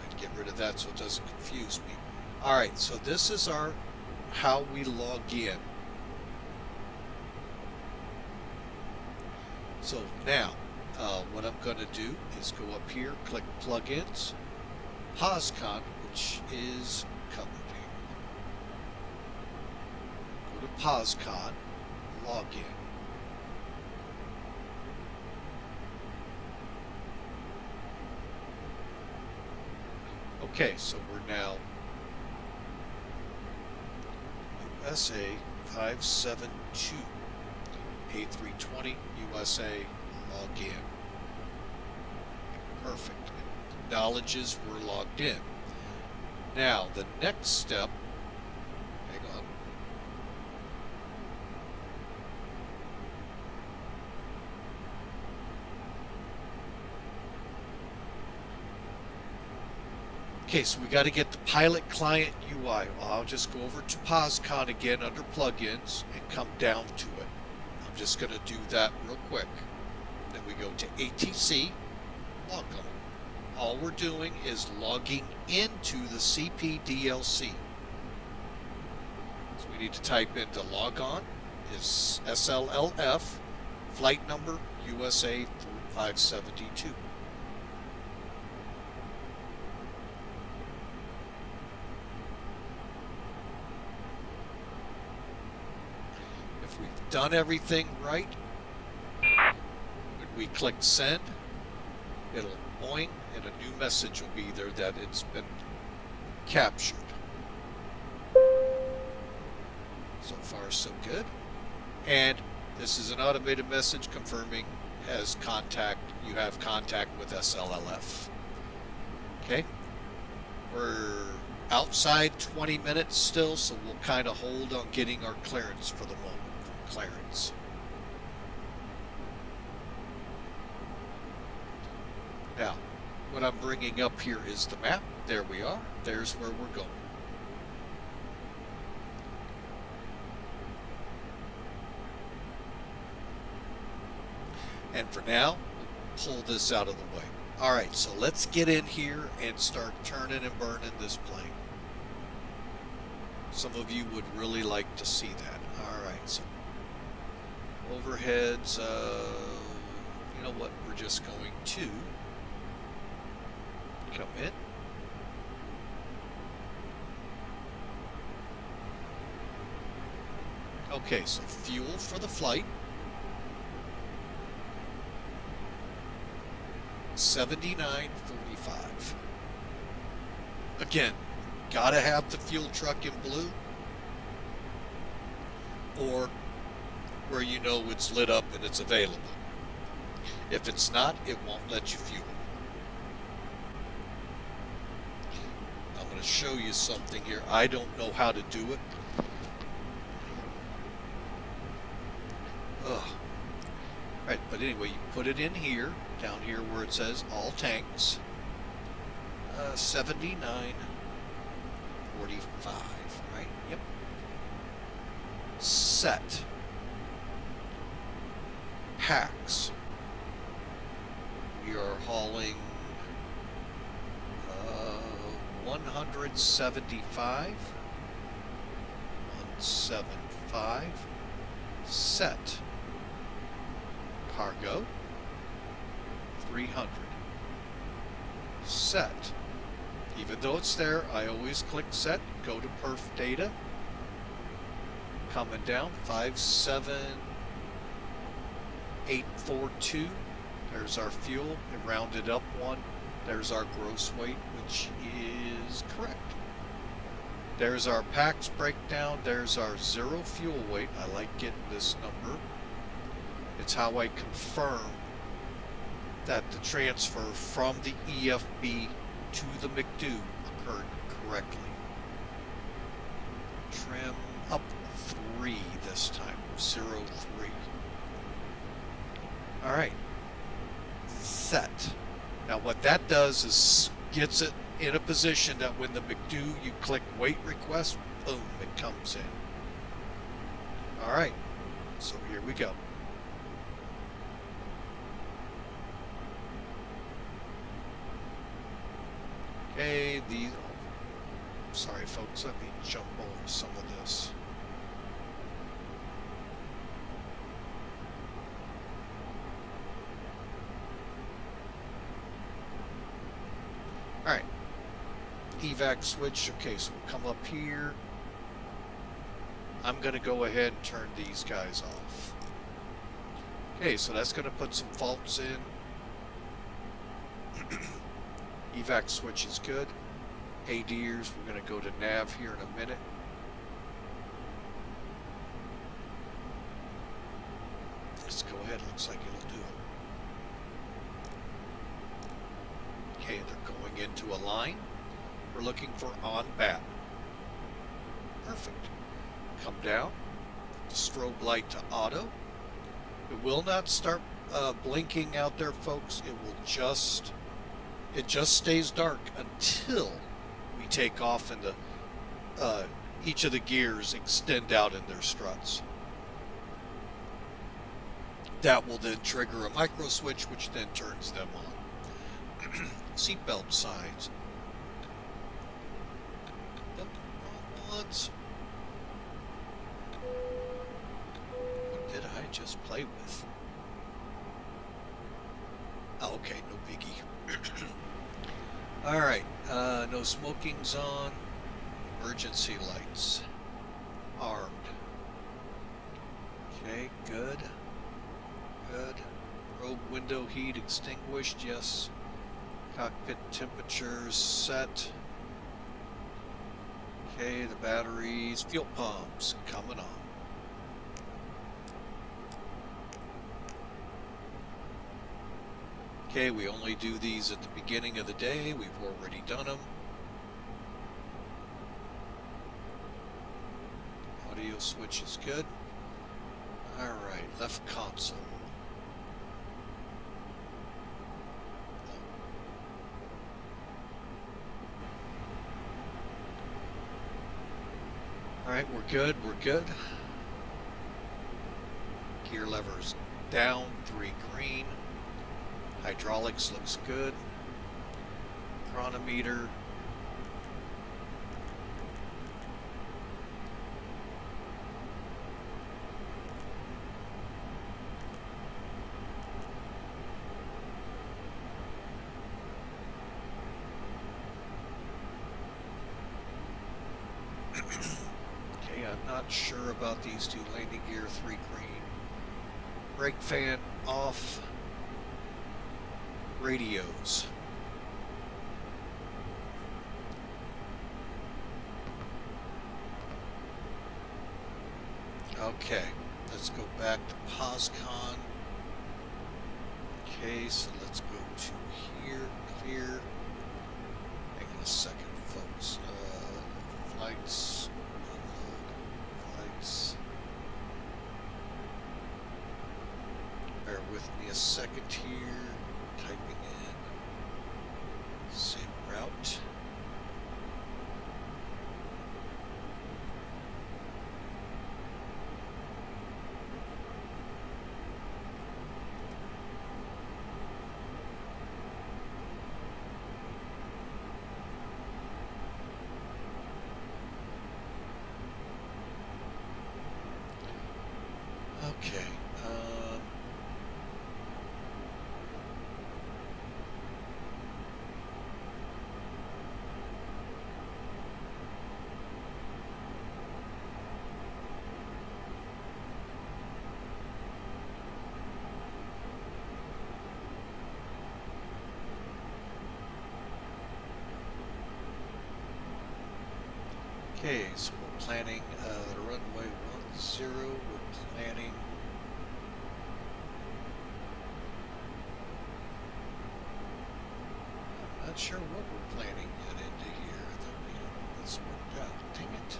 I'd get rid of that so it doesn't confuse me. All right, so this is how we log in. So now, what I'm going to do is go up here, click plugins, POSCON, which is covered here. Go to POSCON, log in. Okay, so we're now USA 572 A320 USA, log in. Perfect. It acknowledges we're logged in. Now the next step, hang on. Okay, so we got to get the pilot client UI. Well, I'll just go over to POSCON again under plugins and come down to it. I'm just going to do that real quick. Then we go to ATC, log on. All we're doing is logging into the CPDLC. So we need to type into log on is SLLF, flight number USA 572. If we've done everything right, when we click send, it'll boing and a new message will be there that it's been captured. So far so good. And this is an automated message confirming you have contact with SLLF. Okay, we're outside 20 minutes still, so we'll kind of hold on getting our clearance for the moment. Clearance. Now, what I'm bringing up here is the map. There we are. There's where we're going. And for now, we'll pull this out of the way. All right, so let's get in here and start turning and burning this plane. Some of you would really like to see that. All right, so overheads, you know what, we're just going to come in. Okay, so fuel for the flight. 79.45. Again, gotta have the fuel truck in blue, or where you know it's lit up and it's available. If it's not, it won't let you fuel. I'm going to show you something here. I don't know how to do it. Ugh. Right, but anyway, you put it in here, down here where it says all tanks. 79.45, right? Yep. Set. Packs. We are hauling 175. 175. Set. Cargo. 300. Set. Even though it's there, I always click set, go to perf data. Coming down, 57842. There's our fuel, and rounded up one. There's our gross weight, which is correct. There's our packs breakdown. There's our zero fuel weight. I like getting this number. It's how I confirm that the transfer from the EFB to the McDo occurred correctly. Trim up 3 this time, 03. All right. set. Now what that does is gets it in a position that when the McDo, you click wait request, boom, it comes in. All right, so here we go. Okay, sorry folks, let me jump over some of this. Alright, evac switch. Okay, so we'll come up here. I'm going to go ahead and turn these guys off. Okay, so that's going to put some faults in. Evac switch is good. ADers, we're going to go to nav here in a minute. Let's go ahead, looks like it'll do it. Okay, they're going into a line. We're looking for on bat. Perfect. Come down. The strobe light to auto. It will not start blinking out there, folks. It just stays dark until we take off and each of the gears extend out in their struts. That will then trigger a micro switch, which then turns them on. Seatbelt signs. Yep, once. What did I just play with? Oh, okay, no biggie. Alright, no smoking's on. Emergency lights. Armed. Okay, good. Good. Probe window heat extinguished, yes. Cockpit temperatures set. Okay, the batteries, fuel pumps coming on. Okay, we only do these at the beginning of the day. We've already done them. Audio switch is good. Alright, left console. Alright, we're good, we're good. Gear levers down, 3 green. Hydraulics looks good. Chronometer. Okay, I'm not sure about these two. Landing gear 3 green. Brake fan off. Radios. Okay, let's go back to POSCON. Okay, so let's go to here, clear. Hang on a second, folks. Flights, flights. Bear with me a second here. Typing in same route. Okay. Okay, so we're planning the runway 10. We're planning I'm not sure what we're planning yet into here. I thought we had all this worked out. Dang it.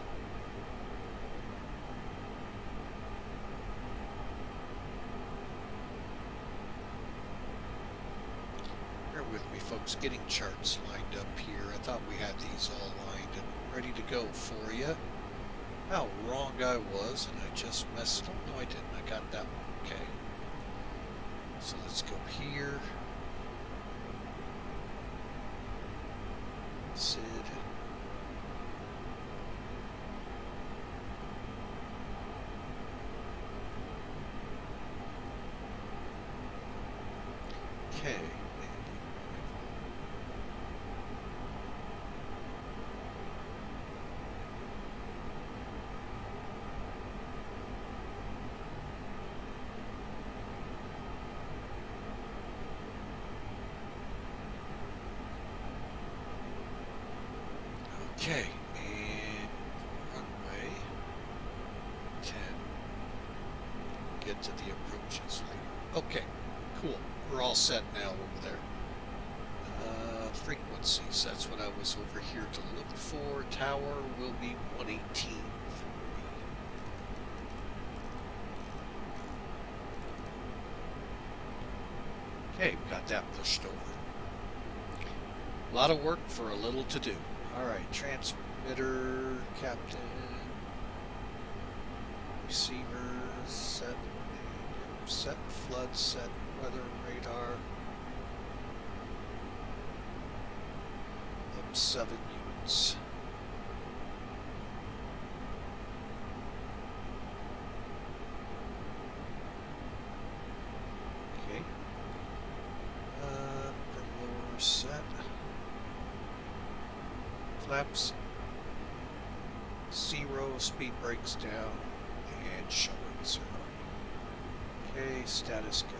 folks, getting charts lined up here. I thought we had these all lined and ready to go for you. How wrong I was, and I just messed up. No, I didn't. I got that one. Okay. So let's go here. Sid. Okay. Okay, and runway 10. Get to the approaches later. Okay, cool. We're all set now over there. Frequencies, that's what I was over here to look for. Tower will be 118.3. Okay, got that pushed over. A lot of work for a little to do. Alright, transmitter, captain, receiver, set flood, set weather radar, up 7 units. Okay. Propeller set. Flaps 0, speed brakes down, and showing 0. Okay, status go.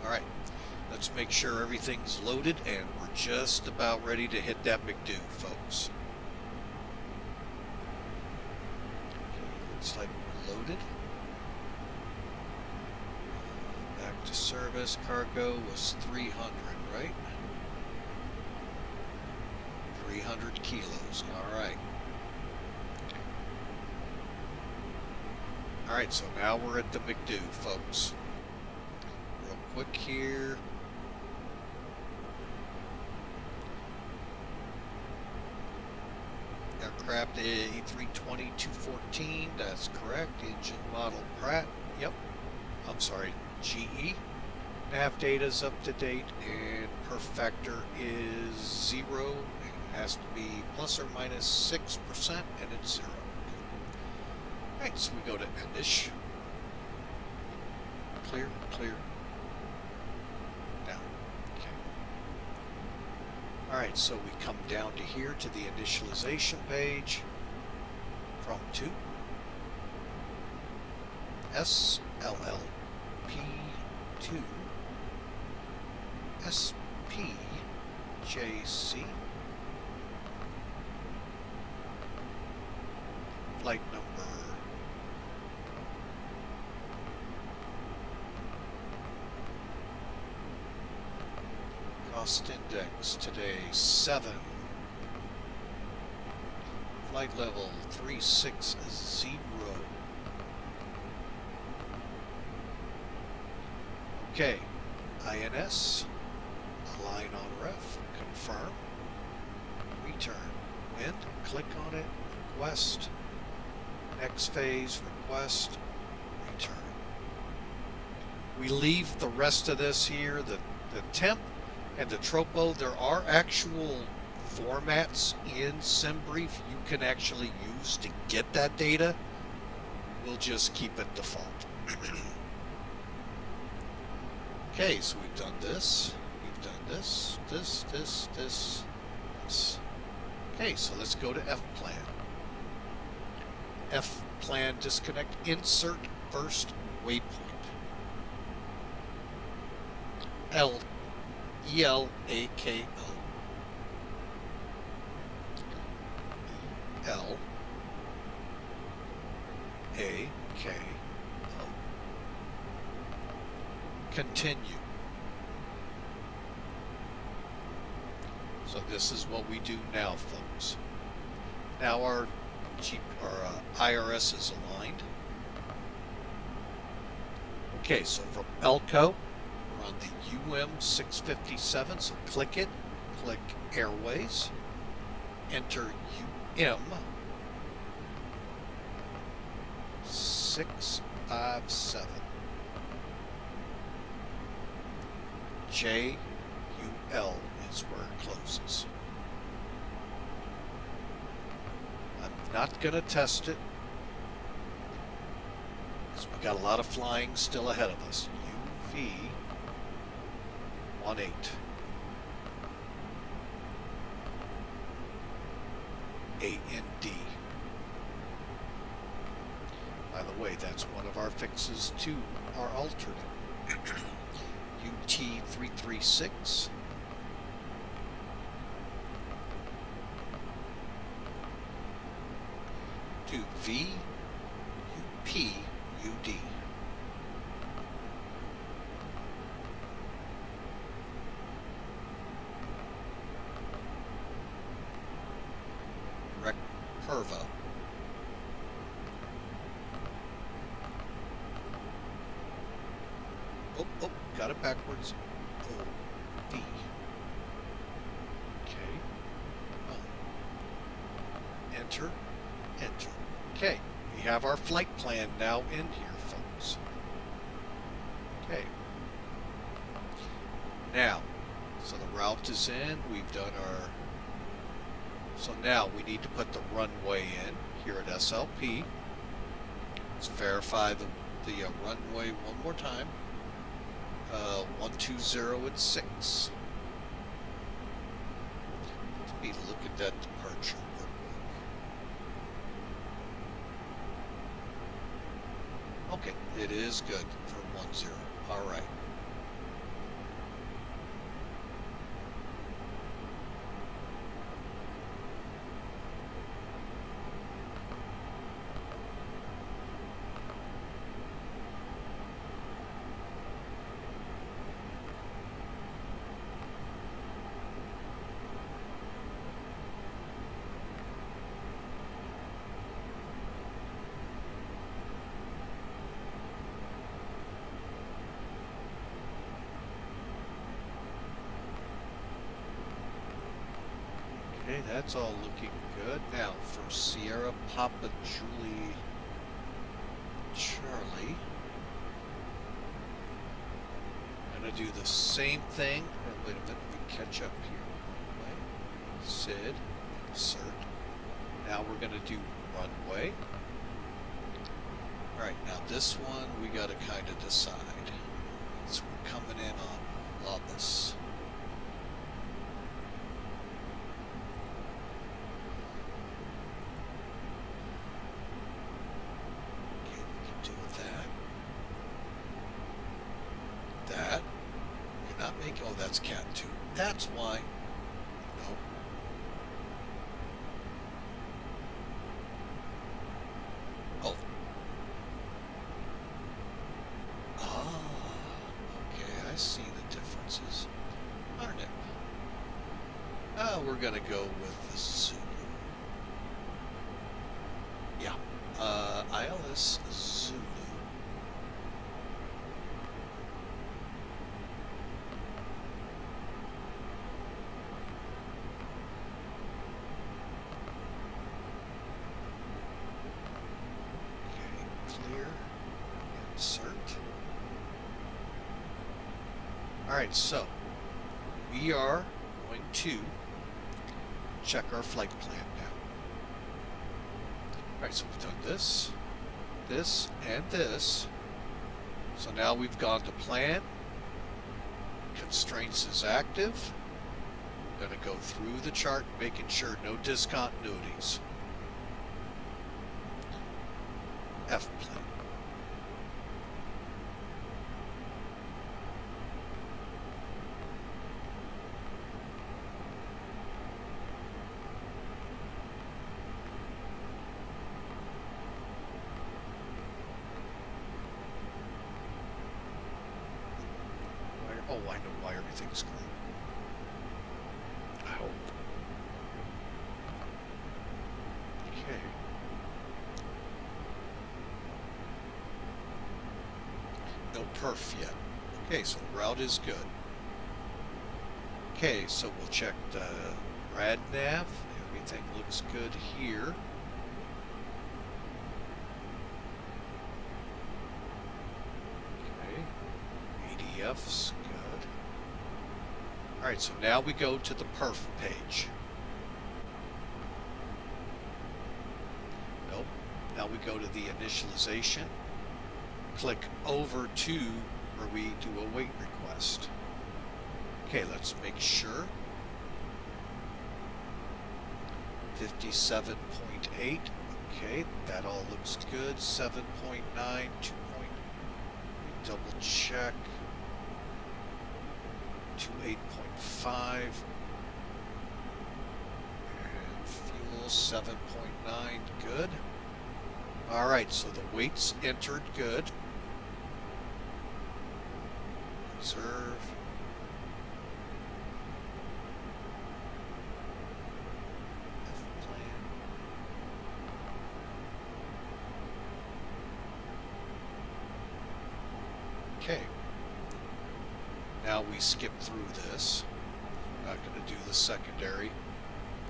Alright, let's make sure everything's loaded and we're just about ready to hit that McDo, folks. Okay, looks like we're loaded. Back to service. Cargo was 300, right? 300 kilos. Alright. Alright, so now we're at the McDo, folks. Real quick here. Aircraft A320-214, that's correct. Engine model Pratt, yep. I'm sorry, GE. Nav data's up to date, and perf factor is 0. It has to be plus or minus 6%, and it's 0. Alright, so we go to Endish. Clear, clear. Down. Okay. Alright, so we come down to here to the initialization page. From to SLLP to SPJC. Flight number cost index today 7. Flight level 360. Okay, INS, align on ref, confirm, return, wind, click on it, request, next phase, request, return. We leave the rest of this here, the temp and the tropo. There are actual formats in SimBrief you can actually use to get that data. We'll just keep it default. Okay, so we've done this, we've done this. Okay, so let's go to F-plan. F-plan disconnect, insert first waypoint. ELAKO. LAKO. Continue. So this is what we do now, folks. Now our IRS is aligned. Okay, so from Elko, we're on the UM657, so click it, click Airways, enter UM657, JUL is where it closes. I'm not going to test it, because we've got a lot of flying still ahead of us. UV18. AND. By the way, that's one of our fixes to our alternate. UT336. To VUPUD. Pervo. Oh, got it backwards. O, D. Okay. Enter, enter. Okay, we have our flight plan now in here, folks. Okay. Now, so the route is in. We've done our... So now we need to put the runway in here at SLP. Let's verify the runway one more time. 120 at 6. Let me look at that departure real quick. Okay, it is good for 10. All right. Okay, that's all looking good. Now, for Sierra Papa Julie Charlie, I'm going to do the same thing. Or wait a minute, we catch up here. Runway, SID, insert. Now we're going to do runway. Alright, now this one we got to kind of decide. So we're coming in on Lobus. Oh, that's Cat 2. That's why. No. Oh. Ah. Okay, I see the differences. Darn it. We're going to go with the Zulu. Yeah. ILS Zulu. Alright, so we are going to check our flight plan now. Alright, so we've done this, this, and this. So now we've gone to plan. Constraints is active. I'm going to go through the chart, making sure no discontinuities. F plan. Oh, I know why everything's green. I hope. No perf yet. Okay, so the route is good. Okay, so we'll check the rad nav. Everything looks good here. Okay, ADF's good. Alright, so now we go to the perf page. Nope. Now we go to the initialization. Click over to where we do a weight request. Okay, let's make sure. 57.8. Okay, that all looks good. 7.9, 2. Double check. 28.5. And fuel 7.9. Good. Alright, so the weight's entered good. Reserve. F-plan. Okay. Now we skip through this. I'm not going to do the secondary.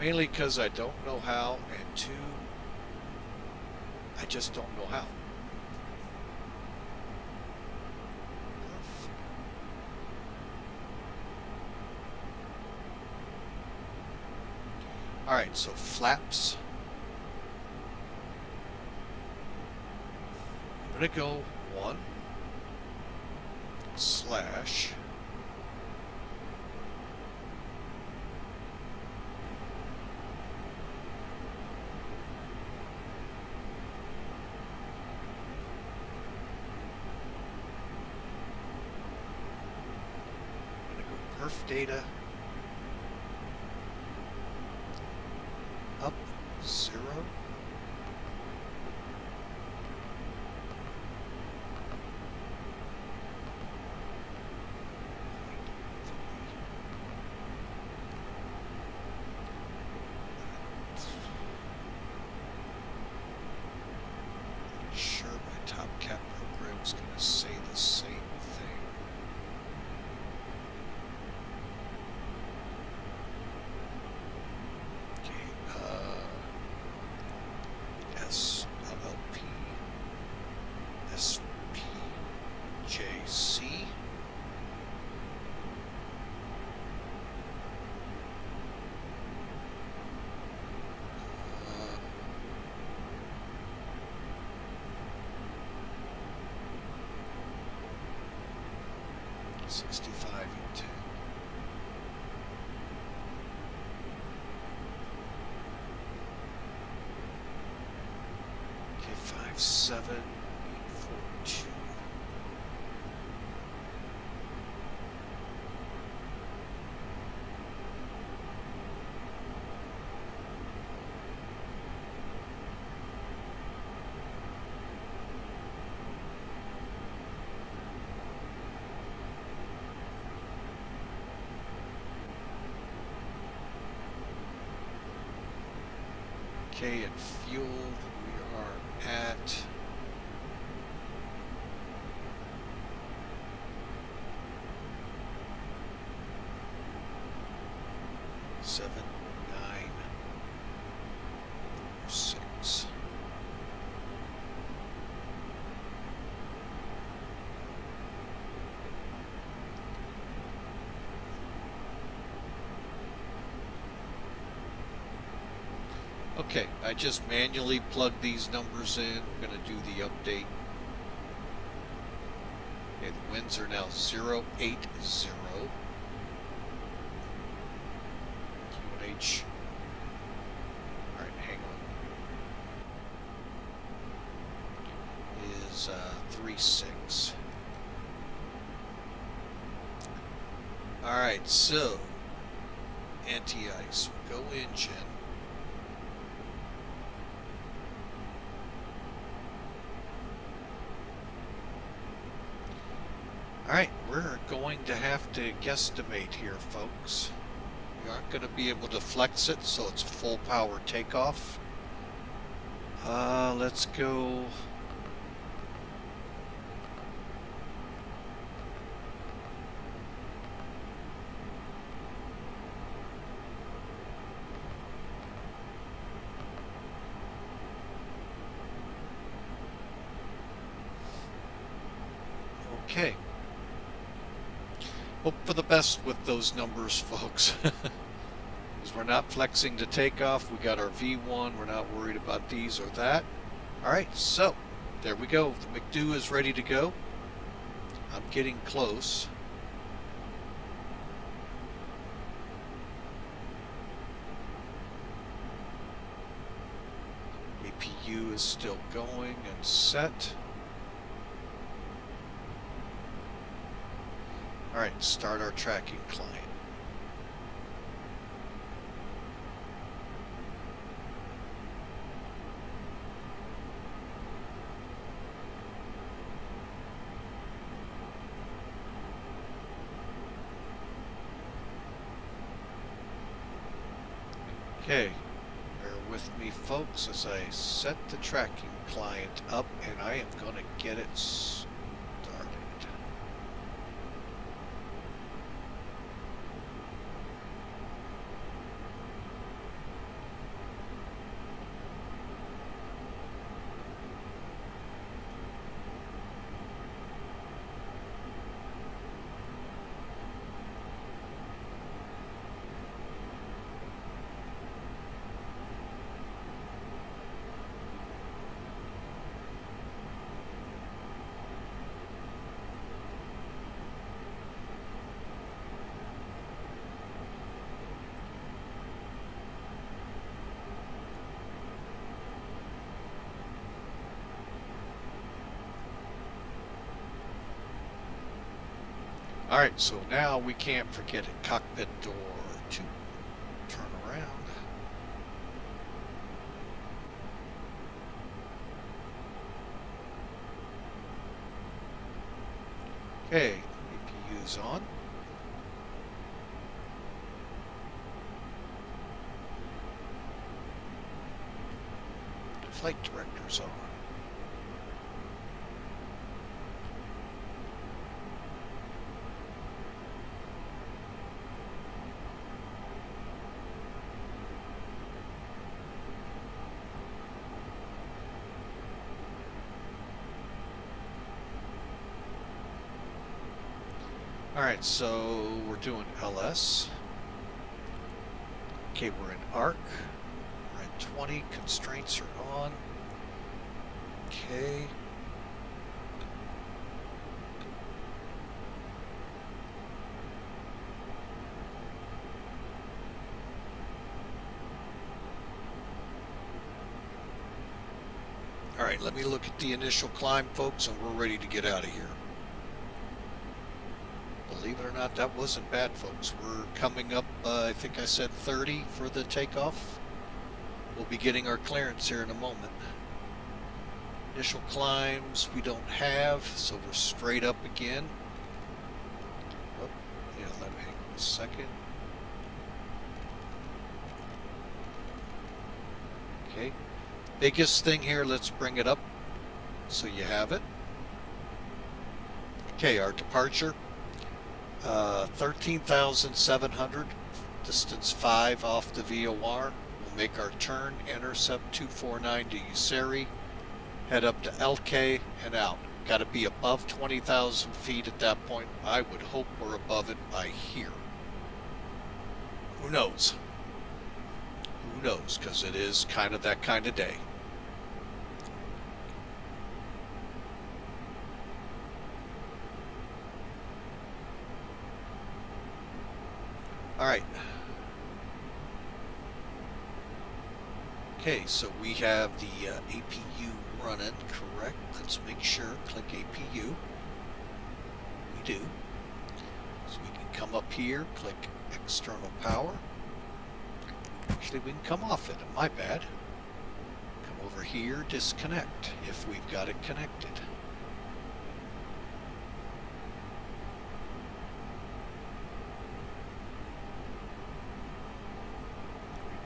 Mainly because I don't know how, and two, I just don't know how. Alright, so flaps. I'm going to go 1 slash perf data up 0. Sure, my top cap program's going to say the same thing. SLLP, SPJC, $65 and 10. Okay, 57842. Okay, and fuel, we are at 7946. Okay, I just manually plugged these numbers in. I'm going to do the update. Okay, the winds are now 080. QNH. Alright, hang on. Is 36. Alright, so anti-ice. Go engine. Alright, we're going to have to guesstimate here, folks. We aren't going to be able to flex it, so it's full power takeoff. Let's go Okay. Hope for the best with those numbers, folks. Because we're not flexing to takeoff. We got our V1. We're not worried about these or that. All right, so there we go. The McDo is ready to go. I'm getting close. APU is still going and set. All right, start our tracking client. Okay, bear with me, folks, as I set the tracking client up, and I am going to get it started. All right, so now we can't forget it. Cockpit door 2. Turn around. Okay, APU's on. Flight director's on. Alright, so we're doing LS. Okay, we're in ARC. We're at 20. Constraints are on. Okay. Alright, let me look at the initial climb, folks, and we're ready to get out of here. Believe it or not, that wasn't bad, folks. We're coming up, I think I said 30 for the takeoff. We'll be getting our clearance here in a moment. Initial climbs we don't have, so we're straight up again. Oh, yeah, let me hang on a second. Okay. Biggest thing here, let's bring it up so you have it. Okay, our departure. 13,700, distance 5 off the VOR. We'll make our turn, intercept 249 to Useri, head up to LK and out. Got to be above 20,000 feet at that point. I would hope we're above it by here. Who knows? Who knows? Because it is kind of that kind of day. All right. Okay, so we have the APU running, correct? Let's make sure. Click APU. We do. So we can come up here, click external power. Actually, we can come off it. My bad. Come over here, disconnect if we've got it connected.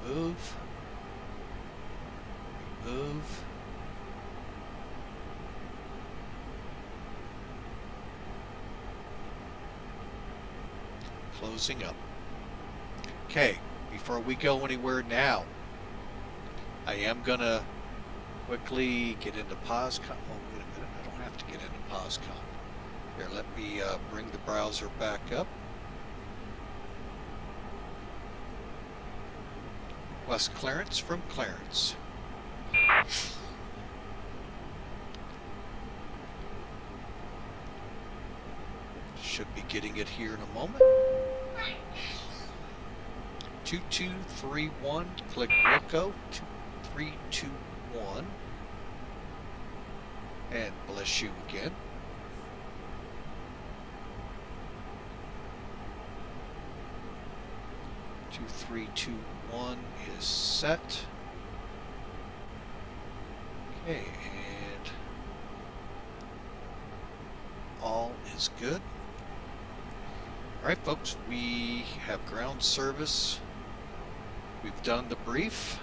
Remove. Remove. Closing up. Okay, before we go anywhere now, I am gonna quickly get into POSCON. Oh, wait a minute, I don't have to get into POSCON. Here, let me bring the browser back up. Request clearance from Clarence. Should be getting it here in a moment. 2231, click Wilco, 2321, and bless you again. Two, 3, 2, 1 is set. Okay, and all is good. All right, folks, we have ground service. We've done the brief.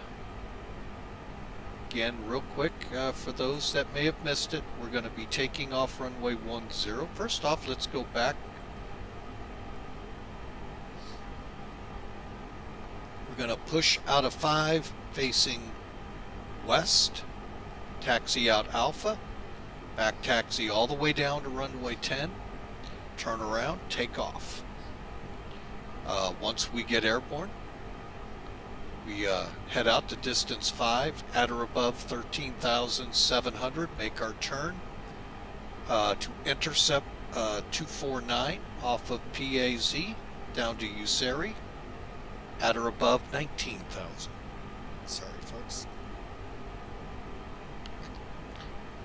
Again, real quick, for those that may have missed it, we're going to be taking off runway 10. First off, let's go back. We're going to push out of 5, facing west, taxi out Alpha, back taxi all the way down to runway 10, turn around, take off. Once we get airborne, we head out to distance 5, at or above 13,700, make our turn to intercept 249 off of PAZ down to Useri, at or above 19,000. Sorry, folks.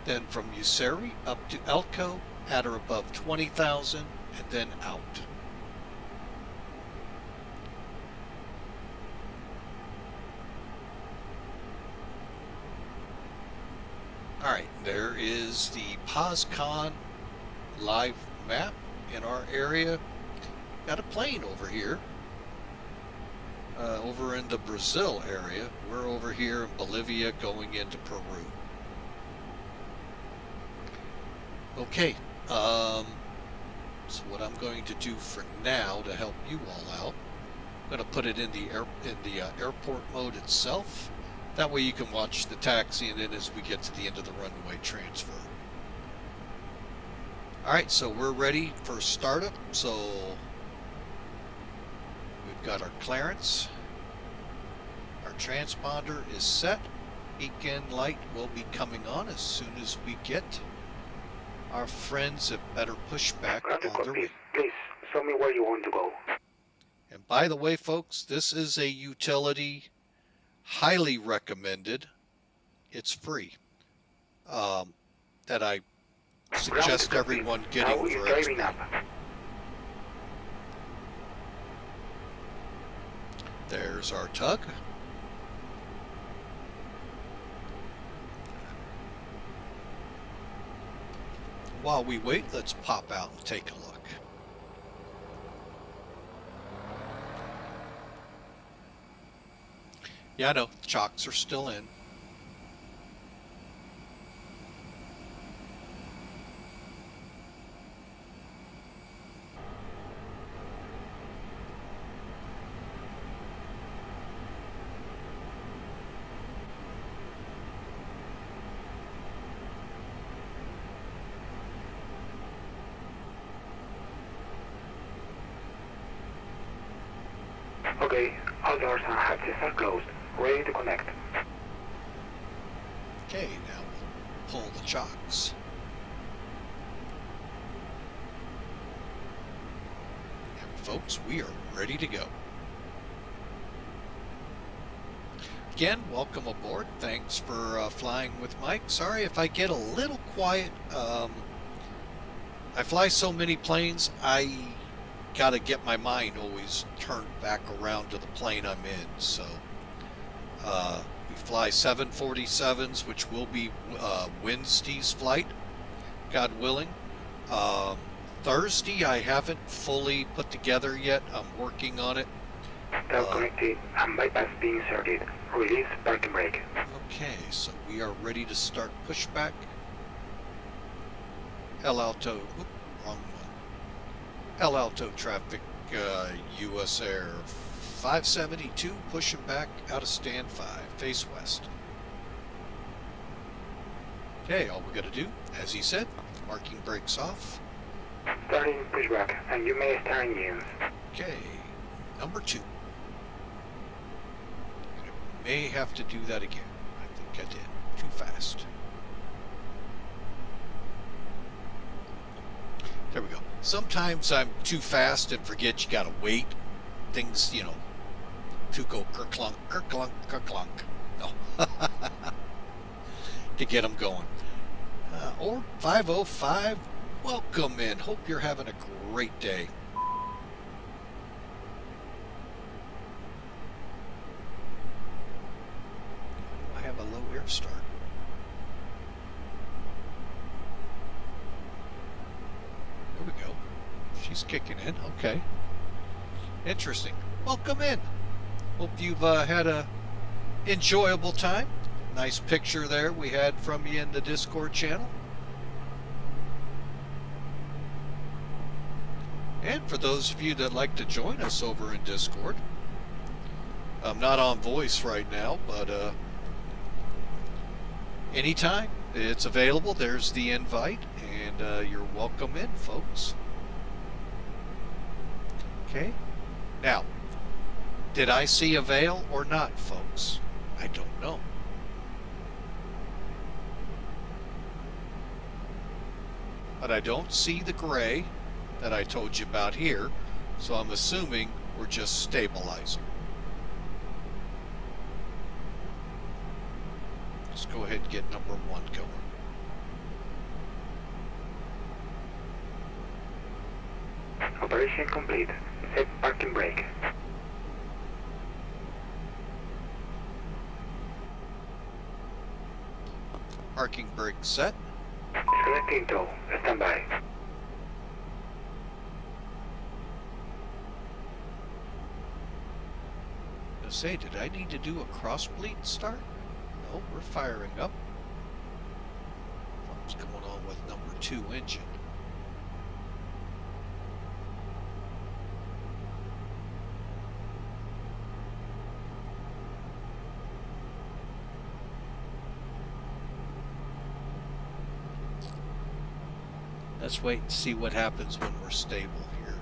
Then from Useri up to Alto, at or above 20,000, and then out. Alright, there is the POSCON live map in our area. Got a plane over here. Over in the Brazil area. We're over here in Bolivia going into Peru. Okay, so what I'm going to do for now to help you all out, I'm going to put it in the airport mode itself. That way you can watch the taxi and then as we get to the end of the runway transfer. Alright, so we're ready for startup. So we've got our clearance. Our transponder is set. Beacon light will be coming on as soon as we get our friends at better pushback on their way. Please, show me where you want to go. And by the way, folks, this is a utility, highly recommended. It's free. That I suggest everyone getting for driving up. There's our tug. While we wait, let's pop out and take a look. Yeah, I know, the chocks are still in. Okay, all doors and hatches are closed. Ready to connect. Okay, now we'll pull the chocks. And folks, we are ready to go. Again, welcome aboard. Thanks for flying with Mike. Sorry if I get a little quiet. I fly so many planes, I gotta get my mind always turned back around to the plane I'm in. So we fly 747s, which will be Wednesday's flight, God willing. Thursday I haven't fully put together yet. I'm working on it. Bell connected and bypass being inserted. Release parking brake. Okay, so we are ready to start pushback. El Alto, whoop, wrong one. El Alto traffic, US Air 572, pushing back out of stand 5, face west. Okay, all we got to do, as he said, marking brakes off, Starting pushback, and you may start engines. Okay, number 2. I may have to do that again. I think I did. Too fast. There we go. Sometimes I'm too fast and forget you gotta wait. Things, you know, to go kerclunk, kerclunk, kerclunk. No. To get them going. Or 505, welcome in. Hope you're having a great day. I have a low air start. There we go. She's kicking in. Okay. Interesting. Welcome in. Hope you've had a enjoyable time. Nice picture there we had from you in the Discord channel. And for those of you that like to join us over in Discord, I'm not on voice right now, but anytime it's available, there's the invite, and you're welcome in, folks. Okay. Now, did I see a veil or not, folks? I don't know. But I don't see the gray that I told you about here, so I'm assuming we're just stabilizing. Let's go ahead and get number 1 going. Operation complete. Set parking brake. Parking brake set. Disconnecting tow. Stand by. Say, did I need to do a cross bleed start? No, we're firing up. What's going on with number 2 engine? Let's wait and see what happens when we're stable here.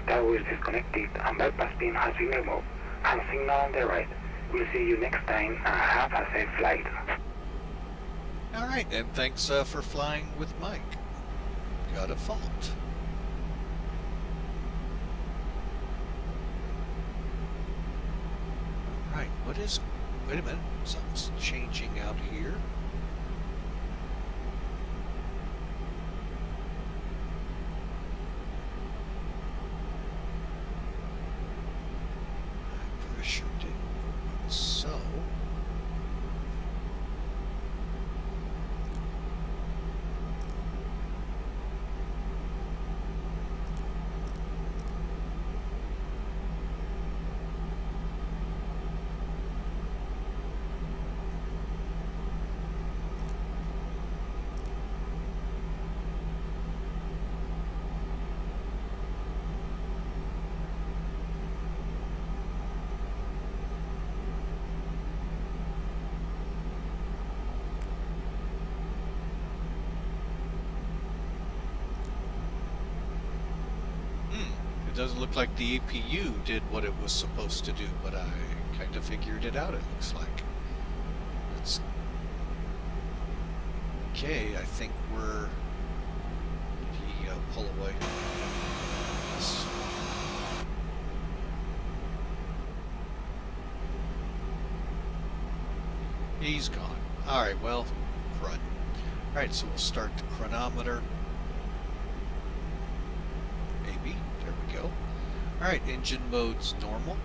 Tower is disconnected and bypass pin has been removed. And signal on the right. We'll see you next time and have a safe flight. Alright, and thanks for flying with Mike. Got a fault. Alright, what is... Wait a minute, something's changing out here. I pressured it, so... It doesn't look like the APU did what it was supposed to do, but I kind of figured it out, it looks like. Let's... Okay, I think we're... Did he pull away? Yes. He's gone. Alright, well, crud. Alright, so we'll start the chronometer. Maybe. There we go. Alright, engine mode's normal.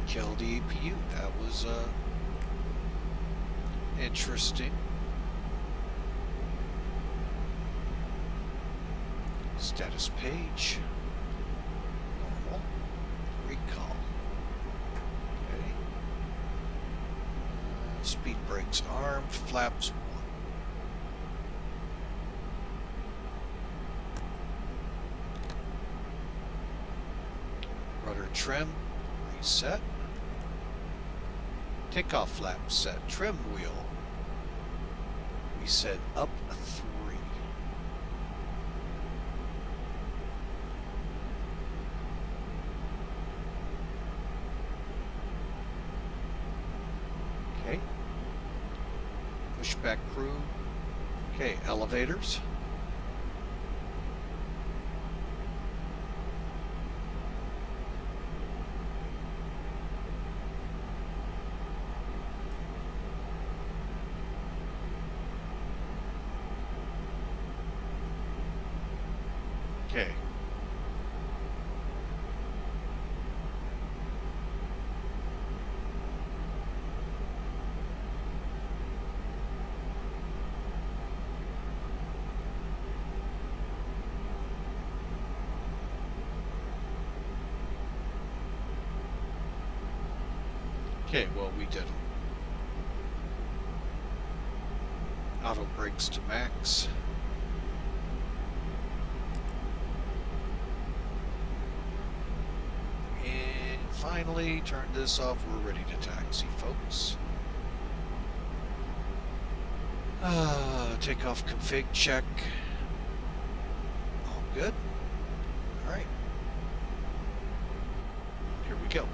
Kill the APU. That was interesting. Status page. Normal. Recall. Okay. Speed brakes armed, flaps 1. Rudder trim, reset. Takeoff flap set, trim wheel. We set up 3. Okay. Pushback crew. Okay, elevators. Okay. Okay, well, we did them. Auto brakes to max. And finally, turn this off. We're ready to taxi, folks. Takeoff config check. All good. All right. Here we go.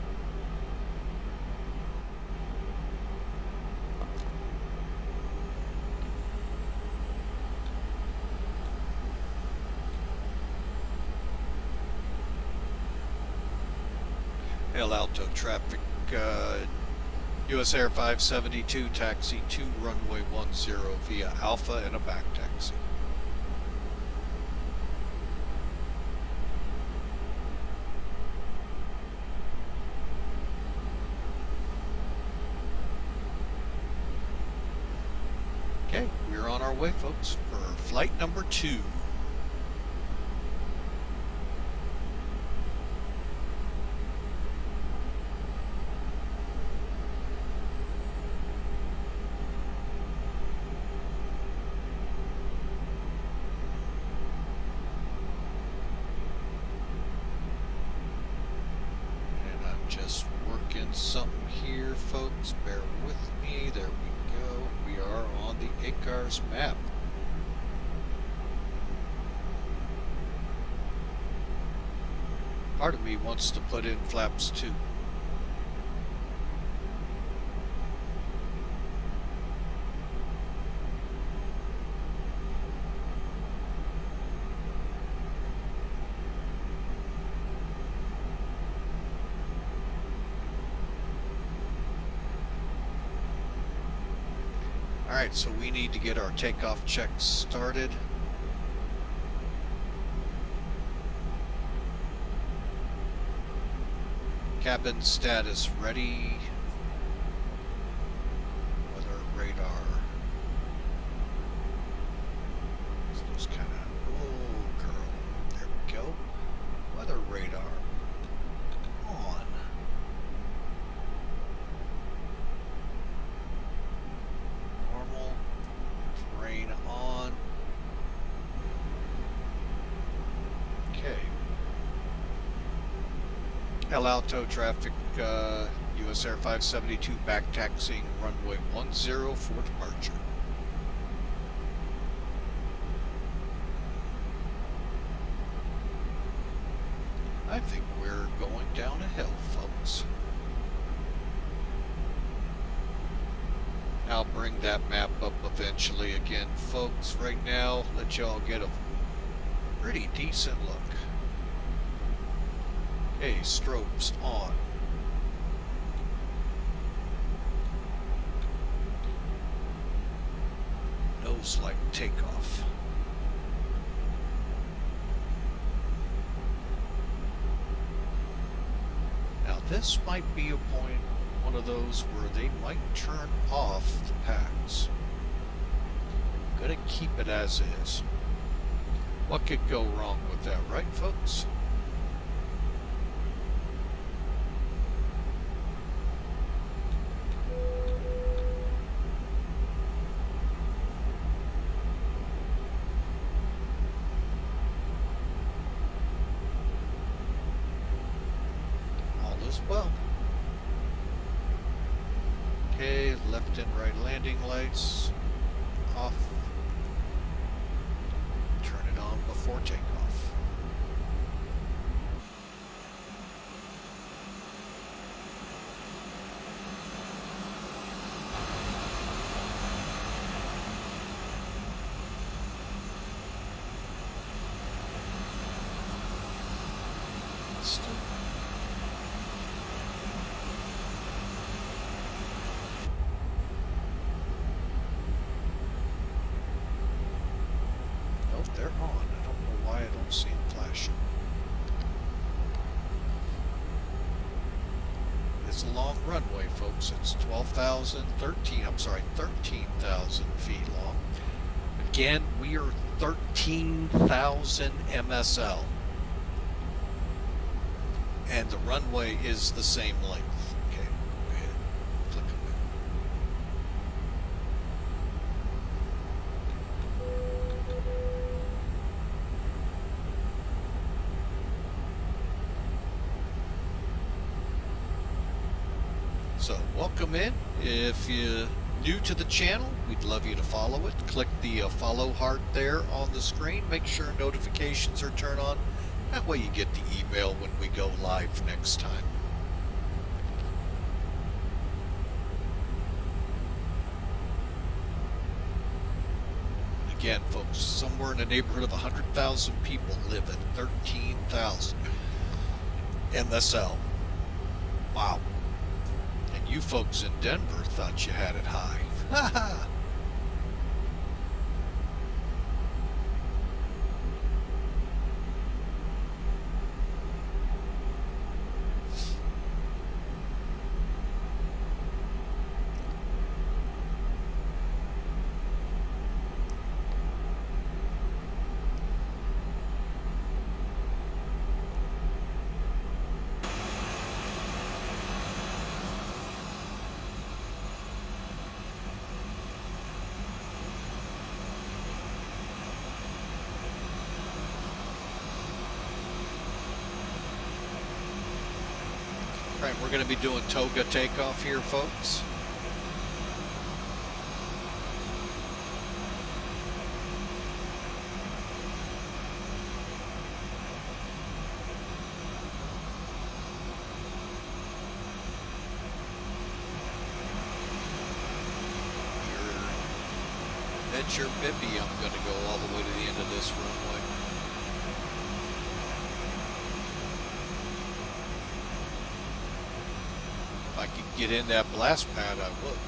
Alto traffic, US Air 572, taxi to runway 10 via Alpha and a back taxi. Okay, we're on our way, folks, for flight number 2. Just working something here, folks. Bear with me. There we go. We are on the ACARS map. Part of me wants to put in flaps too. Alright, so we need to get our takeoff checks started. Cabin status ready. Weather radar. So just kind of, oh girl, there we go. Weather radar on. Normal, terrain on. Okay. El Alto traffic, US Air 572 back taxiing runway 10 for departure. I think we're going down a hill, folks. I'll bring that map up eventually again, folks. Right now, let y'all get a pretty decent look. Okay, strobes on. Nose like takeoff. Now this might be a point, one of those where they might turn off the packs. I'm gonna keep it as is. What could go wrong with that, right, folks? left and right landing lights off. Turn it on before takeoff. Nope, they're on. I don't know why I don't see them flashing. It's a long runway, folks. It's 13,000 feet long. Again, we are 13,000 MSL. And the runway is the same length. Okay, go ahead. Click on it. So, welcome in. If you're new to the channel, we'd love you to follow it. Click the follow heart there on the screen. Make sure notifications are turned on. That way you get the email when we go live next time. Again, folks, somewhere in the neighborhood of 100,000 people live at 13,000 MSL. Wow. And you folks in Denver thought you had it high. Ha ha! Right, we're going to be doing toga takeoff here, folks. Bet your bippy I'm going to go all the way to the end of this runway. If I could get in that blast pad, I would.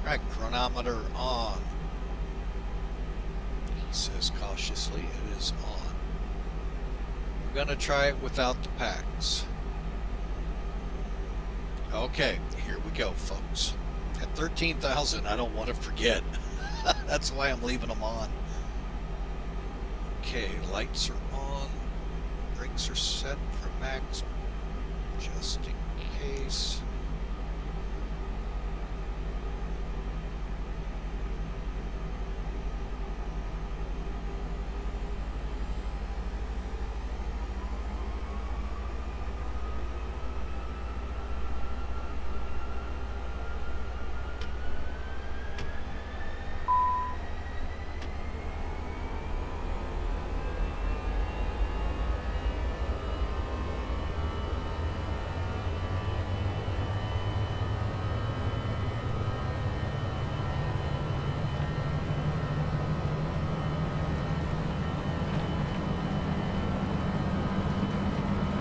Right, chronometer on. He says cautiously it is on. We're going to try it without the packs. Okay, here we go, folks. At 13,000, I don't want to forget. That's why I'm leaving them on. Okay, lights are on. Brakes are set for max, just in case.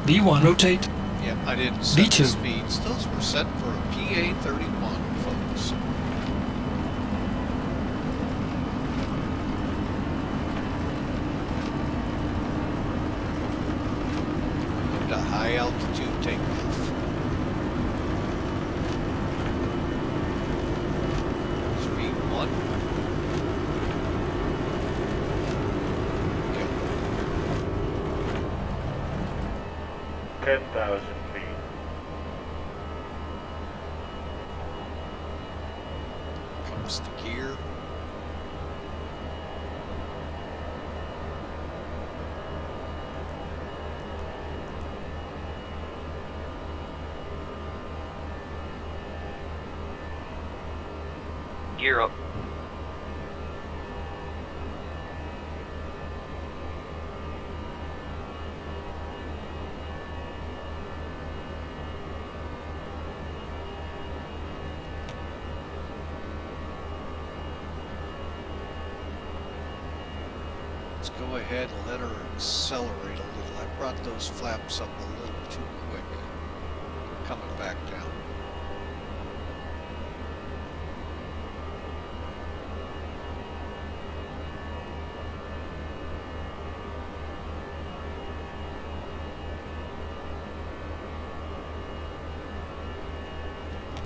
V1 rotate. Yep, I didn't set V2. the speeds. Those were set for a PA31, folks. into high altitude takeoff. Speed 1. Okay. 10,000 feet. Comes the gear. Gear up. Let's go ahead and let her accelerate a little. I brought those flaps up a little too quick. Coming back down.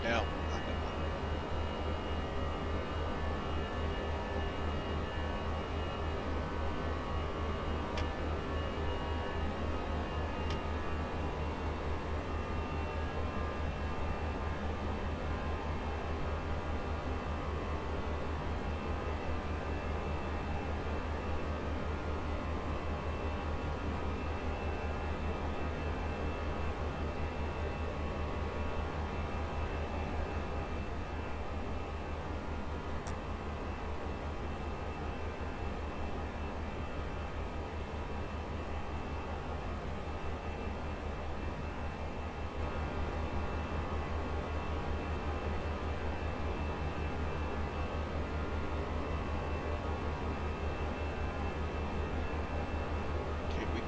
Now, I know.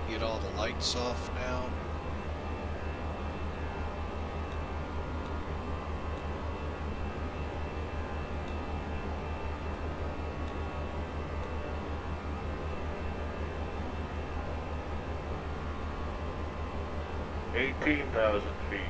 Get all the lights off now. Eighteen 18,000 feet.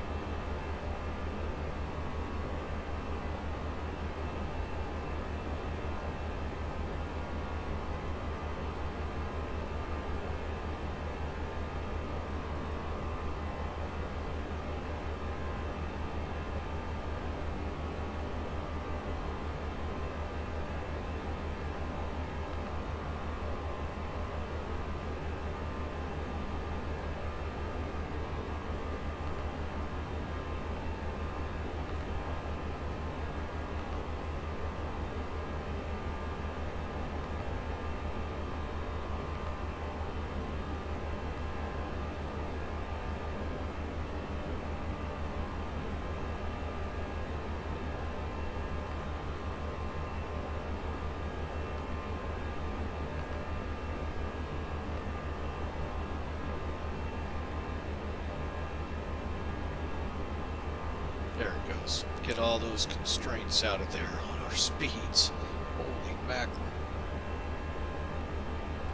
There it goes. Get all those constraints out of there on our speeds. Holy mackerel.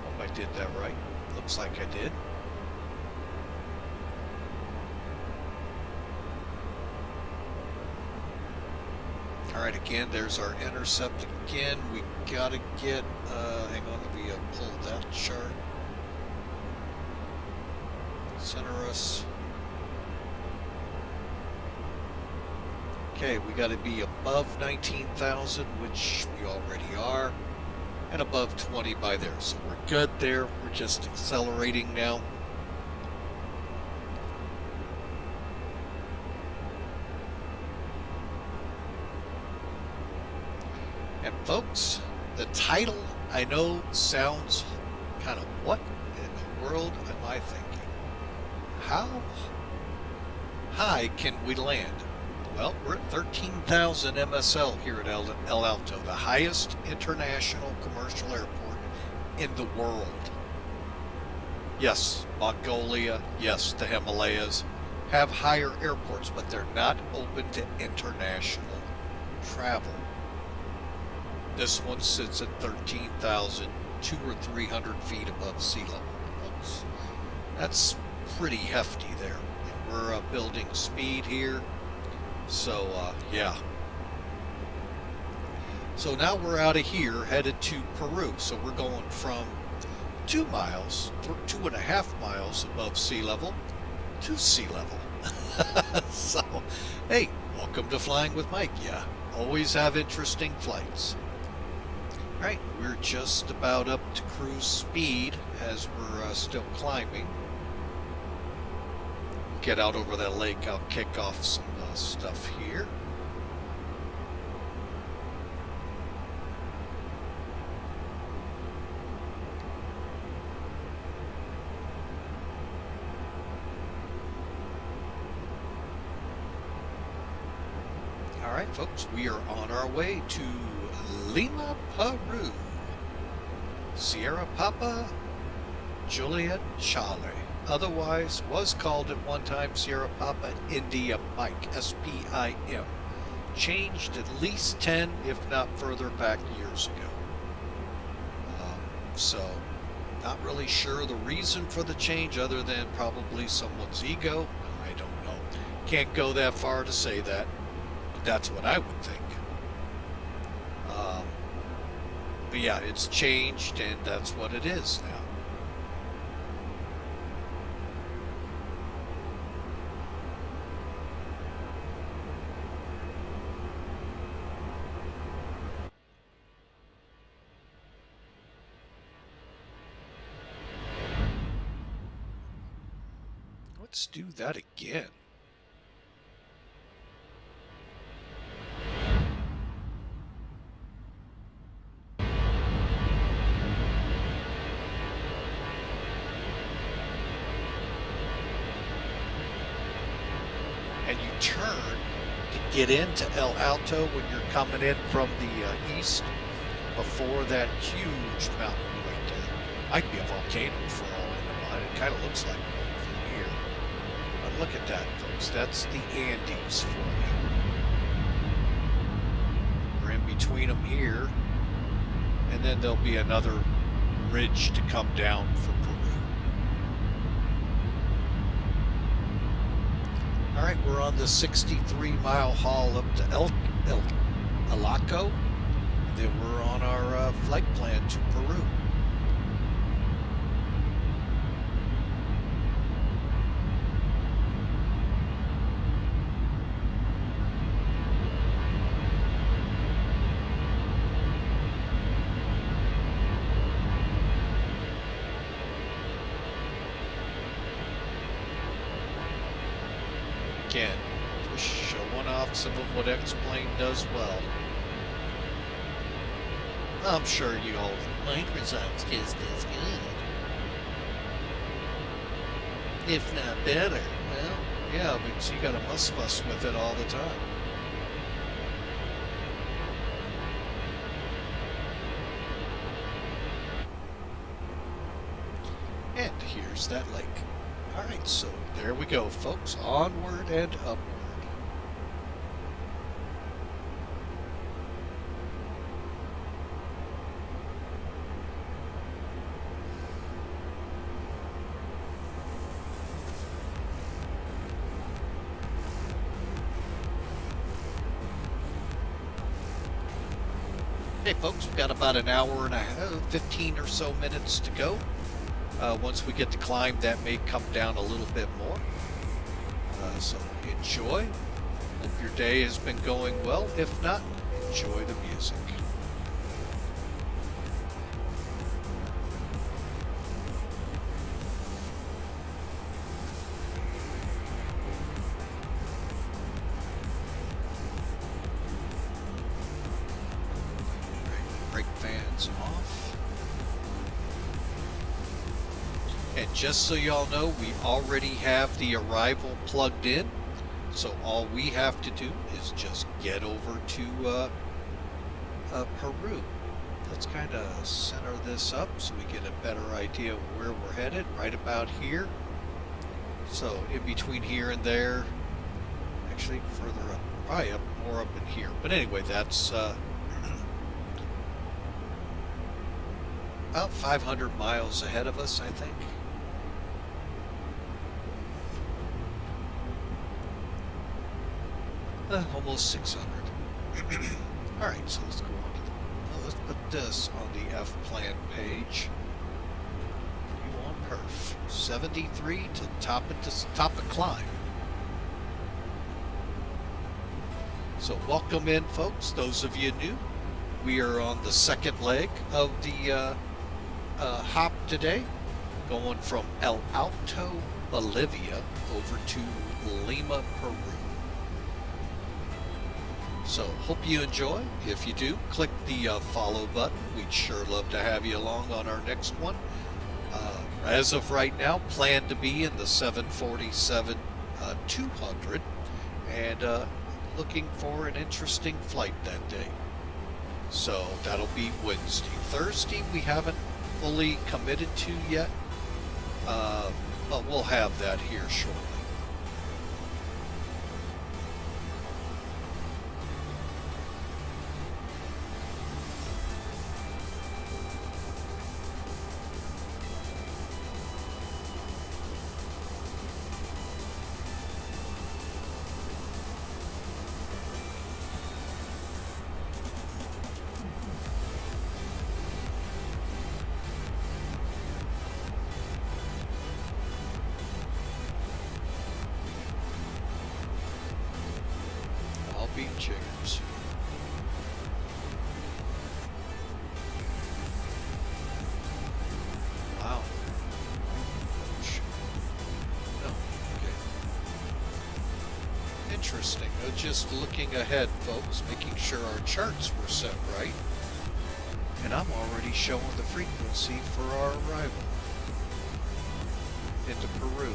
Hope I did that right. Looks like I did. Alright, again, there's our intercept again. We gotta get, hang on, let me pull that chart. Center us. Okay, we got to be above 19,000, which we already are, and above 20 by there. So we're good there. We're just accelerating now. And folks, the title I know sounds kind of, what in the world am I thinking? How high can we land? Well, we're at 13,000 MSL here at El Alto, the highest international commercial airport in the world. Yes, Mongolia, yes, the Himalayas have higher airports, but they're not open to international travel. This one sits at 13,000, 200 or 300 feet above sea level. That's pretty hefty there. And we're building speed here. So, yeah. So now we're out of here, headed to Peru. So we're going from 2 miles, 2.5 miles above sea level to sea level. So, hey, welcome to Flying with Mike. Yeah, always have interesting flights. All right, we're just about up to cruise speed as we're still climbing. Get out over that lake, I'll kick off some stuff here. All right, folks, we are on our way to Lima, Peru. Sierra Papa Juliet Charlie. Otherwise was called at one time Sierra Papa India Mike, SPIM. Changed at least 10, if not further back years ago. So, not really sure the reason for the change other than probably someone's ego. I don't know. Can't go that far to say that. That's what I would think. But yeah, it's changed and that's what it is now. Let's do that again. And you turn to get into El Alto when you're coming in from the east before that huge mountain right there. Might be a volcano for all I know. It kind of looks like one from here. But look at that, folks. That's the Andes for you. We're in between them here. And then there'll be another ridge to come down for Peru. All right, we're on the 63-mile haul up to El Alaco. Then we're on our flight plan to Peru. Again, just showing off some of what X-Plane does well. I'm sure you all think Microsoft's just as good, if not better. Well, yeah, because you got to fuss with it all the time. And here's that lake. All right, so there we go, folks. Onward and upward. Hey, folks, we've got about an hour and a half, 15 or so minutes to go. Once we get to climb, that may come down a little bit more. So enjoy. Hope your day has been going well. If not, enjoy the music. Brake fans off. And just so y'all know, we already have the arrival plugged in. So all we have to do is just get over to Peru. Let's kind of center this up so we get a better idea of where we're headed, right about here. So in between here and there, actually further up, probably up, more up in here. But anyway, that's about 500 miles ahead of us, I think. Almost 600. All right, so let's go on to let's put this on the F plan page. You on perf 73 to top of climb. So welcome in, folks. Those of you new, we are on the second leg of the hop today, going from El Alto, Bolivia, over to Lima, Peru. So hope you enjoy. If you do, click the follow button. We'd sure love to have you along on our next one. As of right now, plan to be in the 747-200 and looking for an interesting flight that day. So that'll be Wednesday. Thursday we haven't fully committed to yet, but we'll have that here shortly. Beat chiggers. Wow. No, okay. Interesting. Just looking ahead, folks, making sure our charts were set right. And I'm already showing the frequency for our arrival into Peru.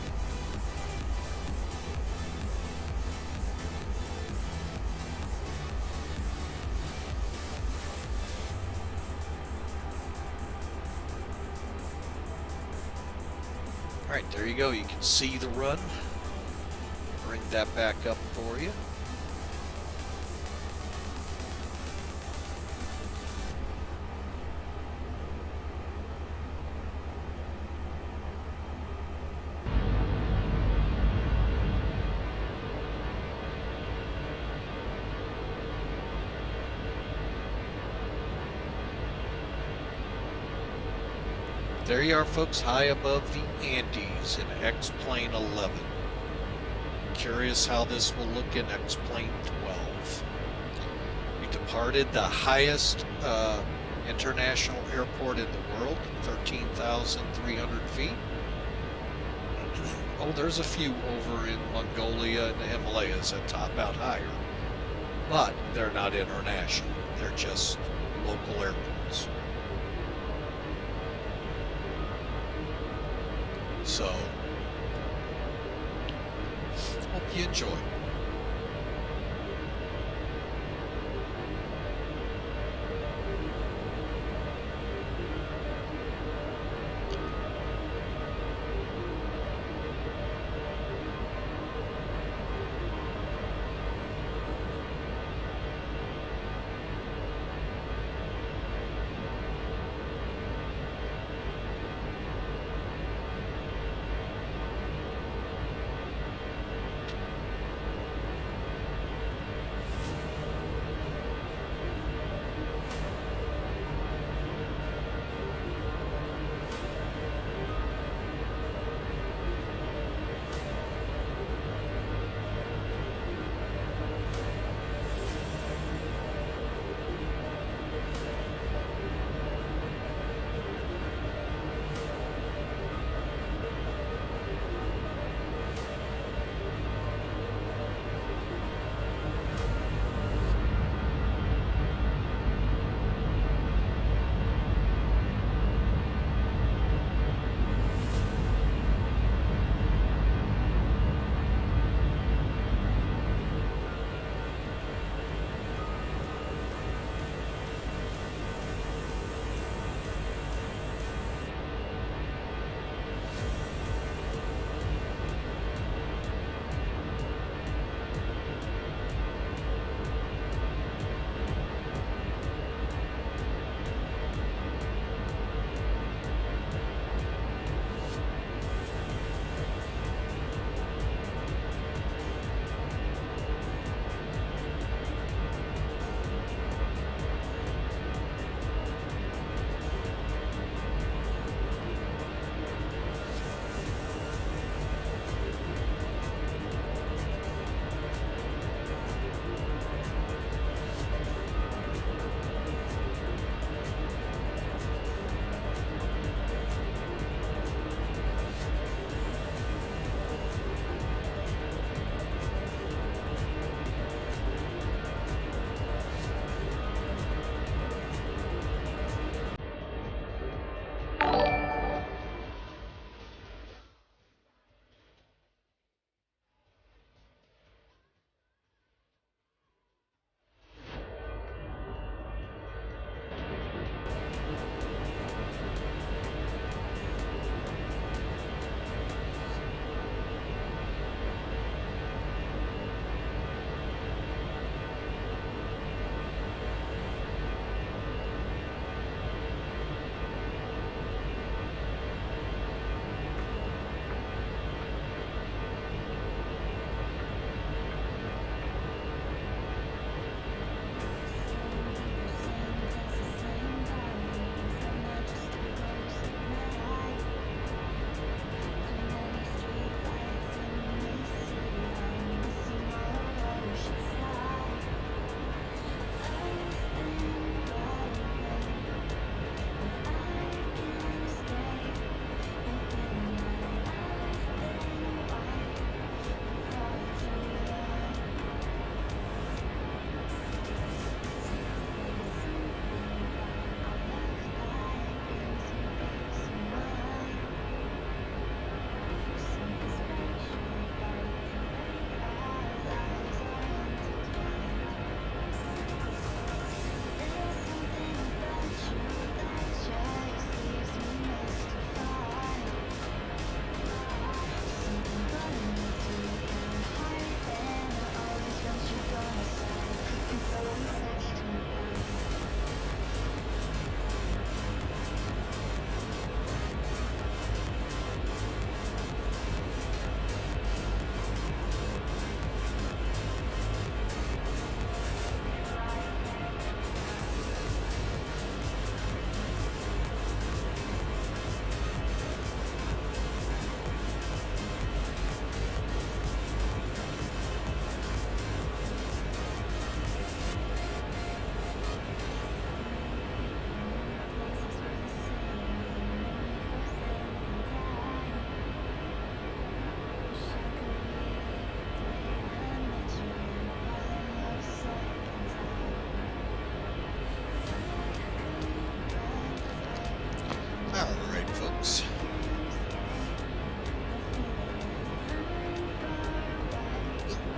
All right, there you go. You can see the run. Bring that back up for you. There you are, folks, high above the Andes in X-Plane 11. Curious how this will look in X-Plane 12. We departed the highest international airport in the world, 13,300 feet. Oh, there's a few over in Mongolia and the Himalayas that top out higher. But they're not international. They're just local airports. So, hope you enjoy.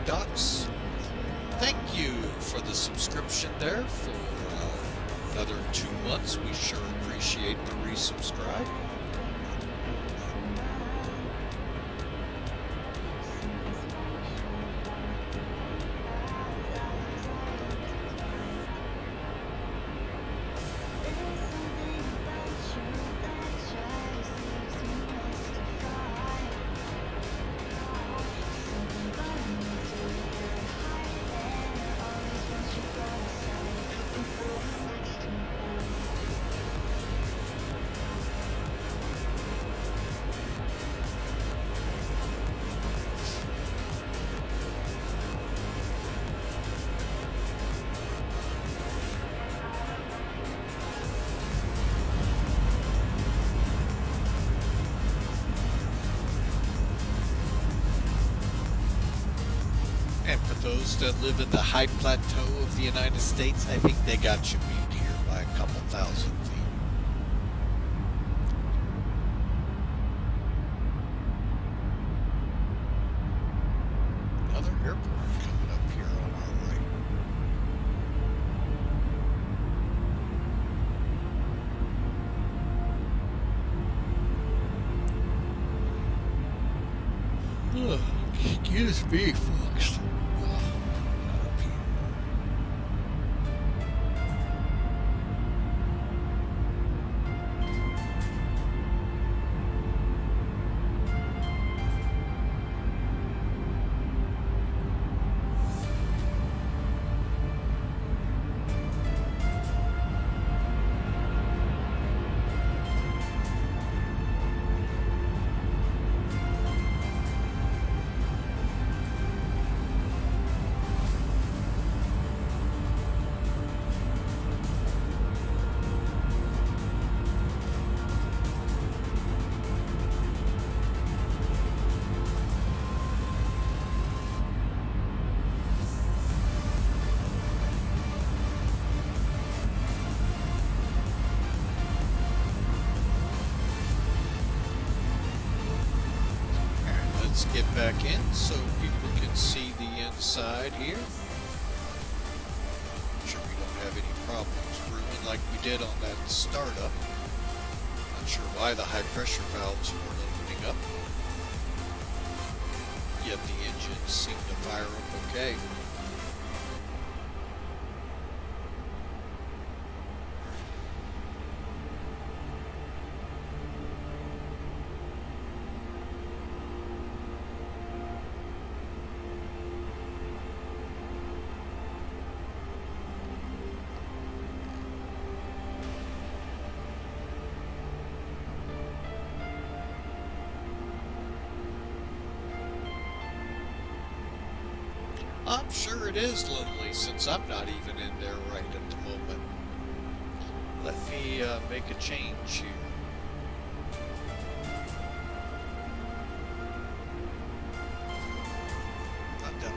docks. Thank you for the subscription there for another 2 months. We sure appreciate the resubscribe. And for those that live in the high plateau of the United States, I think they got you beat here by a couple thousand feet. Another airport coming up here on our right. Excuse me, folks. Let's get back in so people can see the inside here. I'm sure we don't have any problems brewing like we did on that startup. Not sure why the high pressure valves weren't opening up. Yet the engines seem to fire up okay. I'm sure it is lonely since I'm not even in there right at the moment. Let me make a change here. Not done.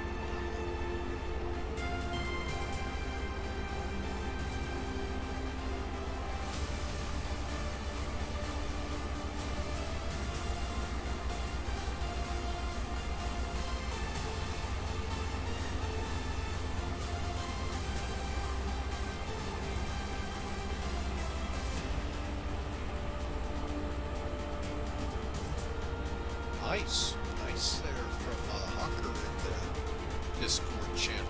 Nice, nice there from Hawker in the Discord channel.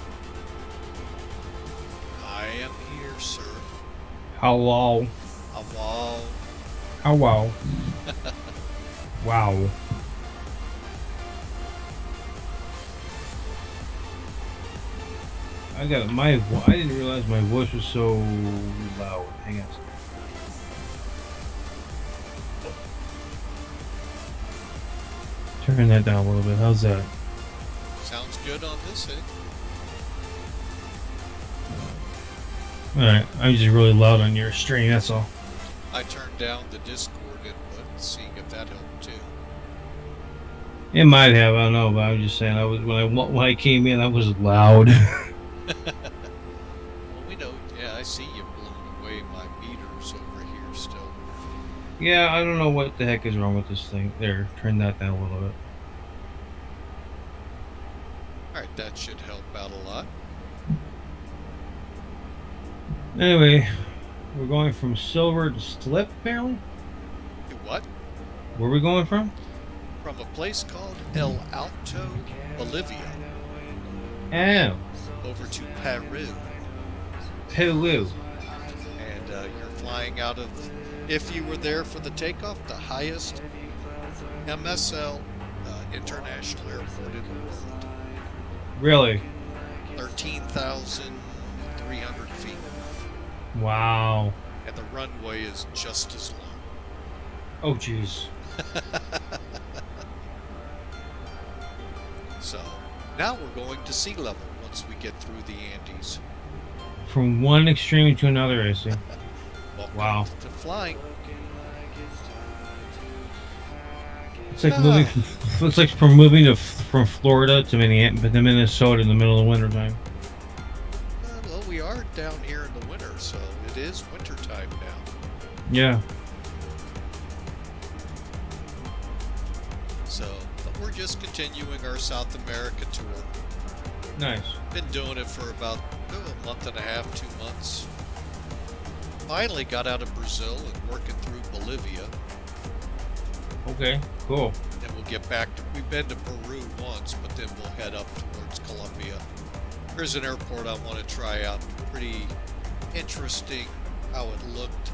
I am here, sir. Hello. Hello. Hello. Wow. I didn't realize my voice was so loud. Hang on a second. Turn that down a little bit. How's that? Sounds good on this end. Alright, I'm just really loud on your stream, that's all. I turned down the Discord input, seeing if that helped too. It might have, I don't know, but I'm just saying when I came in I was loud. Well, we know, yeah, I see you blowing away my meters over here still. Yeah, I don't know what the heck is wrong with this thing. There, turn that down a little bit. Alright, that should help out a lot. Anyway, we're going from silver to slip, apparently. To what? Where are we going from? From a place called El Alto, Bolivia, Oh, over to Peru. Peru. And you're flying out of, if you were there for the takeoff, the highest MSL international airport in the world. Really? 13,300 feet. Wow. And the runway is just as long. Oh, jeez. So now we're going to sea level once we get through the Andes. From one extreme to another, I see. Welcome Wow. to flying. It's like moving. It's like from moving to from Florida to Minnesota in the middle of the winter time. Well, we are down here in the winter, so it is winter time now. Yeah. So, but we're just continuing our South America tour. Nice. Been doing it for about a month and a half, 2 months. Finally got out of Brazil and working through Bolivia. Okay. Cool. Then we'll get back to, we've been to Peru once, but then we'll head up towards Colombia. There's an airport I want to try out. Pretty interesting how it looked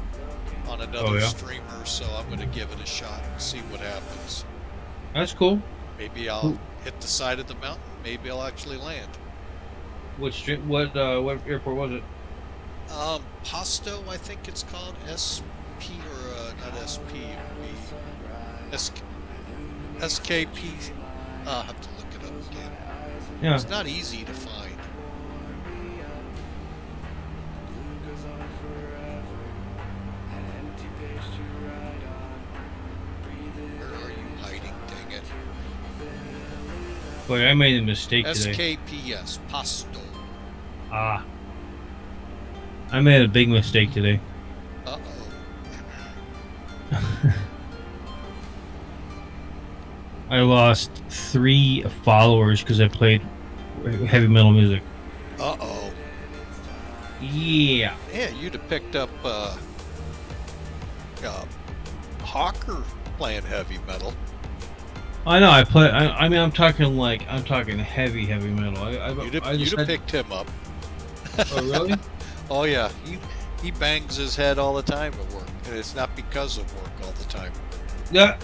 on another streamer, so I'm going to give it a shot and see what happens. That's cool. Maybe I'll hit the side of the mountain. Maybe I'll actually land. What airport was it? Pasto, I think it's called. SP, or not SP, it would be SKP. I'll have to look it up again. Yeah. It's not easy to find. Where are you hiding, dang it? Boy, I made a mistake today. SKPS, Pasto. Ah. I made a big mistake today. Uh-oh. I lost 3 followers because I played heavy metal music. Uh-oh. Yeah. Yeah, you'd have picked up Hawker playing heavy metal. I know. I play. I mean, I'm talking heavy metal. You'd have picked him up. Oh really? Oh yeah, he bangs his head all the time at work, and it's not because of work all the time. Yeah.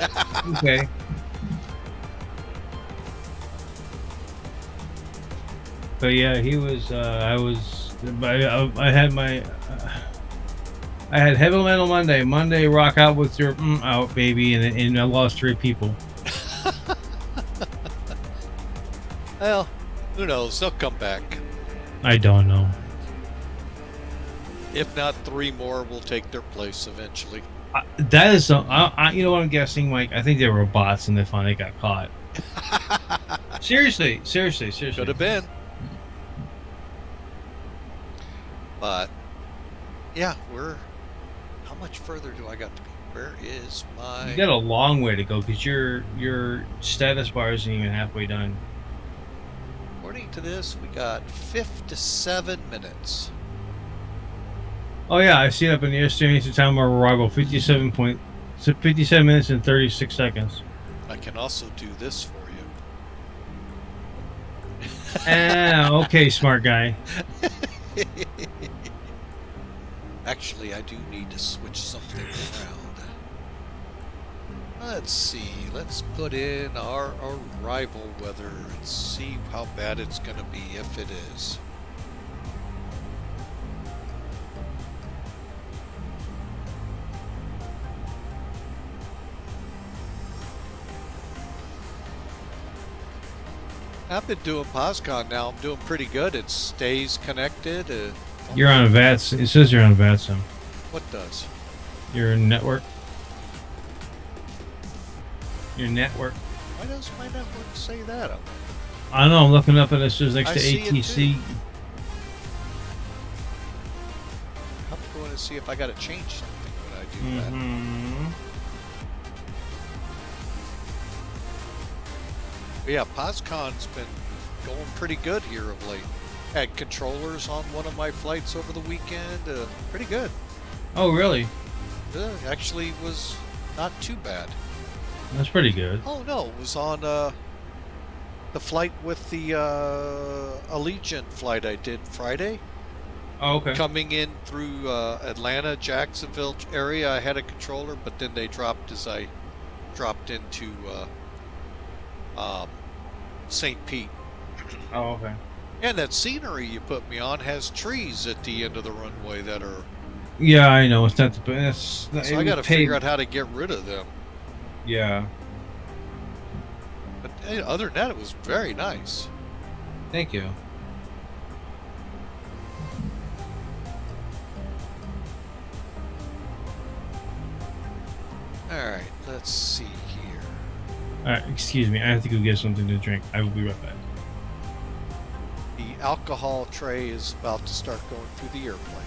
Okay. But yeah, he was. I had heavy metal Monday. Monday, rock out with your out, baby, and I lost 3 people. Well, who knows? They'll come back. I don't know. If not, 3 more will take their place eventually. That is, you know what I'm guessing, Mike? I think they were bots and they finally got caught. Seriously. Could have been. But, yeah, how much further do I got to be? Where is my... You got a long way to go because your status bar isn't even halfway done. According to this, we got 57 minutes. Oh yeah, I see it up in the estimated time of arrival, 57 minutes and 36 seconds. I can also do this for you. Okay, smart guy. Actually, I do need to switch something around. Let's see. Let's put in our arrival weather and see how bad it's going to be if it is. I've been doing POSCON now. I'm doing pretty good. It stays connected. You're on VATS. It says you're on VATSIM. What does? Your network. Your network. Why does my network say that? I don't know. I'm looking up and it says next I to see it ATC. too. I'm going to see if I got to change something when I do that. But yeah, POSCON's been going pretty good here of late. Had controllers on one of my flights over the weekend. Pretty good. Oh, really? Actually was not too bad. That's pretty good. Oh no, it was on the flight with the Allegiant flight I did Friday. Oh, okay. Coming in through Atlanta, Jacksonville area, I had a controller, but then they dropped as I dropped into St. Pete. Oh, okay. And that scenery you put me on has trees at the end of the runway that are... Yeah, I know. It's not the best. So I got to figure out how to get rid of them. Yeah. But other than that, it was very nice. Thank you. Alright, let's see here. Alright, excuse me. I have to go get something to drink. I will be right back. The alcohol tray is about to start going through the airplane.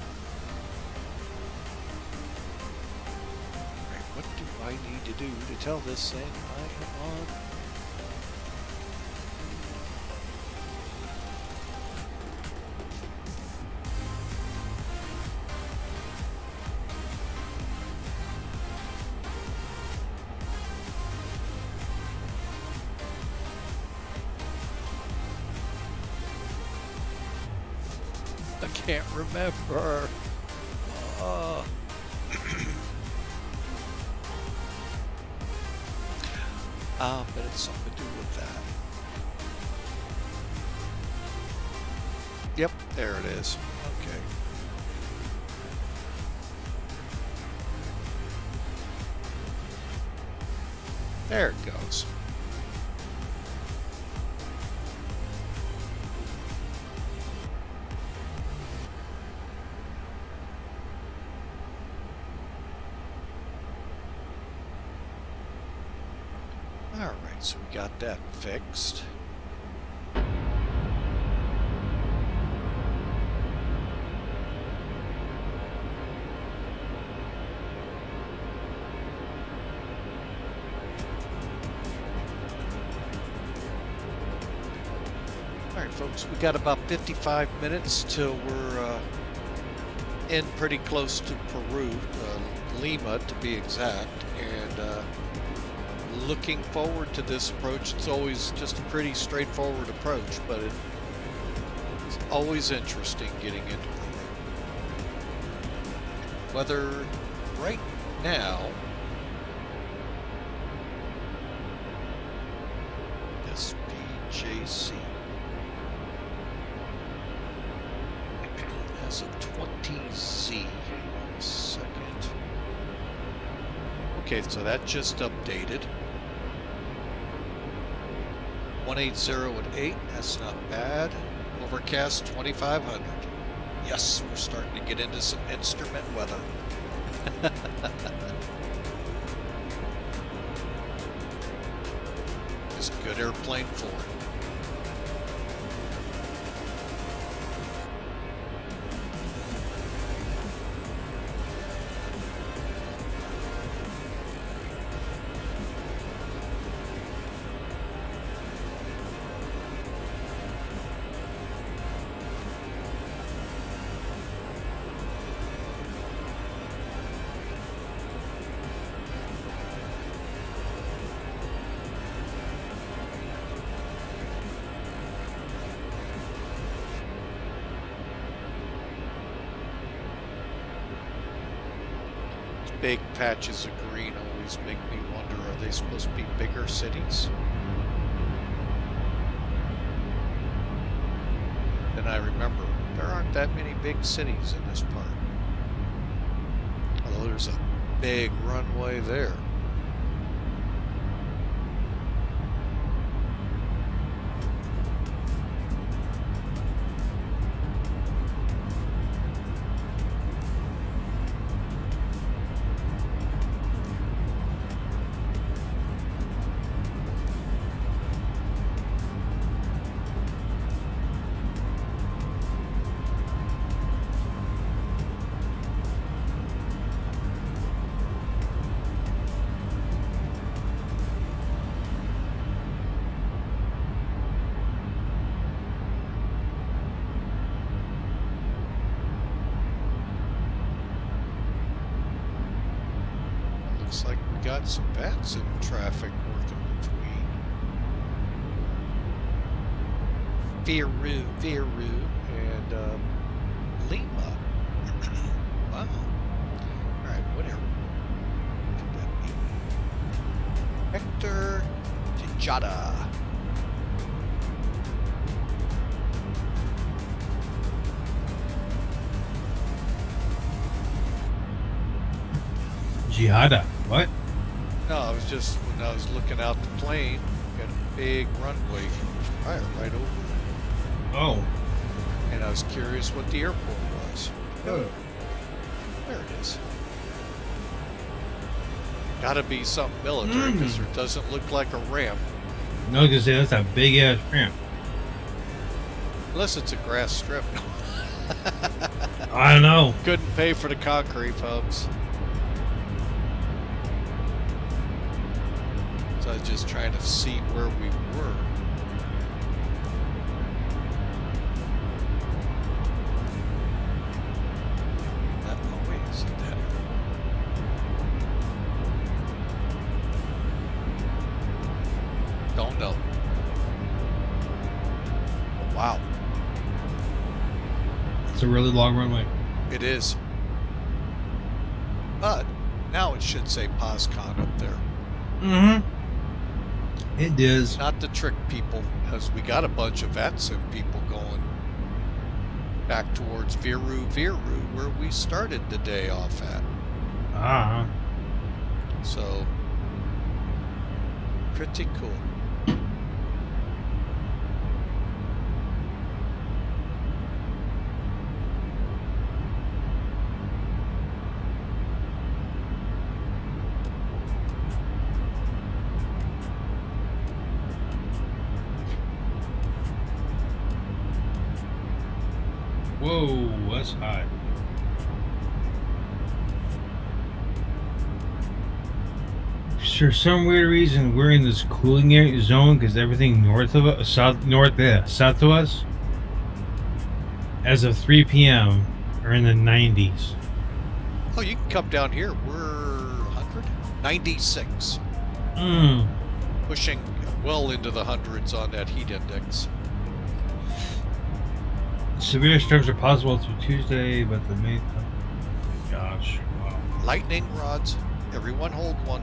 Alright, what do I need to do to tell this thing I am on? I can't remember. But it's something to do with that. Yep, there it is. Okay. There it goes. Alright, so we got that fixed. Alright folks, we got about 55 minutes till we're in pretty close to Peru, Lima to be exact, and looking forward to this approach. It's always just a pretty straightforward approach, but it's always interesting getting into Peru. Weather right now, SPJC, as of 20Z. Hang on a second. Okay, so that just updated. 180 at 8, that's not bad. Overcast 2500. Yes, we're starting to get into some instrument weather. Just good airplane for it. Big patches of green always make me wonder, are they supposed to be bigger cities? And I remember, there aren't that many big cities in this part. Although there's a big runway there. looks like we got some bats in traffic working between Viru, and Lima. Wow. Alright, whatever. Could that be? Hector Tijada. Jihada. What? No, I was just, when I was looking out the plane, got a big runway right over it. Oh. And I was curious what the airport was. Oh. There it is. Gotta be something military, because there doesn't look like a ramp. No, because that's a big ass ramp. Unless it's a grass strip. I don't know. Couldn't pay for the concrete, folks. So I was just trying to see where we were. Oh, wait, is it that? Don't know. Oh, wow. It's a really long runway. It is. But now it should say POSCON up there. Mm-hmm. It is. Not to trick people, because we got a bunch of VATSIM people going back towards Viru, where we started the day off at. Ah. So, pretty cool. Whoa, that's hot. For some weird reason, we're in this cooling area zone because everything north of us, south to us, as of 3 p.m., are in the 90s. Oh, you can come down here. We're 196. Pushing well into the hundreds on that heat index. Severe storms are possible through Tuesday, but the main... Oh, gosh. Wow. Lightning rods. Everyone hold one.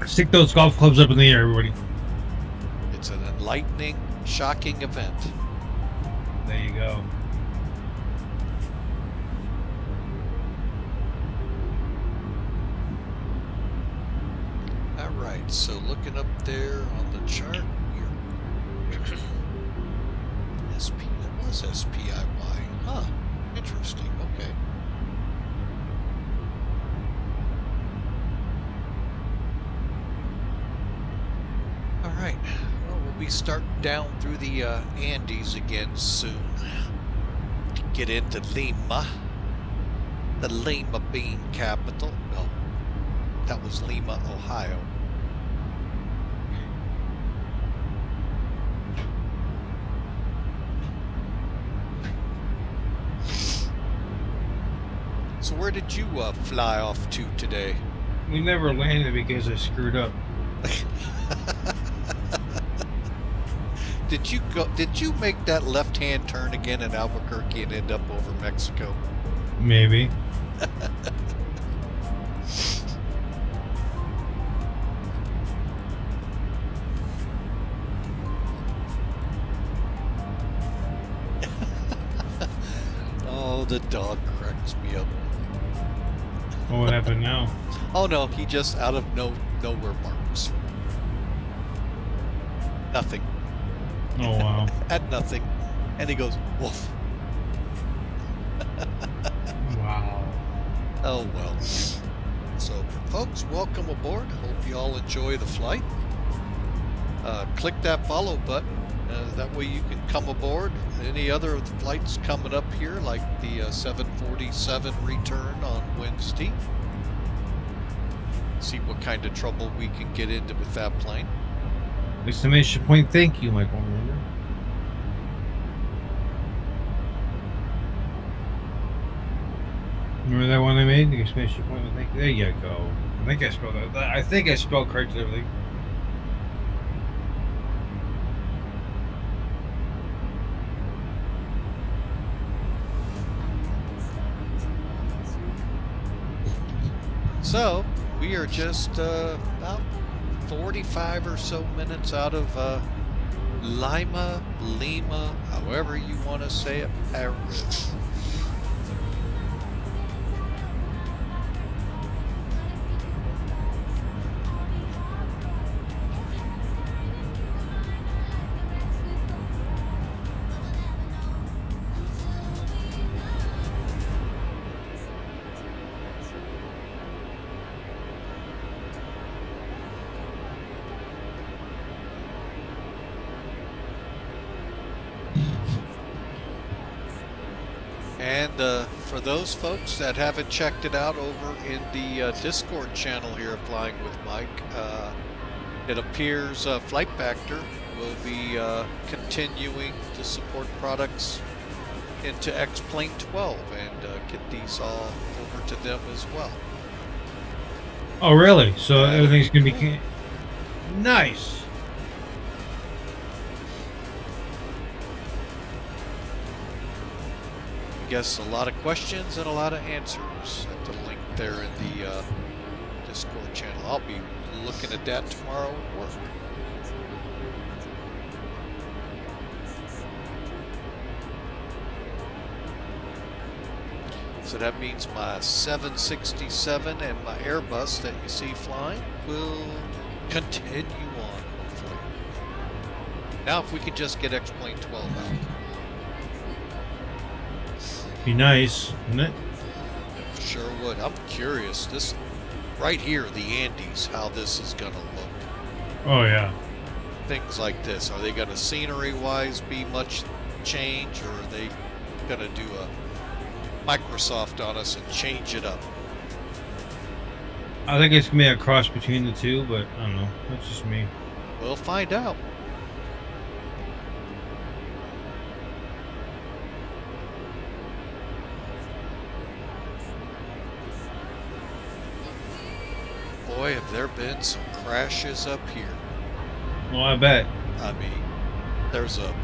Stick those golf clubs up in the air, everybody. It's an enlightening, shocking event. There you go. Alright, so looking up there on the chart, SP, it was SPIY. Huh, interesting, okay. Alright, well, we'll be starting down through the Andes again soon. Get into Lima, the Lima bean capital. No, that was Lima, Ohio. So where did you fly off to today? We never landed because I screwed up. Did you make that left-hand turn again in Albuquerque and end up over Mexico? Maybe. Oh, the dog cracks me up. What happened now? Oh no, he just out of nowhere barks. Nothing. Oh, wow. At nothing. And he goes, woof. Wow. Oh well. So, folks, welcome aboard. Hope you all enjoy the flight. Click that follow button. That way you can come aboard. Any other of the flights coming up here, like the 747 return on Wednesday. See what kind of trouble we can get into with that plane. Exclamation point, thank you, Michael. Remember? Remember that one I made? The exclamation point. I think there you go. I think I spelled that. I think I spelled correctly everything. So, we are just about 45 or so minutes out of Lima, however you want to say it, Peru. And for those folks that haven't checked it out over in the Discord channel here, Flying with Mike, it appears Flight Factor will be continuing to support products into X-Plane 12 and get these all over to them as well. Oh, really? So everything's be going to be... Nice! Guess a lot of questions and a lot of answers at the link there in the Discord channel. I'll be looking at that tomorrow at work. So that means my 767 and my Airbus that you see flying will continue on, hopefully. Now if we could just get X-Plane 12 out. Be nice, wouldn't it? Sure would. I'm curious. This right here, the Andes, how this is gonna look. Oh, yeah. Things like this. Are they gonna scenery-wise be much change, or are they gonna do a Microsoft on us and change it up? I think it's going to be a cross between the two, but I don't know. That's just me. We'll find out. Boy, have there been some crashes up here. Well, I bet. I mean, there's a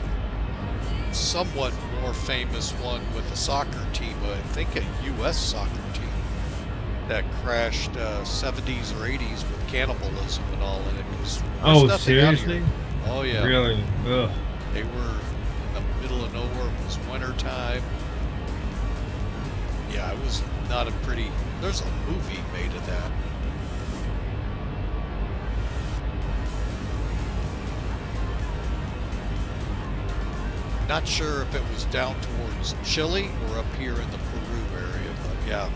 somewhat more famous one with a soccer team, I think a U.S. soccer team, that crashed 70s or 80s with cannibalism and all, and it was... Oh, seriously? Oh, yeah. Really? Ugh. They were in the middle of nowhere. It was winter time. Yeah, it was not a pretty... There's a movie made of that. Not sure if it was down towards Chile or up here in the Peru area, but yeah.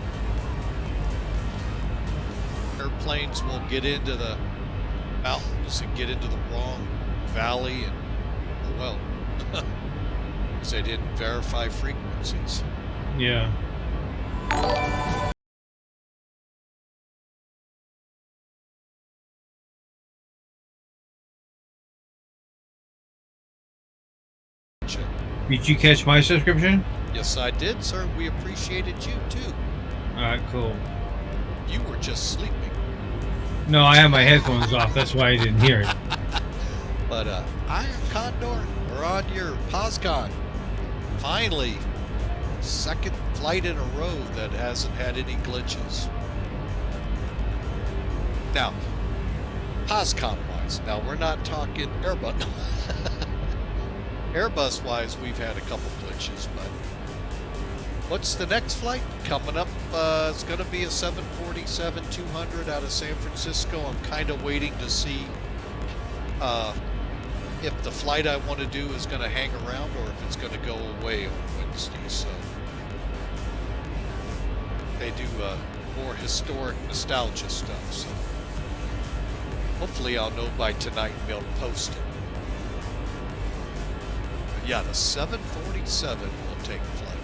Airplanes will get into the mountains and get into the wrong valley, and, oh well, because they didn't verify frequencies. Yeah. Did you catch my subscription? Yes, I did, sir. We appreciated you, too. Alright, cool. You were just sleeping. No, I had my headphones off. That's why I didn't hear it. But, Iron Condor, we're on your POSCON. Finally, second flight in a row that hasn't had any glitches. Now, POSCON-wise, now we're not talking Airbus. Airbus-wise, we've had a couple glitches, but what's the next flight coming up? It's going to be a 747-200 out of San Francisco. I'm kind of waiting to see if the flight I want to do is going to hang around or if it's going to go away on Wednesday. So they do more historic nostalgia stuff. So hopefully I'll know by tonight and be able to post it. Yeah, the 747 will take flight.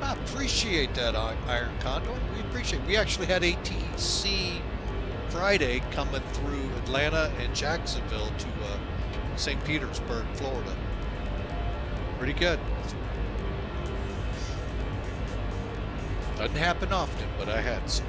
I appreciate that, Iron Condor. We appreciate it. We actually had ATC Friday coming through Atlanta and Jacksonville to St. Petersburg, Florida. Pretty good. Doesn't happen often, but I had some.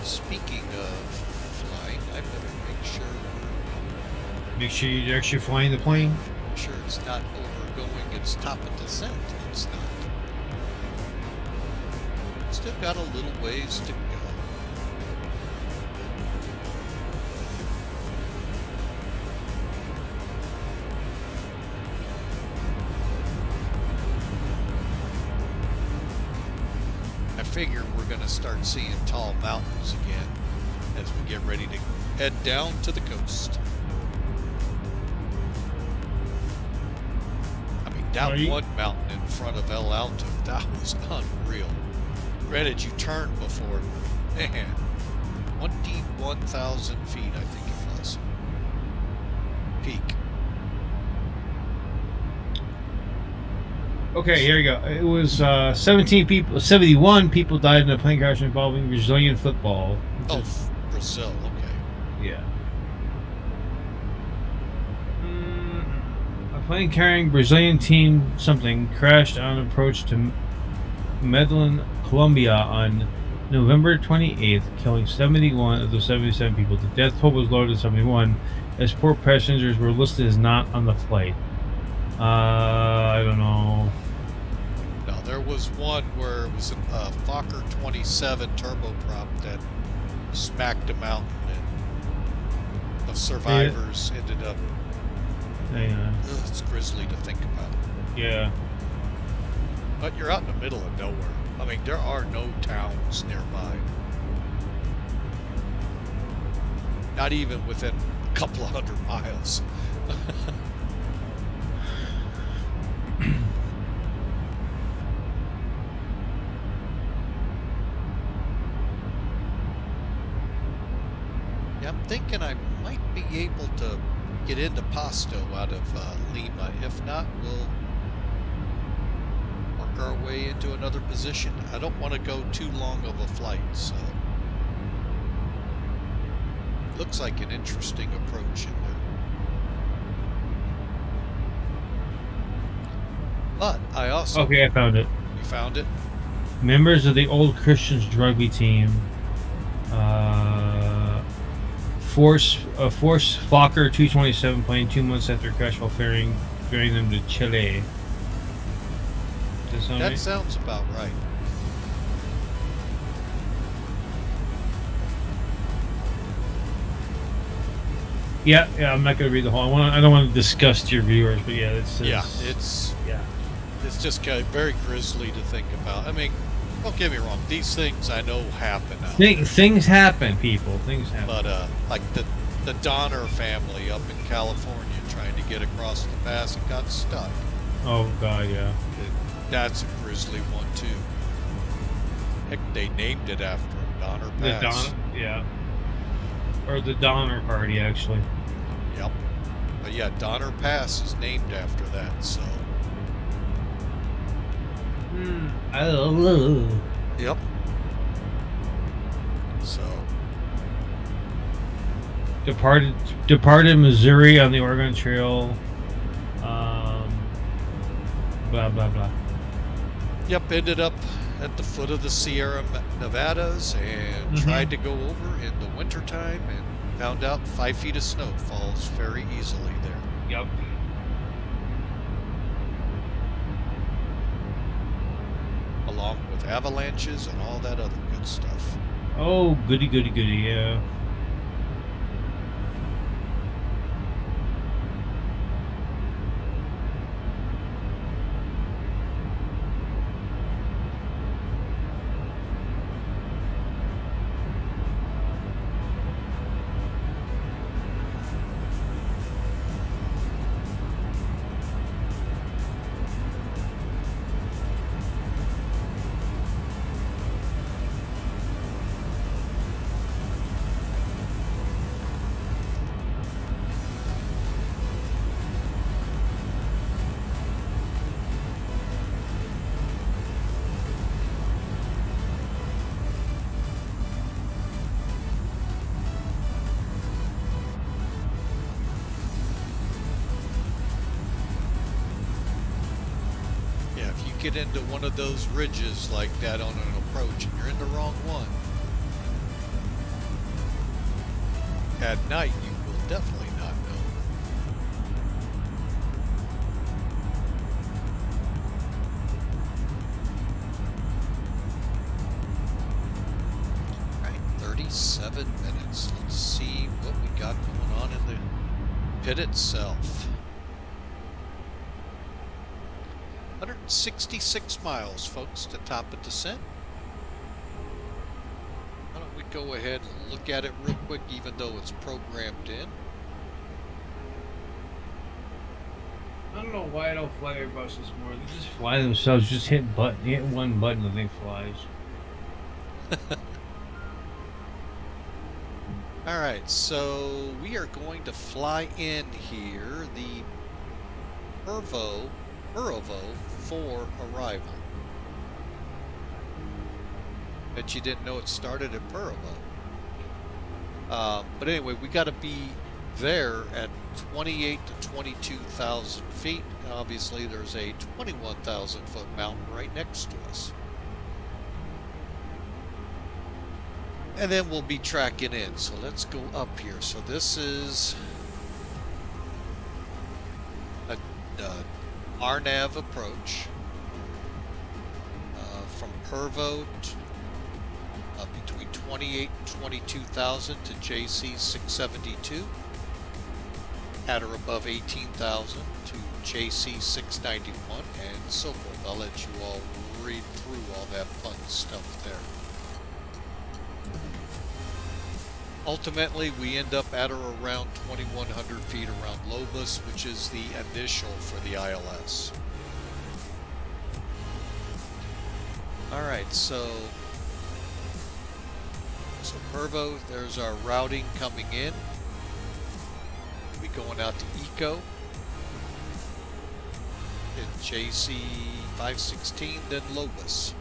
Speaking of flying, I better Make sure you're actually flying the plane. make sure it's not overgoing its top of descent. It's not. Still got a little ways to go. I figure we're going to start seeing tall mountains again as we get ready to head down to the coast. I mean, that one mountain in front of El Alto, that was unreal. Granted, you turned before, man, 21,000 feet, I think it was. Peak. Okay, here we go. It was 71 people died in a plane crash involving Brazilian football. Oh, Brazil, okay. Yeah. A plane carrying Brazilian team something crashed on approach to Medellin, Colombia on November 28th, killing 71 of the 77 people. The death toll was lowered to 71, as poor passengers were listed as not on the flight. I don't know. Now, there was one where it was a Fokker 27 turboprop that smacked a mountain, and the survivors ended up... it's grisly to think about. Yeah. But you're out in the middle of nowhere. I mean, there are no towns nearby. Not even within a couple of 100 miles. Yeah, I'm thinking I might be able to get into Pasto out of Lima. If not, we'll work our way into another position. I don't want to go too long of a flight, so looks like an interesting approach in there. But I also... Okay, I found it. You found it? Members of the Old Christians rugby team force Fokker 227 plane 2 months after crash while ferrying them to Chile. Does that sound That right? sounds about right. Yeah, I'm not going to read the whole. I don't want to disgust your viewers, but yeah, it's just kind of very grisly to think about. I mean, don't get me wrong; these things I know happen. Things happen, people. Things happen. But like the Donner family up in California trying to get across the pass and got stuck. Oh God, yeah. That's a grisly one too. Heck, they named it after him, Donner Pass. The Donner, yeah. Or the Donner Party, actually. Yep. But yeah, Donner Pass is named after that, so. Yep. So. Departed Missouri on the Oregon Trail. Blah blah blah. Yep, ended up at the foot of the Sierra Nevadas and tried to go over in the wintertime and found out 5 feet of snow falls very easily there. Yep. Along with avalanches and all that other good stuff. Oh, goody, goody, goody, yeah. get into one of those ridges like that on an approach and you're in the wrong one, at night you will definitely not know. Right, 37 minutes. Let's see what we got going on in the pit itself. 166 miles, folks, to top of descent. Why don't we go ahead and look at it real quick, even though it's programmed in. I don't know why I don't fly Airbuses more. They just fly themselves. Just hit one button, the thing flies. All right, so we are going to fly in here the Pervo 4 arrival. Bet you didn't know it started at Pervo. But anyway, we got to be there at 28 to 22,000 feet. Obviously, there's a 21,000 foot mountain right next to us. And then we'll be tracking in. So let's go up here. So this is a RNAV approach from Pervo between 28 and 22,000 to JC 672, at or above 18,000 to JC 691, and so forth. I'll let you all read through all that fun stuff there. Ultimately, we end up at or around 2,100 feet around Lobos, which is the initial for the ILS. Alright, so Pervo, there's our routing coming in. We'll be going out to Eco in JC 516, then Lobos.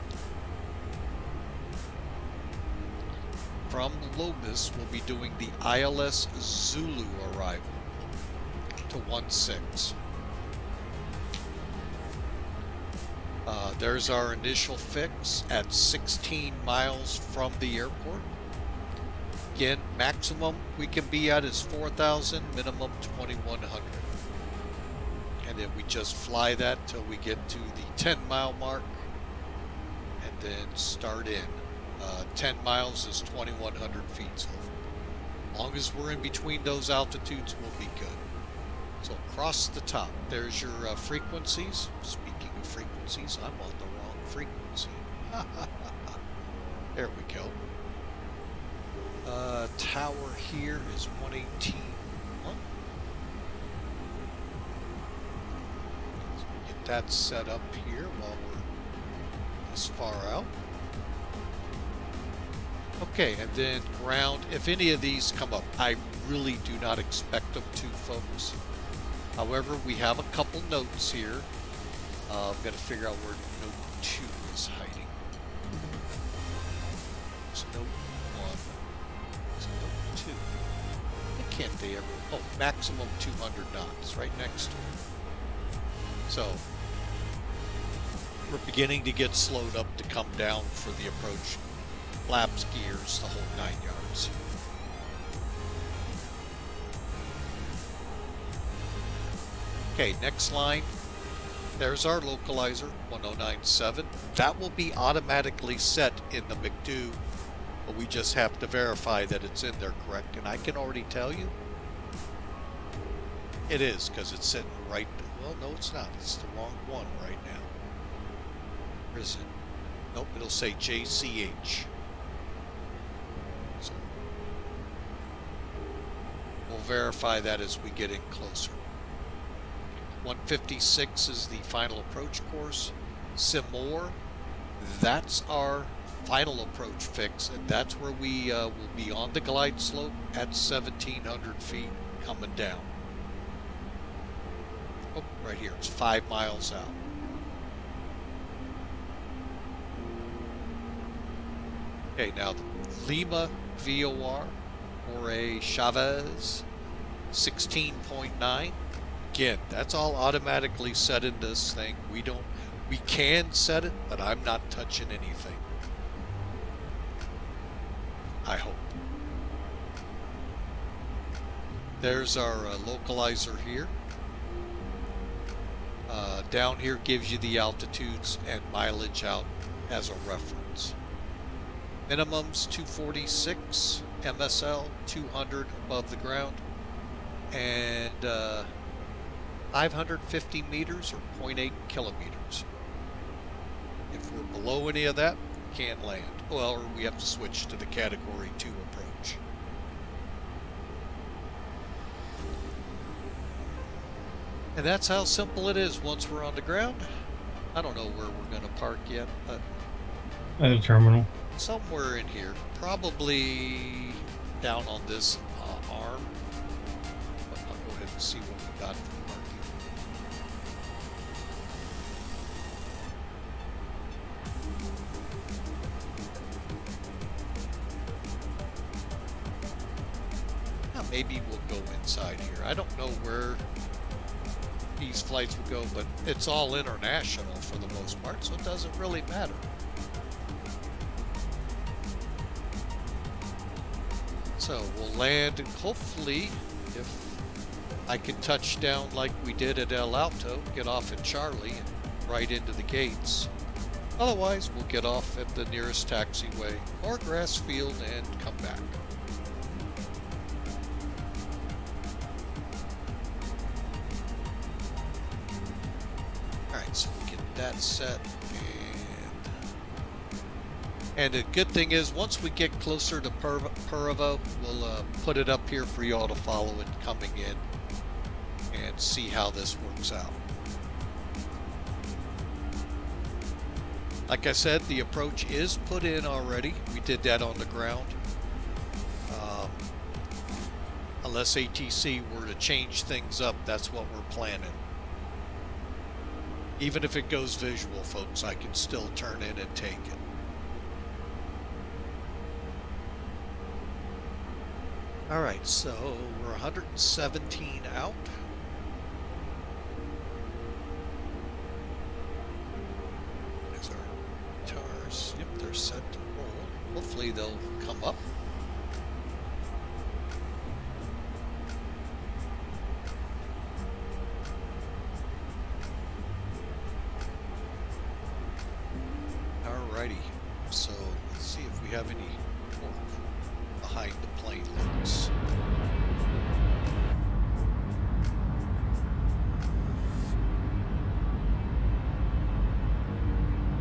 From Lobos, we'll be doing the ILS Zulu arrival to 16. There's our initial fix at 16 miles from the airport. Again, maximum we can be at is 4,000, minimum 2,100. And then we just fly that till we get to the 10-mile mark and then start in. 10 miles is 2,100 feet, so as long as we're in between those altitudes, we'll be good. So across the top, there's your frequencies. Speaking of frequencies, I'm on the wrong frequency. There we go. Tower here is 118.1. So we get that set up here while we're this far out. Okay, and then ground, if any of these come up, I really do not expect them to, folks. However, we have a couple notes here. I've got to figure out where note 2 is hiding. It's note 1. It's note 2. Why can't they ever? Oh, maximum 200 knots, right next to it. So, we're beginning to get slowed up to come down for the approach. Flaps, gears, the whole 9 yards. Okay, next line. There's our localizer, 1097. That will be automatically set in the McDo, but we just have to verify that it's in there correct. And I can already tell you, it is, because it's sitting right, well, no, it's not. It's the wrong one right now. Where is it? Nope, it'll say JCH. So we'll verify that as we get in closer. 156 is the final approach course. Simor, that's our final approach fix, and that's where we will be on the glide slope at 1,700 feet coming down. Oh, right here, it's 5 miles out. Okay, now the Lima VOR, or a Chávez, 16.9. Again, that's all automatically set in this thing. We can set it, but I'm not touching anything. I hope. There's our localizer here. Down here gives you the altitudes and mileage out as a reference. Minimum's 246, MSL 200 above the ground, and 550 meters or 0.8 kilometers. If we're below any of that, we can't land. Well, or we have to switch to the Category 2 approach. And that's how simple it is once we're on the ground. I don't know where we're going to park yet, but At the terminal. somewhere in here. Probably down on this arm. But I'll go ahead and see what we got for parking. Now maybe we'll go inside here. I don't know where these flights would go, but it's all international for the most part, so it doesn't really matter. So we'll land, and hopefully, if I can touch down like we did at El Alto, get off at Charlie and right into the gates. Otherwise, we'll get off at the nearest taxiway or grass field and come back. Alright, so we get that set. And the good thing is, once we get closer to Puerto, we'll put it up here for y'all to follow it coming in and see how this works out. Like I said, the approach is put in already. We did that on the ground. Unless ATC were to change things up, that's what we're planning. Even if it goes visual, folks, I can still turn in and take it. Alright, so we're 117 out. There's our guitars. Yep, they're set to roll. Hopefully they'll come up. Alrighty, so let's see if we have any torque behind the plane lights.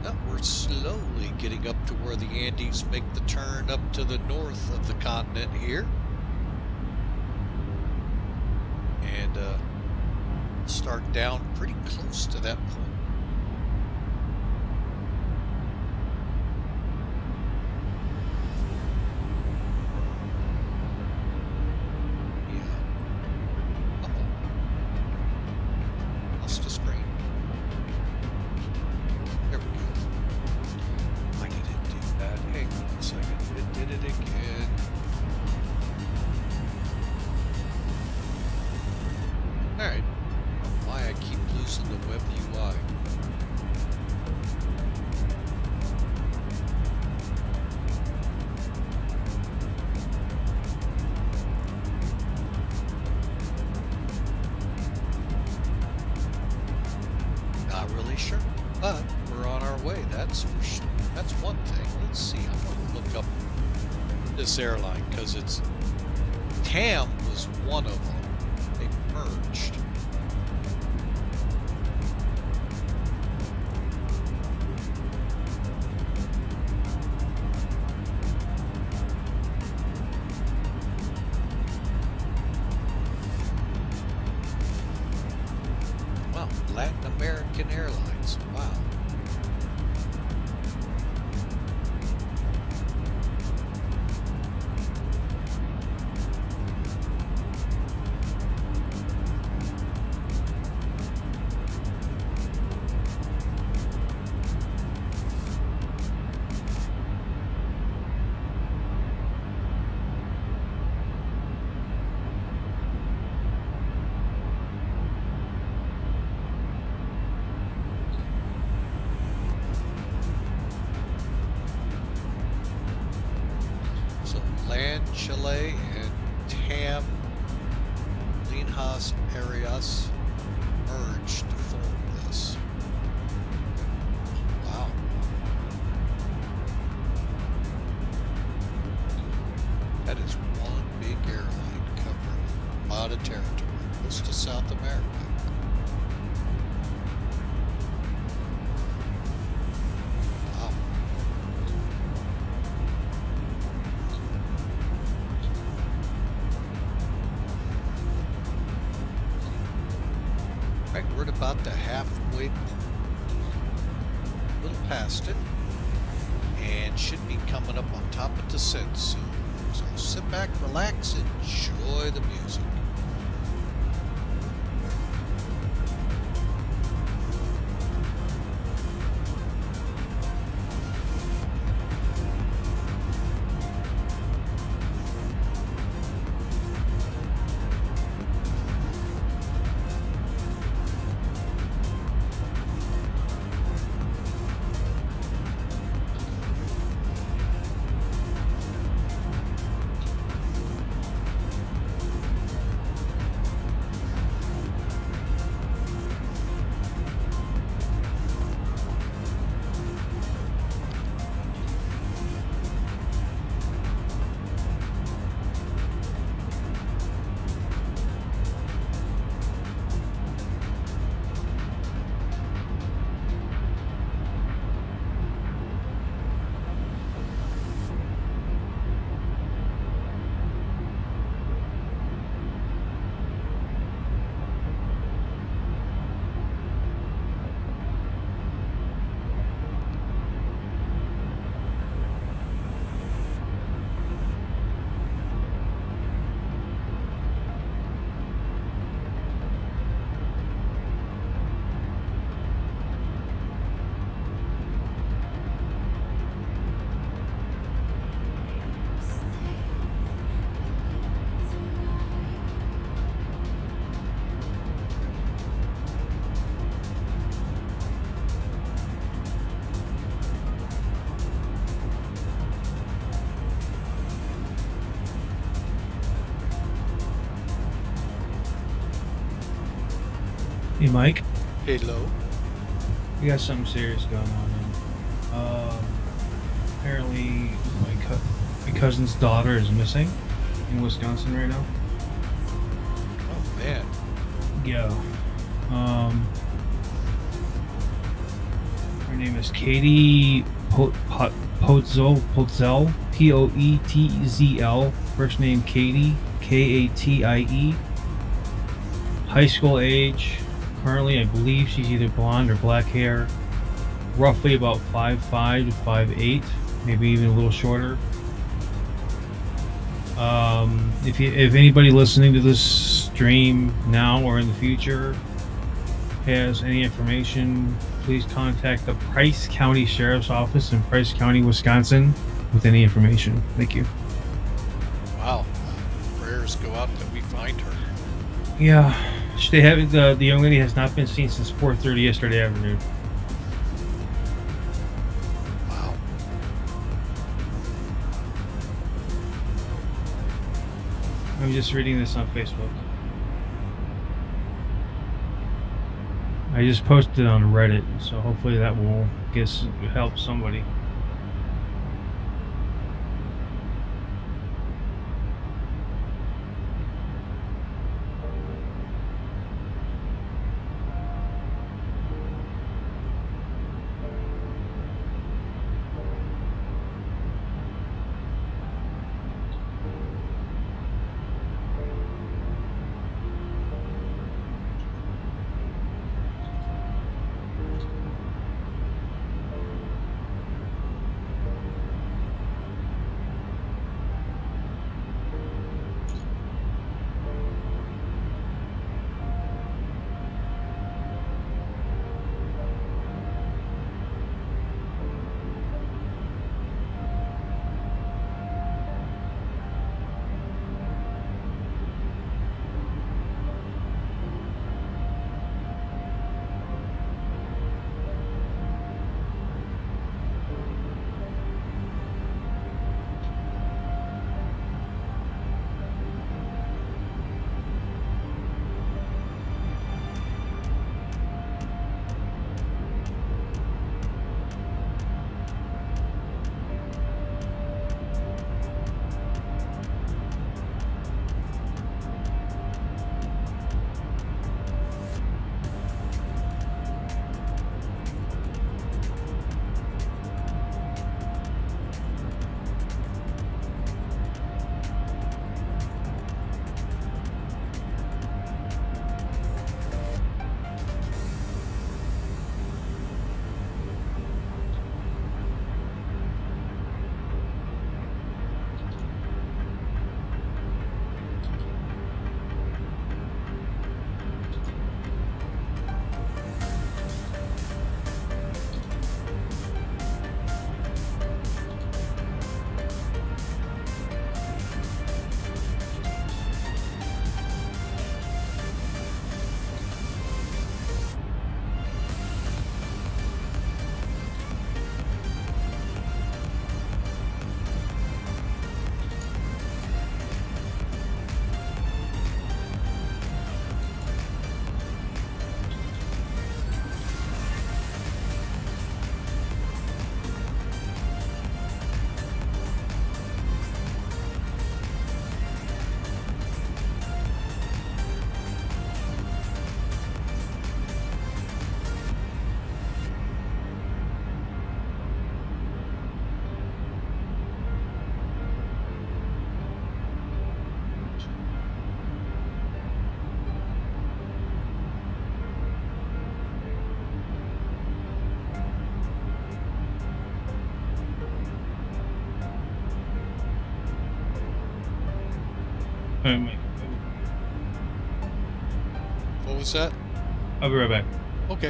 Now we're slowly getting up to where the Andes make the turn up to the north of the continent here. And start down pretty close to that point. Airline, because it's TAM was one of them. They merged. Well, Latin American Airlines. Wow. areas merged to form this. Wow. That is one big airline covering a lot of territory, most of South America. Wow. Right, we're at about the halfway, a little past it, and should be coming up on top of descent soon. So sit back, relax, enjoy the music. Hey, Mike. Hello. We got something serious going on. Apparently, my cousin's daughter is missing in Wisconsin right now. Oh man. Yeah. Her name is Katie Poetzel, Poetzel. First name Katie, Katie. High school age. Currently, I believe she's either blonde or black hair. Roughly about 5'5" to 5'8", maybe even a little shorter. If anybody listening to this stream now or in the future has any information, please contact the Price County Sheriff's Office in Price County, Wisconsin, with any information. Thank you. Wow. Prayers go out that we find her. Yeah, they have the young lady has not been seen since 4:30 yesterday afternoon. Wow. I'm just reading this on Facebook. I just posted it on Reddit, so hopefully that will help somebody. Alright, Mike. What was that? I'll be right back. Okay.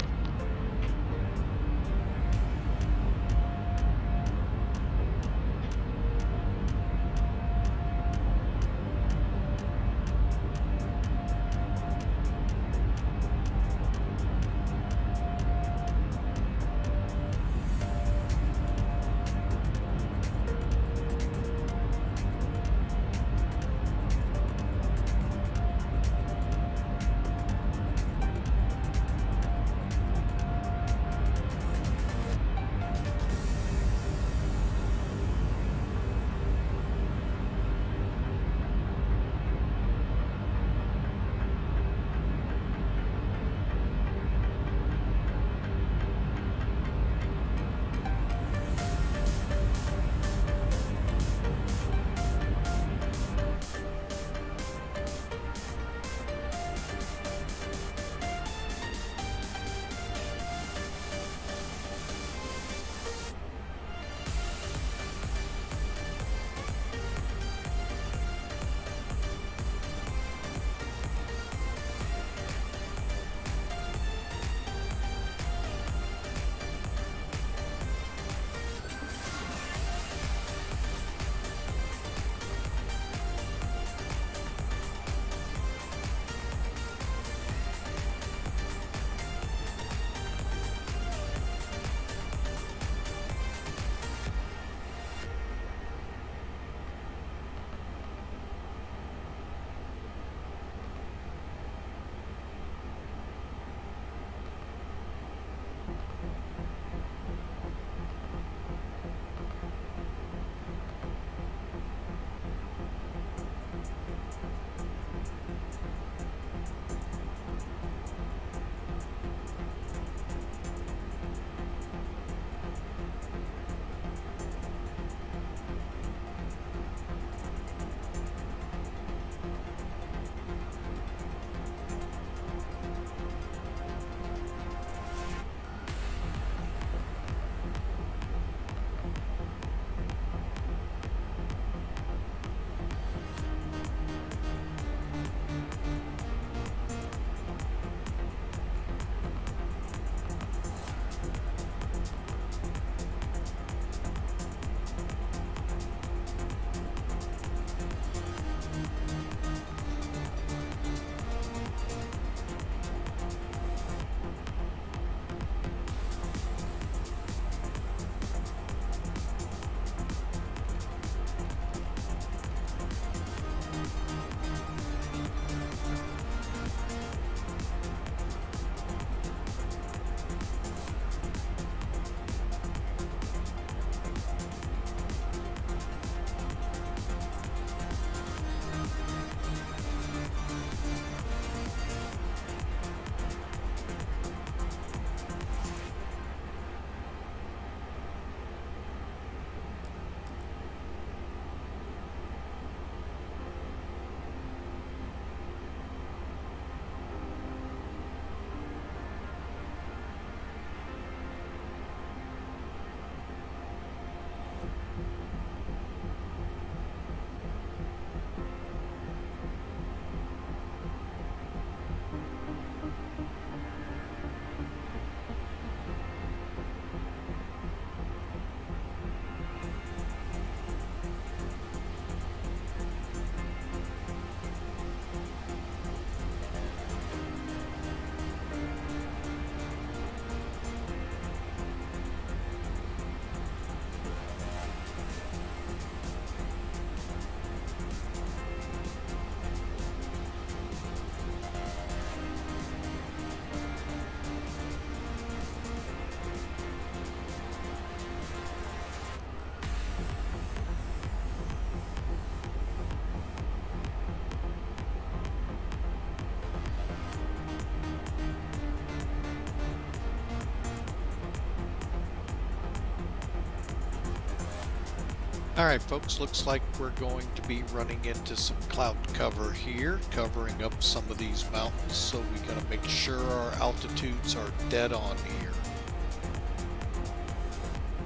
Alright folks, looks like we're going to be running into some cloud cover here, covering up some of these mountains, so we gotta make sure our altitudes are dead on here.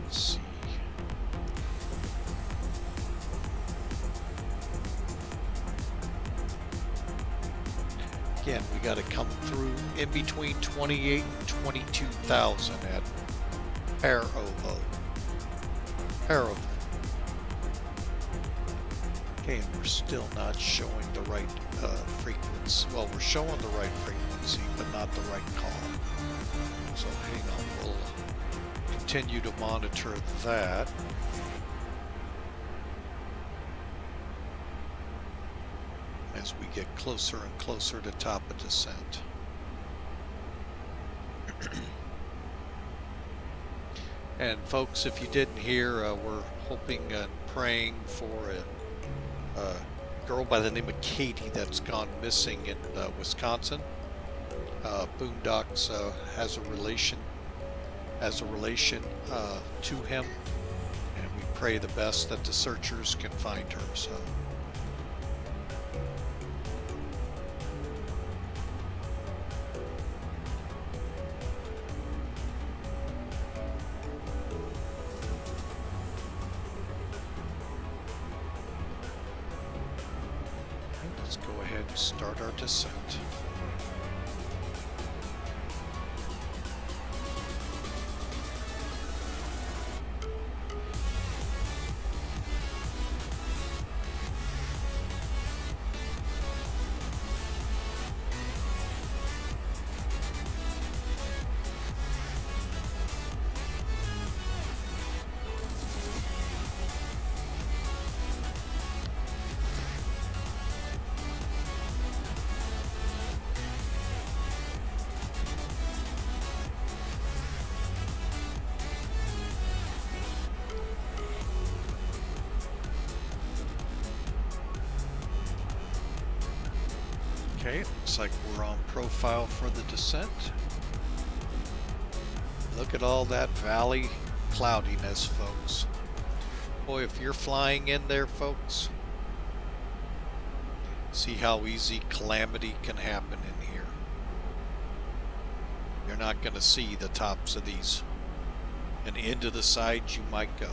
Let's see. got to come through in between 28 and 22,000 at Peru. Okay, and we're still not showing the right frequency. Well, we're showing the right frequency, but not the right call. So hang on, we'll continue to monitor that. As we get closer and closer to top of descent. And folks, if you didn't hear, we're hoping and praying for a girl by the name of Katie that's gone missing in Wisconsin. Boondocks has a relation to him, and we pray the best that the searchers can find her. So. Let's go ahead and start our descent. Okay, looks like we're on profile for the descent. Look at all that valley cloudiness, folks. Boy, if you're flying in there, folks, see how easy calamity can happen in here. You're not going to see the tops of these, and into the sides you might go.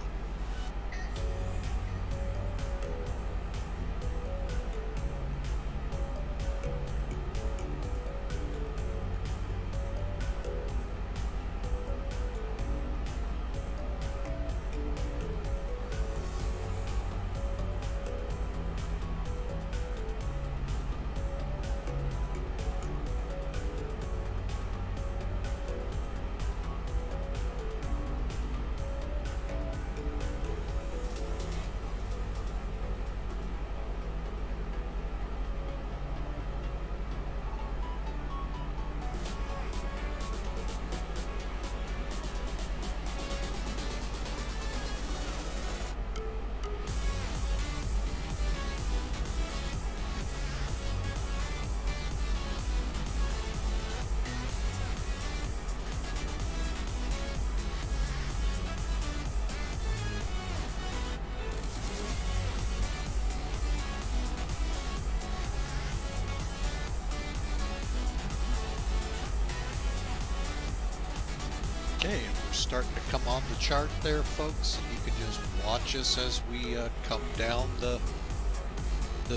Okay, and we're starting to come on the chart there, folks, and you can just watch us as we come down the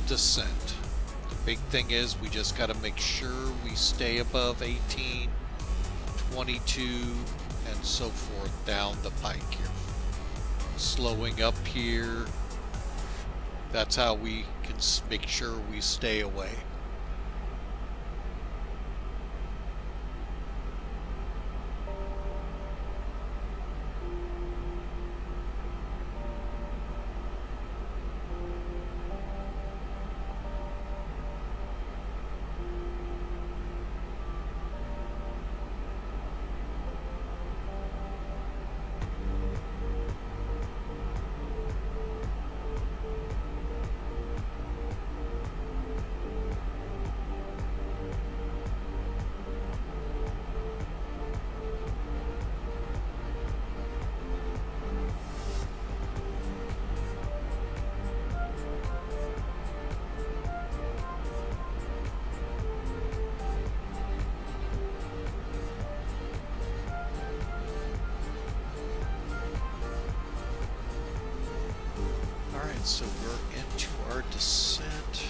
descent. The big thing is we just got to make sure we stay above 18, 22, and so forth down the pike here. Slowing up here, that's how we can make sure we stay away. So we're into our descent.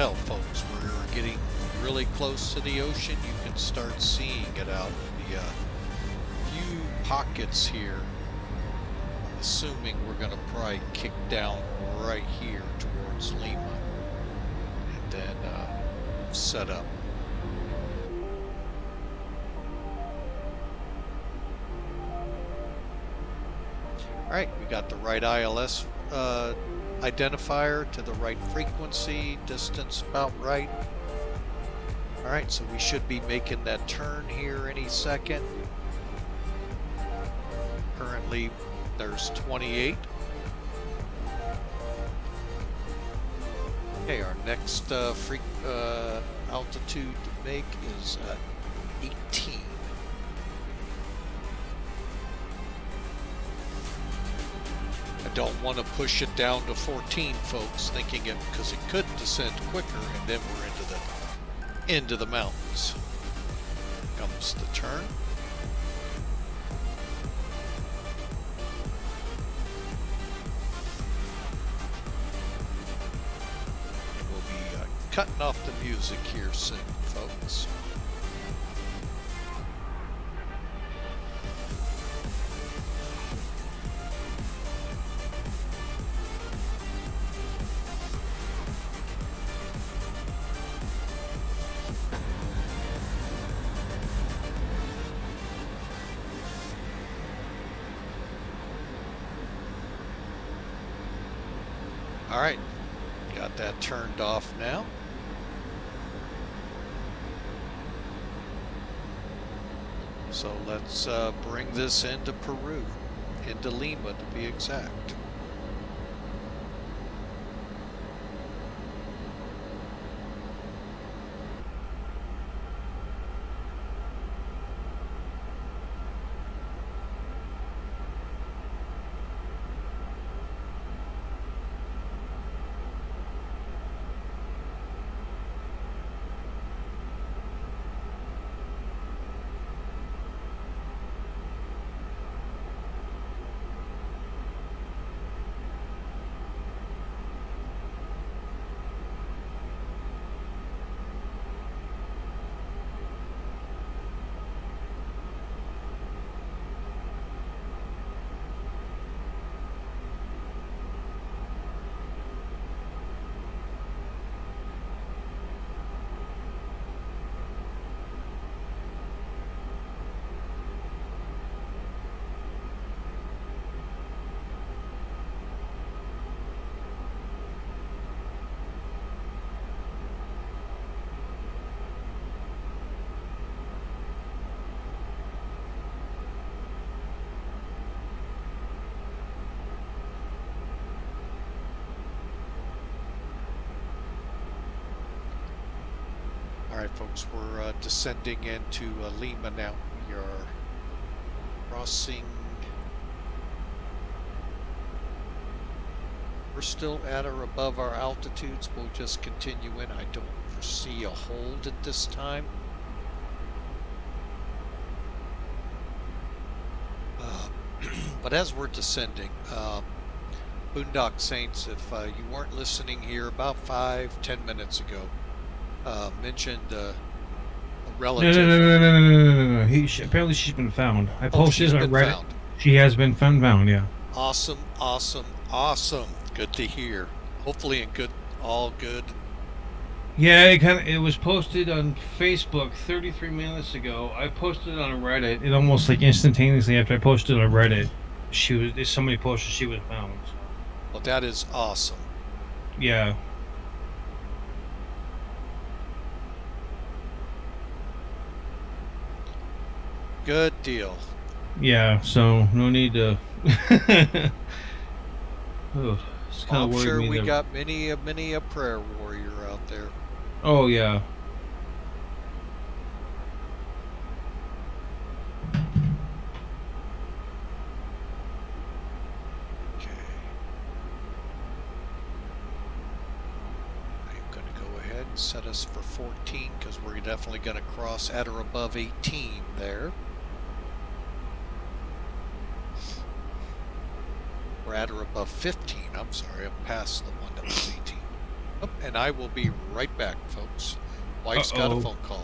tell, folks, we're getting really close to the ocean. You can start seeing it out in the few pockets here. I'm assuming we're going to probably kick down right here towards Lima and then set up. Alright, we got the right ILS identifier to the right frequency, distance about right. Alright, so we should be making that turn here any second. Currently, there's 28. Okay, our next altitude to make is 18. I don't want to push it down to 14, folks, thinking it because it could descend quicker, and then we're into the mountains. Comes the turn. And we'll be cutting off the music here soon, folks. Alright, got that turned off now. So let's bring this into Peru, into Lima to be exact. Alright folks, we're descending into Lima now. We are crossing. We're still at or above our altitudes. We'll just continue in. I don't foresee a hold at this time. But as we're descending, Boondock Saints, if you weren't listening here about 5-10 minutes ago, mentioned a relative. No. Apparently she's been found. I posted on Reddit. Found. She has been found, yeah. Awesome. Good to hear. Hopefully in all good. Yeah, it was posted on Facebook 33 minutes ago. I posted it on Reddit. It almost like instantaneously after I posted it on Reddit, somebody posted she was found. So. Well, that is awesome. Yeah. Good deal. Yeah, so no need to. It's kind I'm of sure we got many a prayer warrior out there. Oh yeah. Okay. I'm going to go ahead and set us for 14 because we're definitely going to cross at or above 18 there. We're at or above 15. I'm sorry, I'm past the one that was 18. Oh, and I will be right back, folks. Wife's got a Uh-oh. phone call.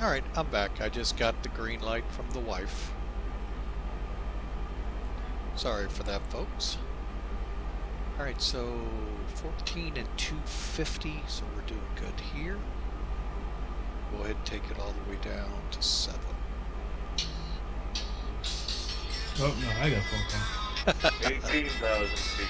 All right, I'm back. I just got the green light from the wife. Sorry for that, folks. All right, so 14 and 250, so we're doing good here. Go ahead and take it all the way down to 7. Oh, no, I got a phone call. 18,000 feet.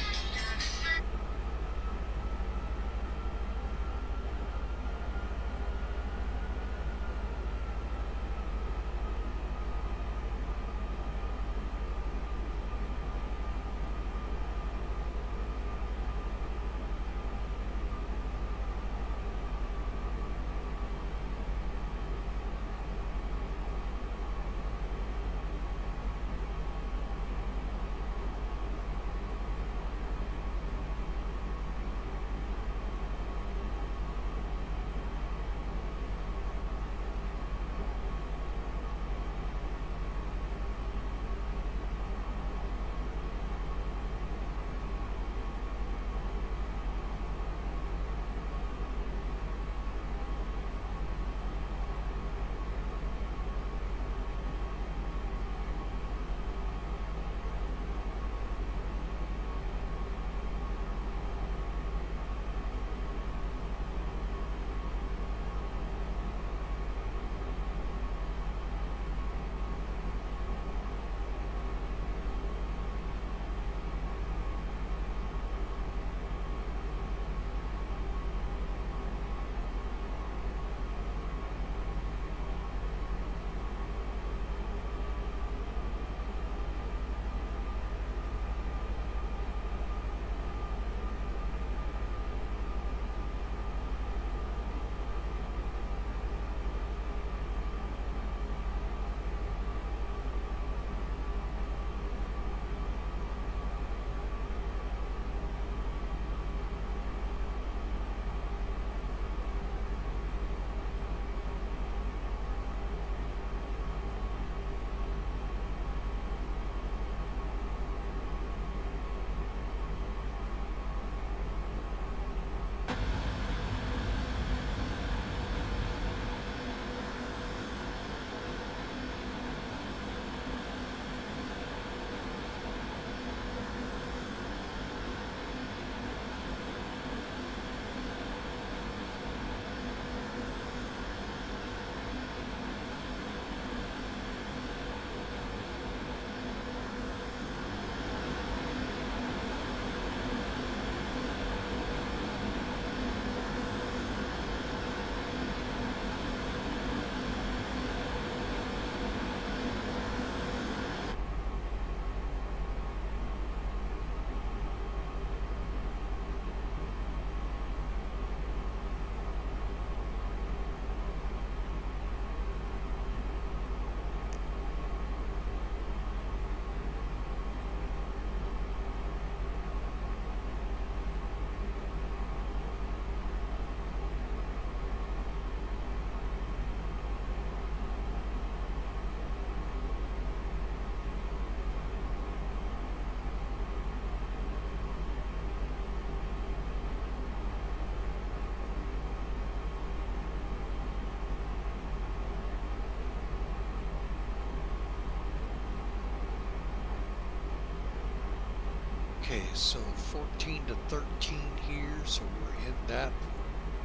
Okay, so 14 to 13 here, so we're in that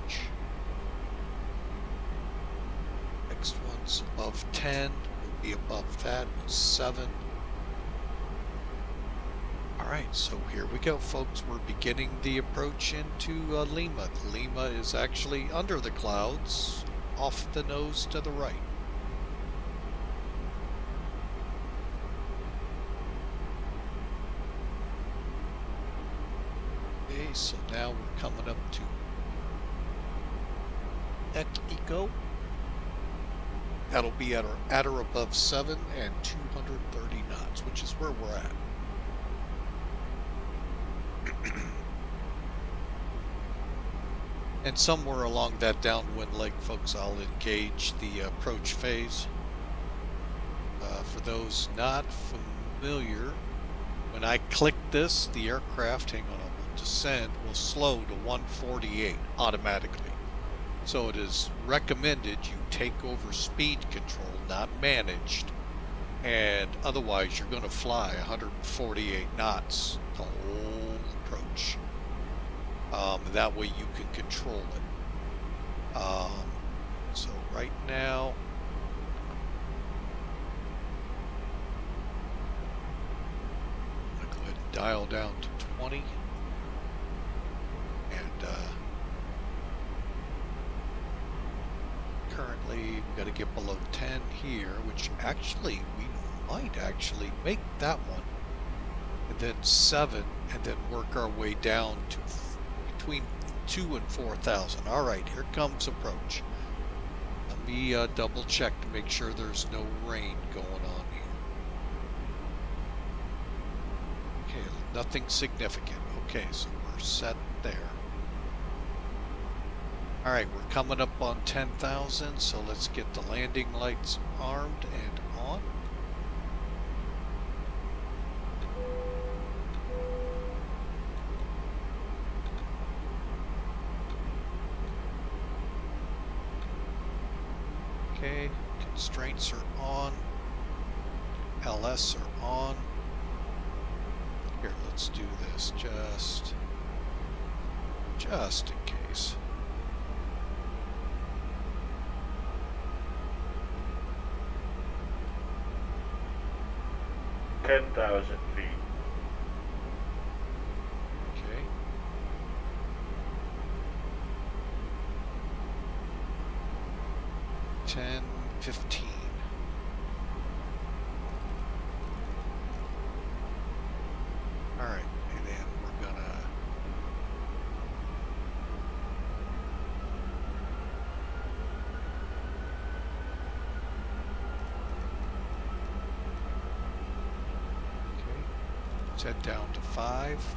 range. Next one's above 10, we'll be above that, 7. Alright, so here we go, folks. We're beginning the approach into Lima. Lima is actually under the clouds, off the nose to the right. Okay, so now we're coming up to Echo. That'll be at or above 7 and 230 knots, which is where we're at. And somewhere along that downwind leg, folks, I'll engage the approach phase. For those not familiar, when I click this, the aircraft, hang on, I will descend, will slow to 148 automatically. So it is recommended you take over speed control, not managed, and otherwise you're going to fly 148 knots the whole approach. That way you can control it. So right now, I'm going to go ahead and dial down to 20. And currently we've got to get below 10 here, which actually we might actually make that one. And then 7, and then work our way down to between 2 and 4,000. All right, here comes approach. Let me double check to make sure there's no rain going on here. Okay, nothing significant. Okay, so we're set there. All right, we're coming up on 10,000, so let's get the landing lights armed and on. Okay, constraints are on, LS are on. Here, let's do this just in case. Ten 10,000 feet. Okay. Ten, 15. All right, and then we're gonna let's head down to 5.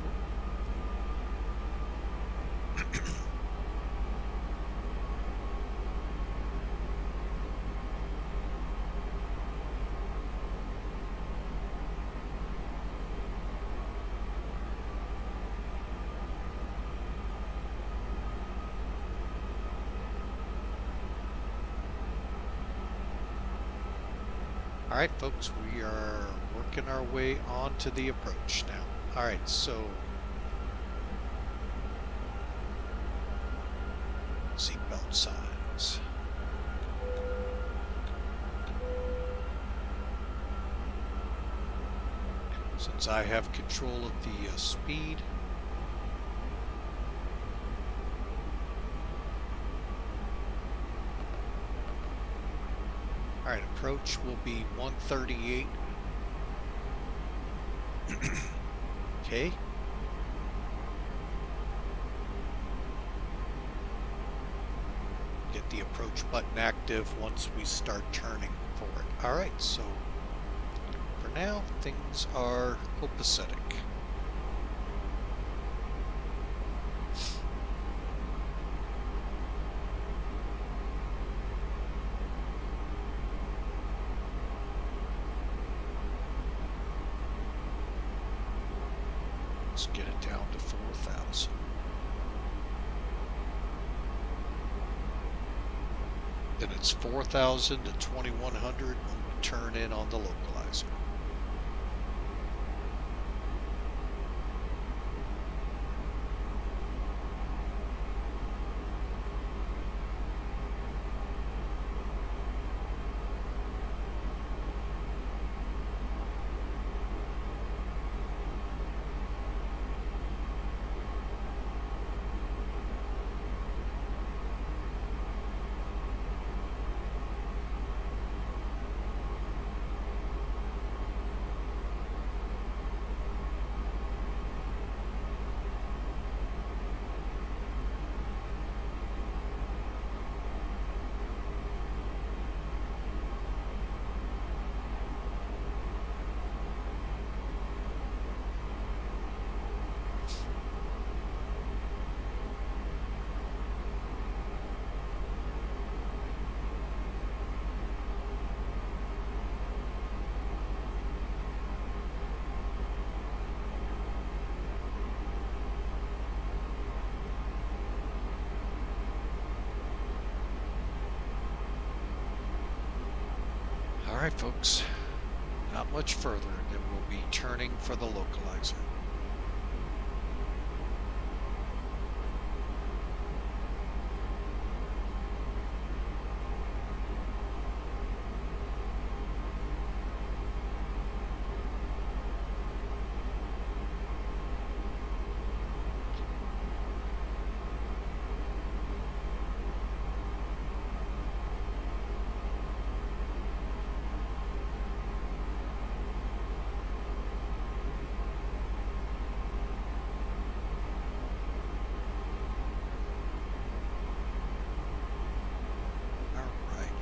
All right, folks, we are working our way onto the approach now. All right, so seatbelt signs. Since I have control of the speed, all right, approach will be 138. Okay. Get the approach button active once we start turning for it. All right, so for now, things are copacetic. Let's get it down to 4,000. Then it's 4,000 to 2,100 when we turn in on the localizer. Alright, folks. Not much further, then we'll be turning for the localizer.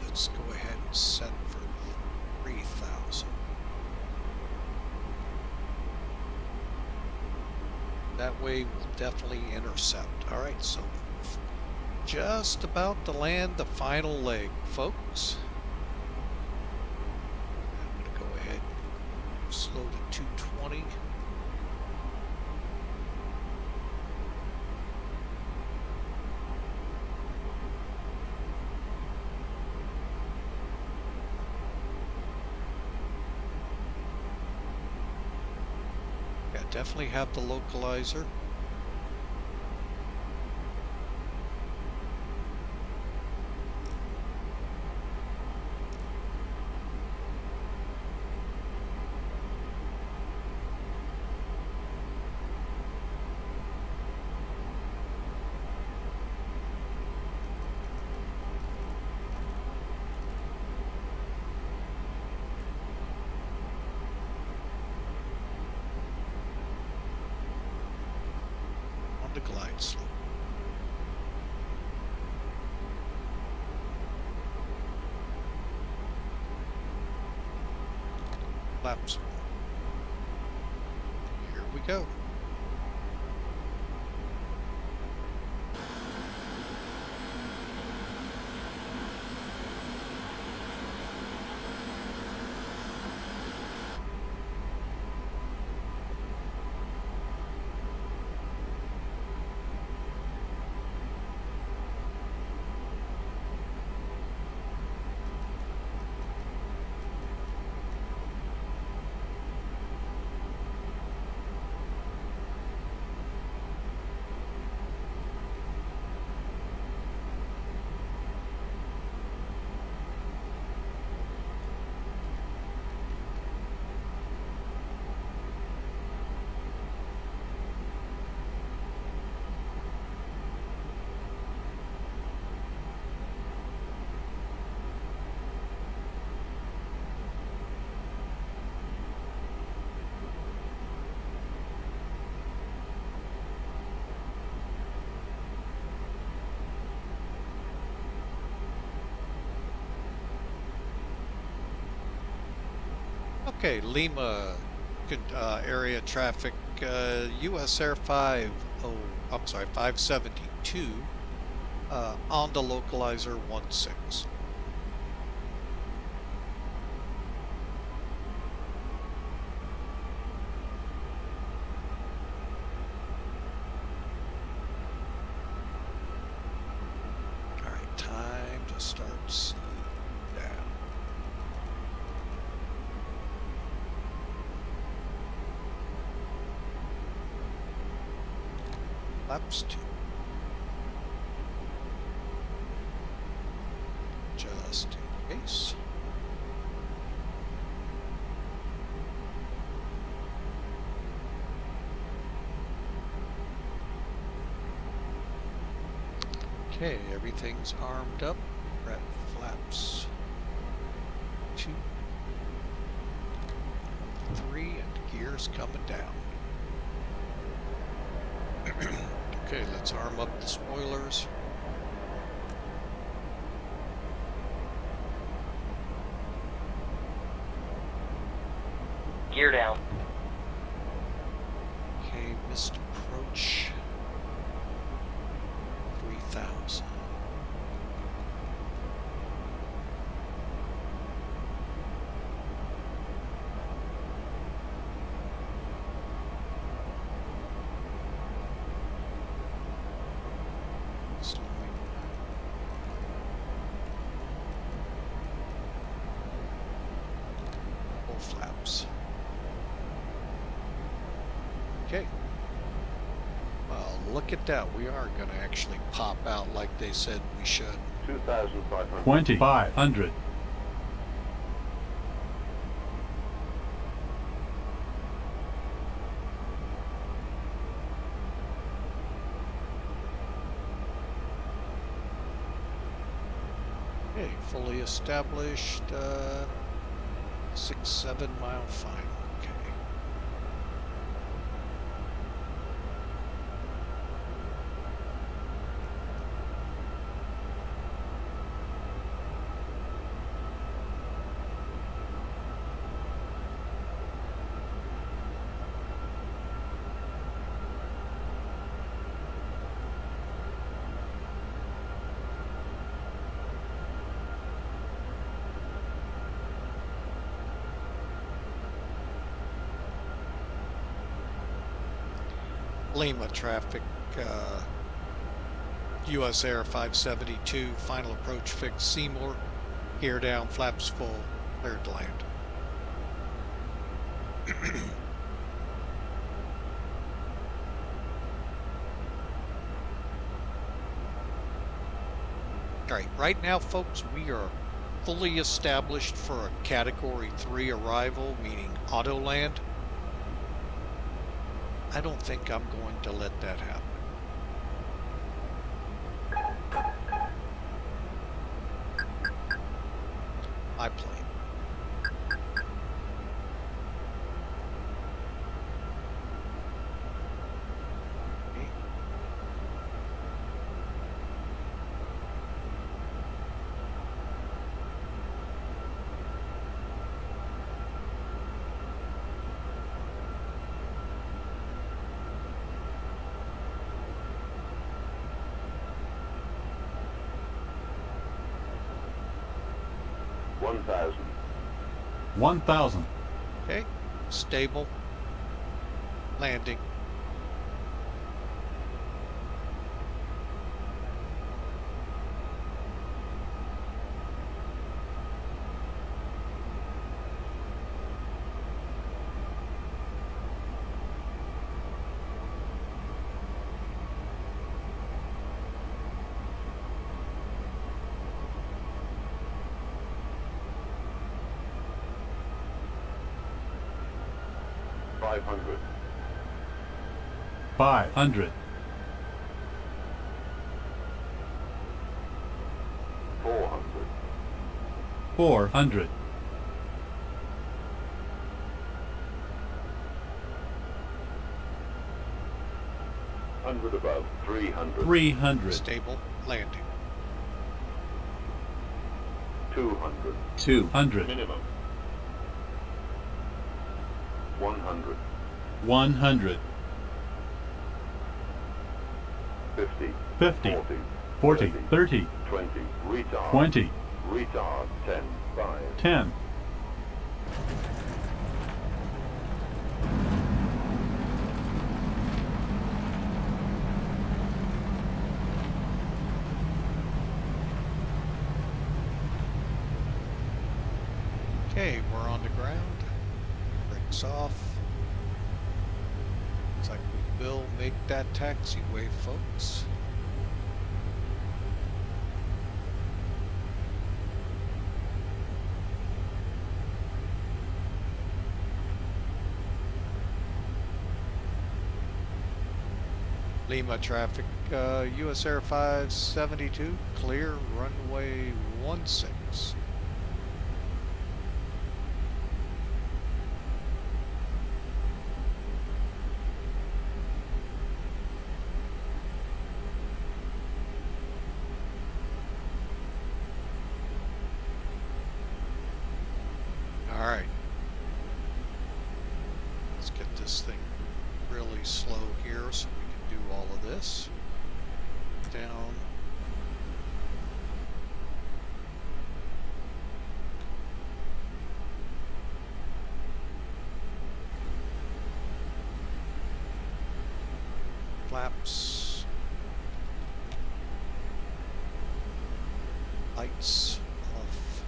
Let's go ahead and set for 3,000. That way we'll definitely intercept. Alright, so just about to land the final leg, folks. I'm going to go ahead and slow to 220. Definitely have the localizer. The glide slope. Flaps. Here we go. Okay, Lima area traffic, US Air 572 on the localizer 16. All right, time to start slowing down. Flaps 2. Just in case. Okay, everything's armed up. We're at flaps 2, 3, and gears coming down. Okay, let's arm up the spoilers. Gear down. Okay, missed approach. 3,000. flaps. Okay. Well, look at that. We are going to actually pop out like they said we should. 2,500. 2,500. Okay, fully established, 6-7 mile final. Okay. Lima traffic, US Air 572, final approach fixed, Seymour, gear down, flaps full, cleared to land. Alright, right now folks, we are fully established for a Category 3 arrival, meaning auto land. I don't think I'm going to let that happen. My plane. Me. 1,000. 1,000. Okay, stable, landing. Five hundred. 500. 400. 400. 100 above. 300. 300. Stable, landing. 200. 200. Minimum. 100. 100. 50. 50. 40. 40. 30. 20. Retard. 20. Retard. 10. 5. 10. Okay, we're on the ground. Brakes off. Looks like we will make that taxiway, folks. Lima traffic, US Air 572, clear, runway 16. Alright. Let's get this thing really slow here so we can do all of this. Down. Flaps. Lights off.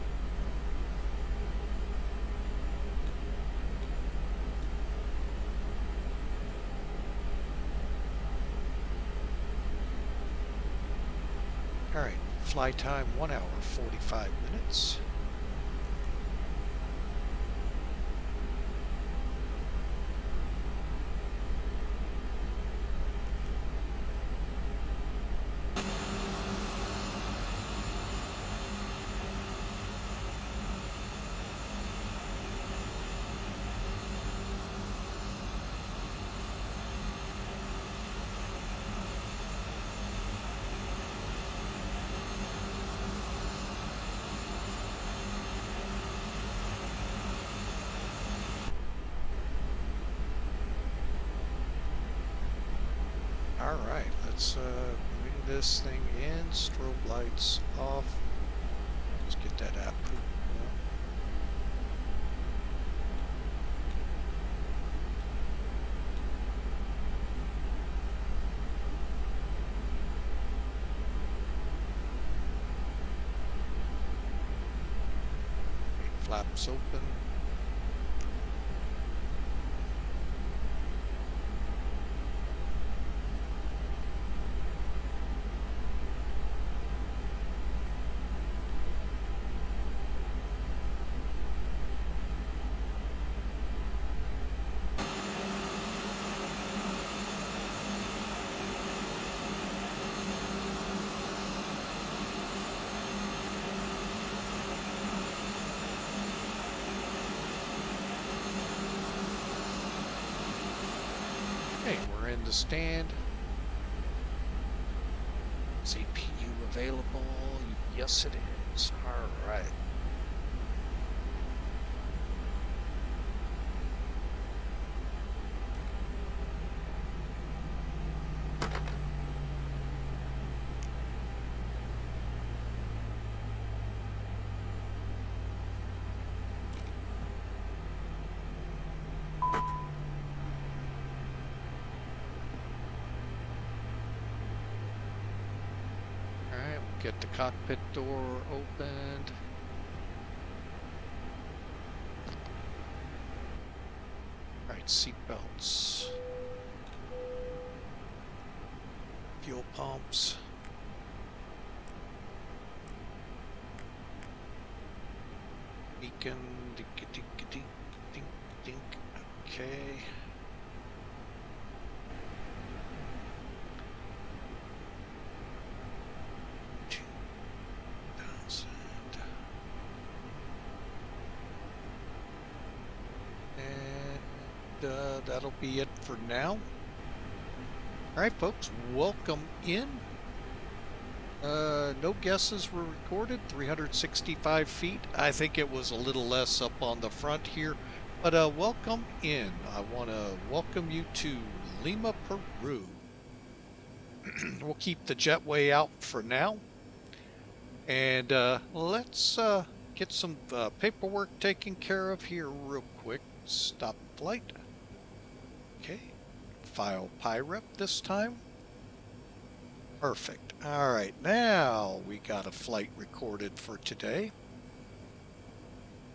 Alright, fly time 1 hour 45 minutes. Alright, let's bring this thing in, strobe lights off. Let's get that app poop going. Flaps open. Okay, we're in the stand. Is APU available? Yes, it is. All right. Get the cockpit door opened. Alright, seat belts. Fuel pumps. Beacon. Dink, dink, dink, dink, dink. Okay. That'll be it for now. Alright folks, welcome in. No guesses were recorded, 365 feet. I think it was a little less up on the front here, but welcome in. I want to welcome you to Lima, Peru. We'll keep the jetway out for now. And let's get some paperwork taken care of here real quick. Stop flight. Okay, file PIREP this time. Perfect. All right, now we got a flight recorded for today.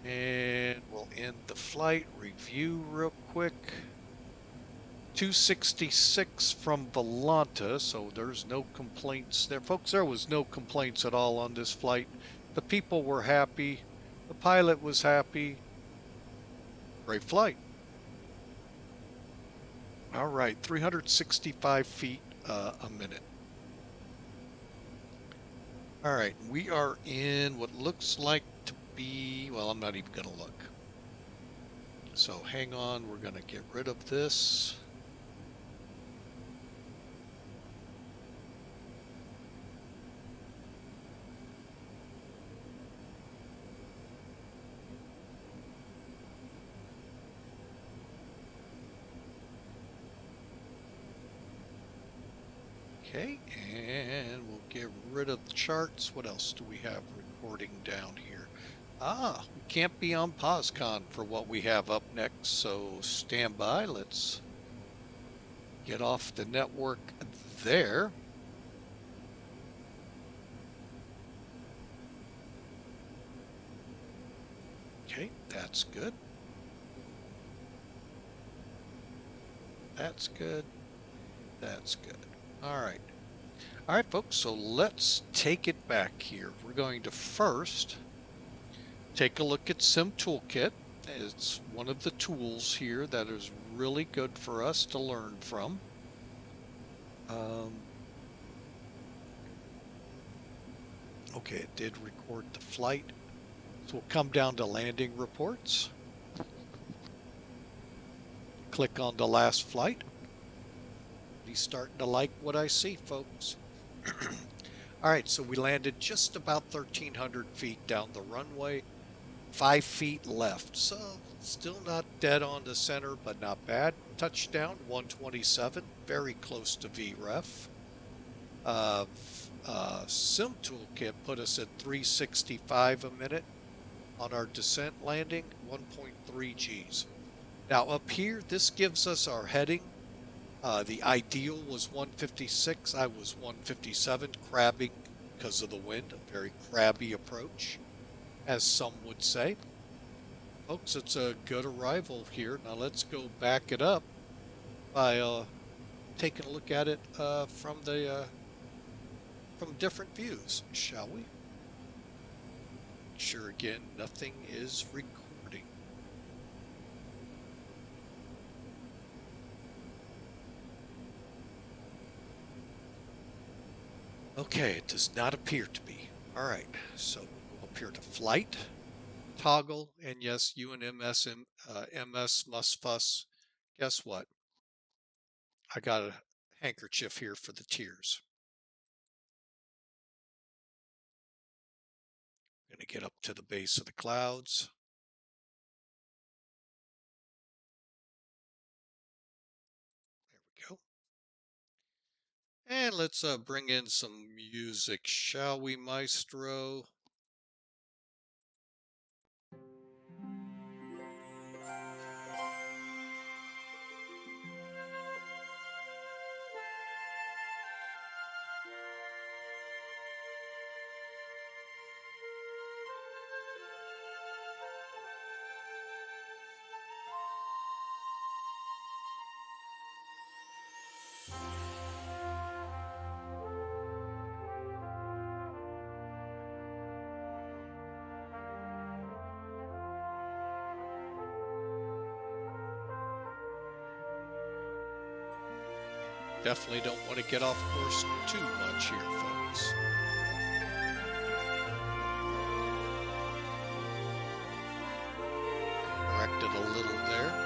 And we'll end the flight, review real quick. 266 from Volanta, so there's no complaints there. Folks, there was no complaints at all on this flight. The people were happy. The pilot was happy. Great flight. All right, 365 feet a minute. All right, we are in what looks like to be, well, I'm not even going to look. So hang on, we're going to get rid of this. Okay, and we'll get rid of the charts. What else do we have recording down here? Ah, we can't be on POSCON for what we have up next, so stand by. Let's get off the network there. Okay, that's good. That's good. That's good. All right. All right, folks, so let's take it back here. We're going to first take a look at Sim Toolkit. It's one of the tools here that is really good for us to learn from. Okay, it did record the flight. So we'll come down to landing reports. Click on the last flight. He's starting to like what I see, folks. All right, so we landed just about 1,300 feet down the runway, 5 feet left. So still not dead on the center, but not bad. Touchdown 127, very close to VREF. Sim Toolkit put us at 365 a minute on our descent landing, 1.3 Gs. Now up here, this gives us our heading. The ideal was 156. I was 157, crabbing because of the wind, a very crabby approach, as some would say. Folks, it's a good arrival here. Now let's go back it up by taking a look at it from different views, shall we? Sure, again, nothing is recording. Okay, it does not appear to be. All right, so we'll appear to flight, toggle, and yes, UNMS MS must fuss. Guess what? I got a handkerchief here for the tears. I'm going to get up to the base of the clouds. There we go. And let's bring in some music, shall we, maestro? Definitely don't want to get off course too much here, folks. Correct it a little there.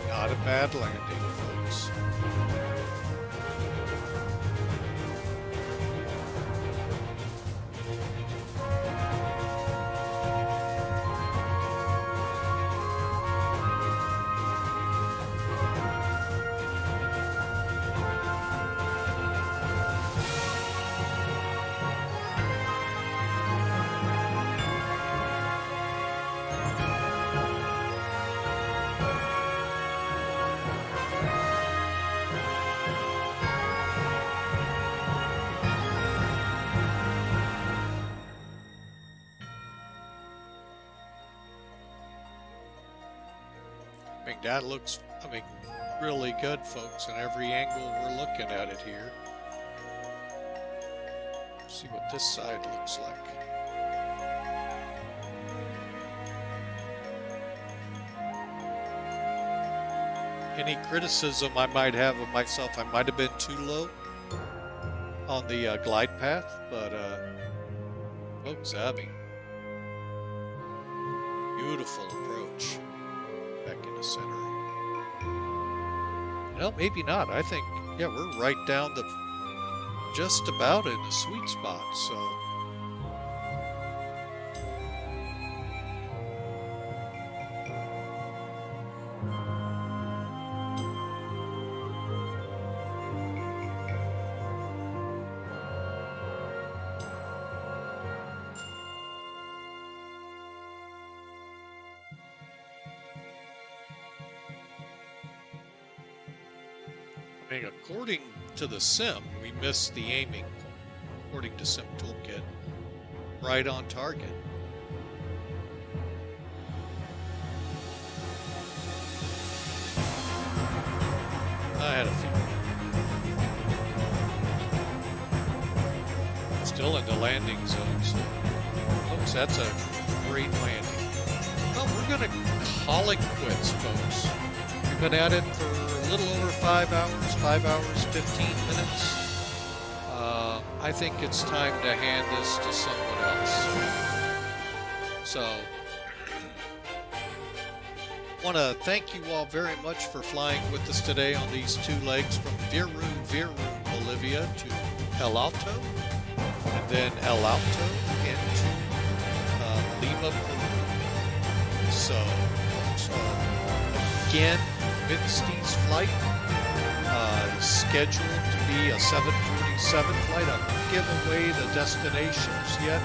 Not a bad landing, folks. I mean, that looks, really good, folks, in every angle we're looking at it here. Let's see what this side looks like. Any criticism I might have of myself, I might have been too low on the glide path, but folks, beautiful approach back into center. Well, maybe not. I think, yeah, we're right down the just about in the sweet spot, so. I mean, according to the sim, we missed the aiming point. According to Sim Toolkit, right on target. I had a feeling. Still in the landing zone, so folks, that's a great landing. Well, we're going to call it quits, folks. We've been at it for a little over 5 hours, 5 hours, 15 minutes. I think it's time to hand this to someone else. So, want to thank you all very much for flying with us today on these 2 legs from Viru, Bolivia to El Alto, and then El Alto into Lima, Peru. So, again, Wednesday's flight scheduled to be a 747 flight. I won't give away the destinations yet,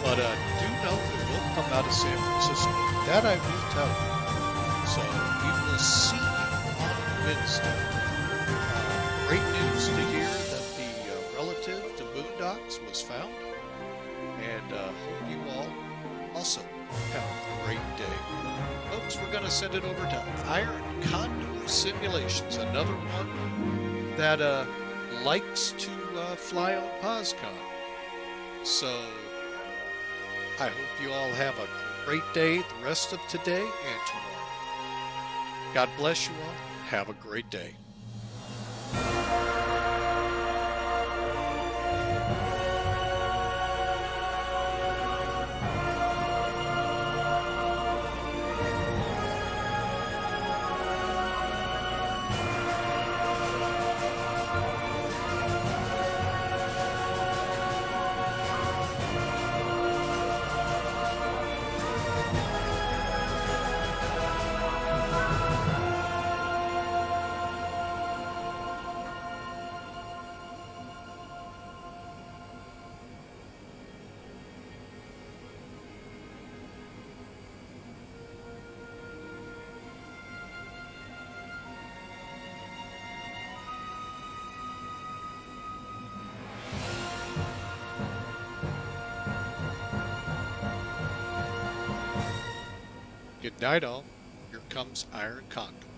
but do know it will come out of San Francisco. That I will tell you. So we will see you on Wednesday. Great news to hear that the relative to Boondocks was found, and hope you all also have a great day. Folks, we're going to send it over to Iron Condor Simulations, another one that likes to fly on POSCON. So I hope you all have a great day the rest of today and tomorrow. God bless you all. Have a great day. Good night, all. Here comes Iron Condor.